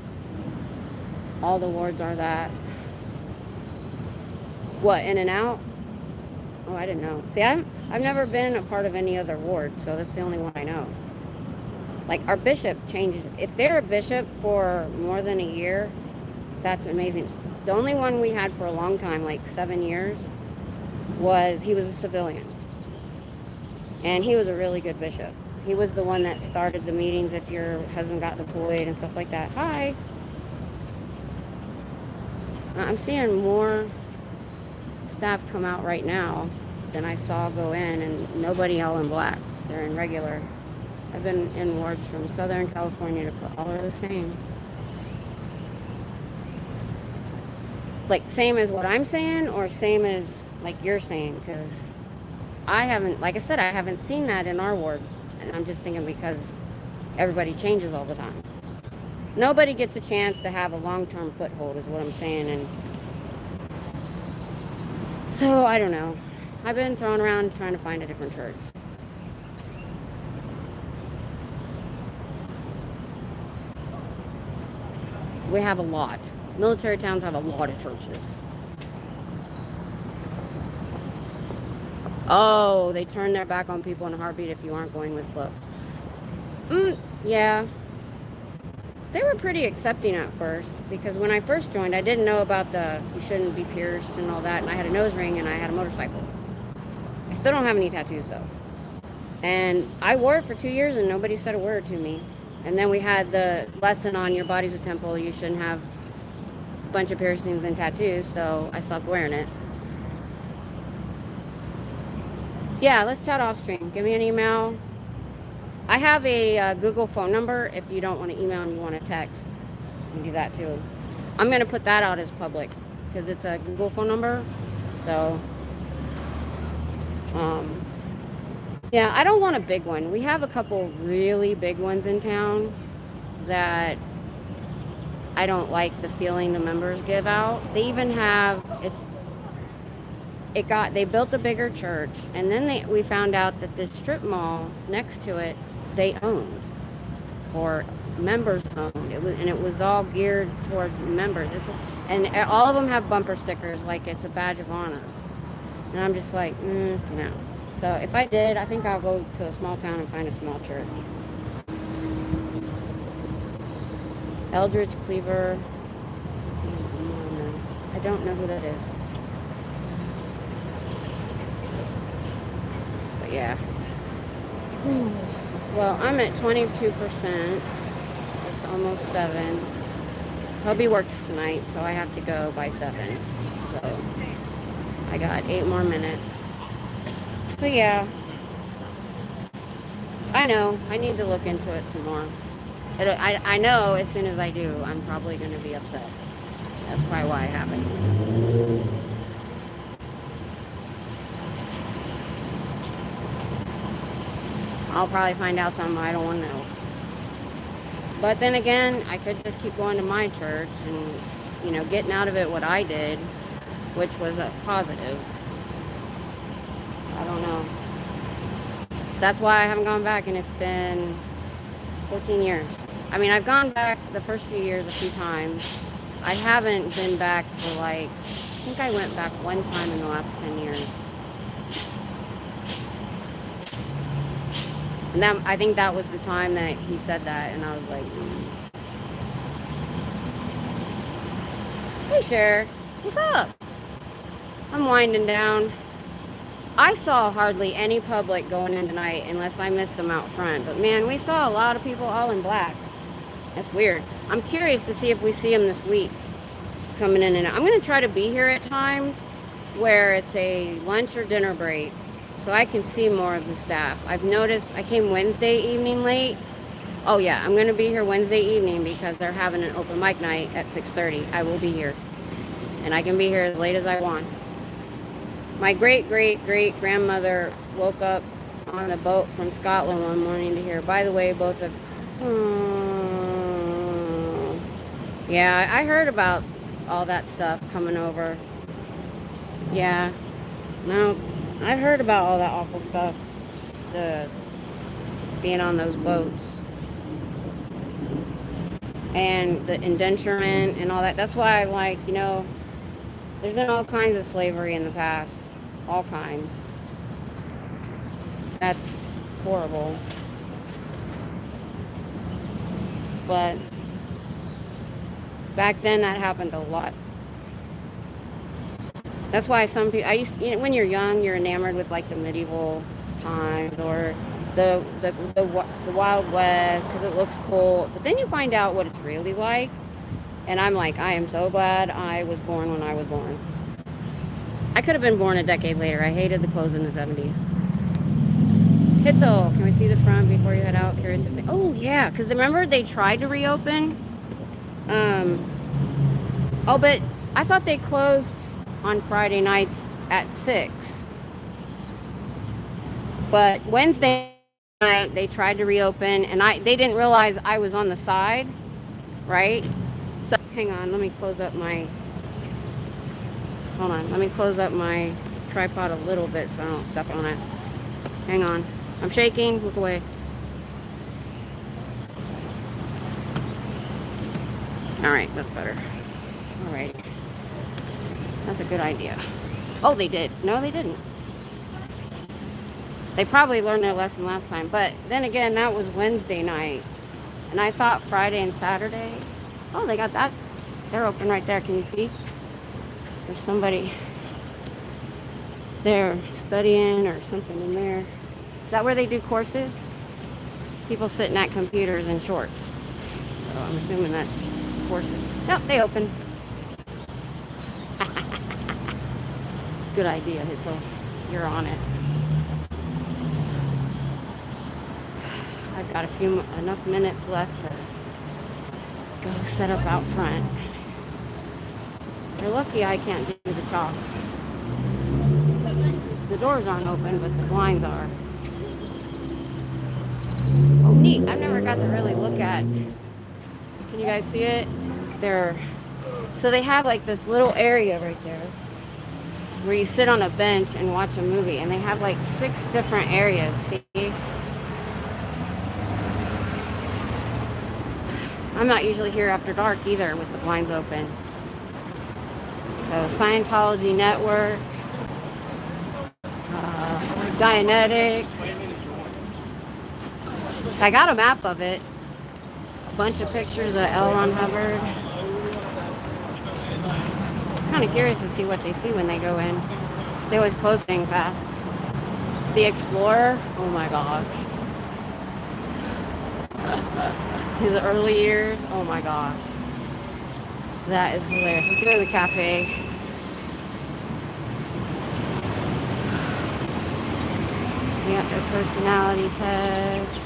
All the wards are that. What, in and out? Oh, I didn't know. See, I've never been a part of any other ward, so that's the only one I know. Like, our bishop changes. If they're a bishop for more than a year, that's amazing. The only one we had for a long time, like 7 years, he was a civilian. And he was a really good bishop. He was the one that started the meetings if your husband got deployed and stuff like that. Hi. I'm seeing more staff come out right now than I saw go in, and nobody all in black. They're in regular. I've been in wards from Southern California to all are the same. Like, same as what I'm saying, or same as like you're saying? Because I haven't seen that in our ward. And I'm just thinking because everybody changes all the time. Nobody gets a chance to have a long-term foothold is what I'm saying. And so, I don't know. I've been thrown around trying to find a different church. We have a lot. Military towns have a lot of churches. Oh, they turn their back on people in a heartbeat if you aren't going with flow. Yeah. They were pretty accepting at first, because when I first joined, I didn't know about you shouldn't be pierced and all that, and I had a nose ring and I had a motorcycle. I still don't have any tattoos though. And I wore it for 2 years and nobody said a word to me. And then we had the lesson on your body's a temple, you shouldn't have a bunch of piercings and tattoos, so I stopped wearing it. Yeah, let's chat off stream. Give me an email. I have a Google phone number if you don't want to email and you want to text. You can do that too. I'm going to put that out as public because it's a Google phone number. So, yeah, I don't want a big one. We have a couple really big ones in town that I don't like the feeling the members give out. They even have, they built a bigger church, and then we found out that this strip mall next to it, they owned, or members owned. It was all geared towards members. And all of them have bumper stickers like it's a badge of honor. And I'm just like, no. So if I did, I think I'll go to a small town and find a small church. Eldridge Cleaver. I don't know who that is. But yeah. Well, I'm at 22%. It's almost 7. Hubby works tonight, so I have to go by 7. So I got 8 more minutes. But yeah. I know. I need to look into it some more. I know as soon as I do, I'm probably going to be upset. That's probably why it happened. I'll probably find out something I don't want to know. But then again, I could just keep going to my church and, getting out of it what I did, which was a positive. I don't know. That's why I haven't gone back, and it's been 14 years. I mean, I've gone back the first few years a few times. I haven't been back for I think I went back one time in the last 10 years. And I think that was the time that he said that, and I was like, Hey, Cher, what's up? I'm winding down. I saw hardly any public going in tonight unless I missed them out front. But man, we saw a lot of people all in black. That's weird. I'm curious to see if we see them this week coming in and out. I'm going to try to be here at times where it's a lunch or dinner break so I can see more of the staff. I've noticed I came Wednesday evening late. Oh yeah, I'm going to be here Wednesday evening because they're having an open mic night at 6:30. I will be here. And I can be here as late as I want. My great-great-great-grandmother woke up on the boat from Scotland one morning to hear, by the way, both of... Yeah, I heard about all that stuff coming over. Yeah. No, I've heard about all that awful stuff. The being on those boats. And the indenturement and all that. That's why I'm there's been all kinds of slavery in the past. All kinds. That's horrible. But back then that happened a lot. That's why some people, when you're young, you're enamored with the medieval times or the Wild West because it looks cool. But then you find out what it's really like. And I'm like, I am so glad I was born when I was born. I could have been born a decade later. I hated the clothes in the 70s. Hitzel, can we see the front before you head out? Curious if oh yeah, because remember they tried to reopen. But I thought they closed on Friday nights at 6. But Wednesday night they tried to reopen, and they didn't realize I was on the side, right? So hang on, let me close up my. Hold on, let me close up my tripod a little bit so I don't step on it. Hang on. I'm shaking. Look away. Alright, that's better. Alright. That's a good idea. Oh, they did. No, they didn't. They probably learned their lesson last time. But then again, that was Wednesday night. And I thought Friday and Saturday. Oh, they got that. They're open right there. Can you see? There's somebody there studying or something in there. Is that where they do courses? People sitting at computers in shorts. So I'm assuming that's courses. Nope, they open. Good idea, Hitzel. You're on it. I've got enough minutes left to go set up out front. You're lucky I can't do the chalk. The doors aren't open, but the blinds are. Oh, neat. I've never got to really look at. Can you guys see it? So they have this little area right there where you sit on a bench and watch a movie, and they have 6 different areas. See? I'm not usually here after dark either with the blinds open. So Scientology Network, Dianetics. I got a map of it. A bunch of pictures of L. Ron Hubbard. Kind of curious to see what they see when they go in. They always close things fast. The Explorer. Oh my gosh. His early years. Oh my gosh. That is hilarious. Let's go to the cafe. Yeah, their personality test.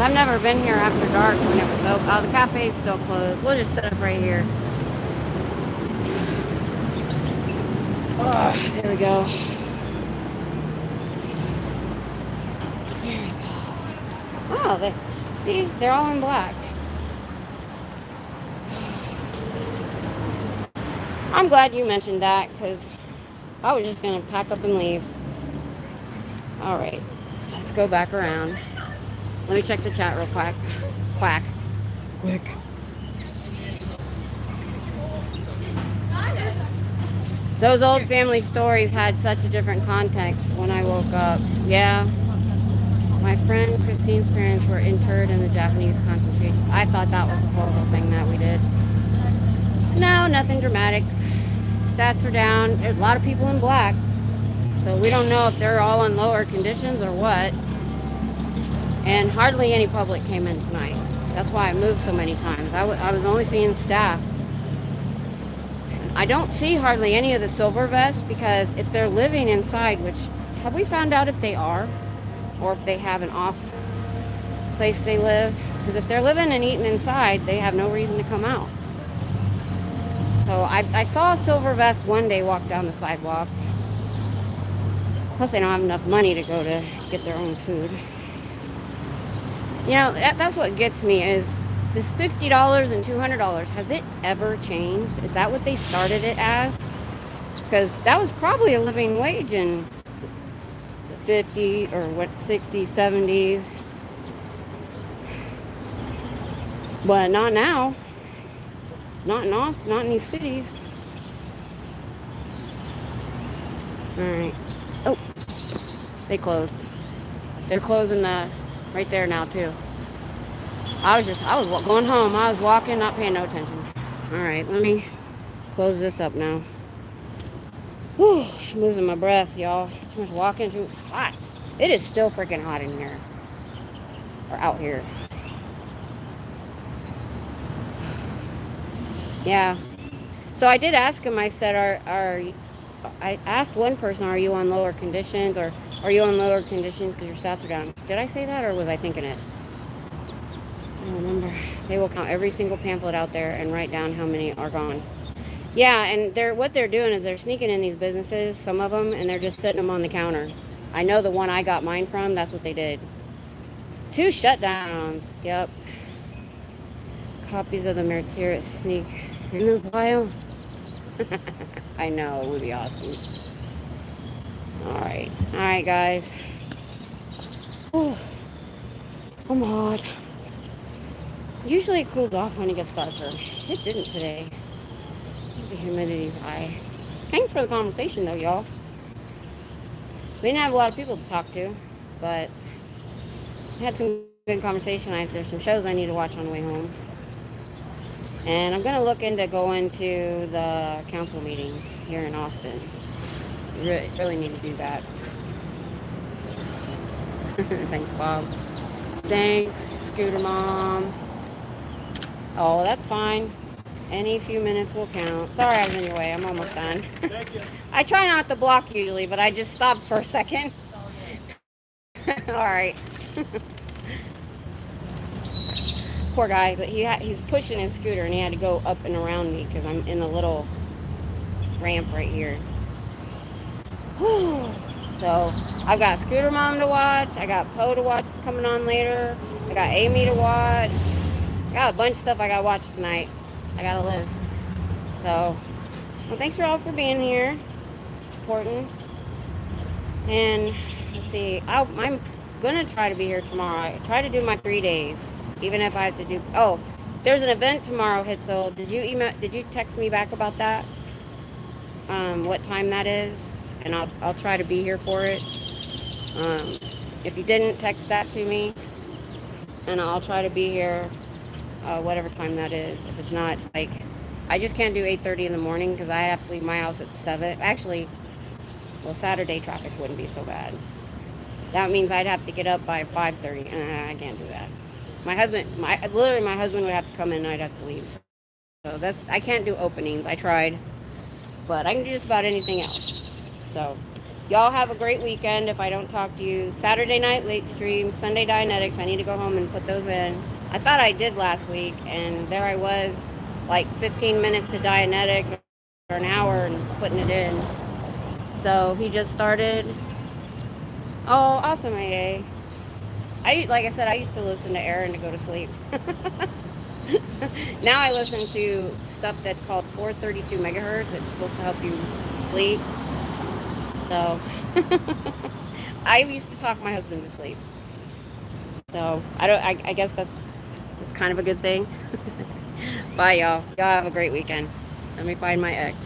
I've never been here after dark when it was open. Oh, the cafe's still closed. We'll just set up right here. Oh, there we go. There we go. Oh, see, they're all in black. I'm glad you mentioned that because I was just going to pack up and leave. All right, let's go back around. Let me check the chat real quick. Quick. Those old family stories had such a different context when I woke up. Yeah. My friend Christine's parents were interred in the Japanese concentration. I thought that was a horrible thing that we did. No, nothing dramatic. Stats are down. There's a lot of people in black. So we don't know if they're all in lower conditions or what. And hardly any public came in tonight. That's why I moved so many times. I was only seeing staff. I don't see hardly any of the silver vests because if they're living inside, which have we found out if they are or if they have an off place they live? Because if they're living and eating inside, they have no reason to come out. So I saw a silver vest one day walk down the sidewalk. Plus they don't have enough money to go to get their own food. You know, that's what gets me is this $50 and $200. Has it ever changed? Is that what they started it as? Because that was probably a living wage in the 50s or what 60s, 70s. But not now. Not in Austin, not in these cities. All right. Oh, they closed. They're closing right there now too. I was going home. I was walking, not paying no attention. All right, let me close this up now. Whew, I'm losing my breath, y'all. Too much walking, too hot. It is still freaking hot in here. Or out here. Yeah. So I did ask him, I said, I asked one person, are you on lower conditions? Or are you on lower conditions because your stats are down? Did I say that or was I thinking it? I don't remember. They will count every single pamphlet out there and write down how many are gone. Yeah, and what they're doing is they're sneaking in these businesses, some of them, and they're just sitting them on the counter. I know the one I got mine from, that's what they did. 2 shutdowns. Yep. Copies of the material sneak in the pile. I know, it would be awesome. Alright, guys. Whew. I'm hot. Usually it cools off when it gets darker. It didn't today. The humidity's high. Thanks for the conversation though, y'all. We didn't have a lot of people to talk to, but we had some good conversation. There's some shows I need to watch on the way home. And I'm going to look into going to the council meetings here in Austin. Really need to do that. Thanks, Bob. Thanks, Scooter Mom. Oh, that's fine. Any few minutes will count. Sorry I was in your way. I'm almost done. Thank you. I try not to block usually, but I just stopped for a second. All right. Poor guy, but he's pushing his scooter and he had to go up and around me because I'm in a little ramp right here. So I've got Scooter Mom to watch. I got Poe to watch coming on later. I got Amy to watch. I got a bunch of stuff I gotta watch tonight. I got a list. So, well, thanks for all for being here, supporting. And let's see, I'm gonna try to be here tomorrow. I try to do my 3 days, even if I have to do. Oh, there's an event tomorrow, Hitzel. Did you text me back about that? What time that is? And I'll try to be here for it. If you didn't, text that to me, and I'll try to be here. Whatever time that is. If it's not, like, I just can't do 8:30 in the morning because I have to leave my house at 7. Actually, well, Saturday traffic wouldn't be so bad. That means I'd have to get up by 5:30. I can't do that. My husband would have to come in and I'd have to leave. So I can't do openings. I tried, but I can do just about anything else. So Y'all have a great weekend if I don't talk to you. Saturday night late stream, Sunday Dianetics. I need to go home and put those in. I thought I did last week, and there I was, like 15 minutes to Dianetics or an hour and putting it in. So he just started. Oh, awesome, AA. Like I said, I used to listen to Aaron to go to sleep. Now I listen to stuff that's called 432 megahertz. It's supposed to help you sleep. So I used to talk my husband to sleep. So I guess that's kind of a good thing. Bye, y'all. Y'all have a great weekend. Let me find my ex.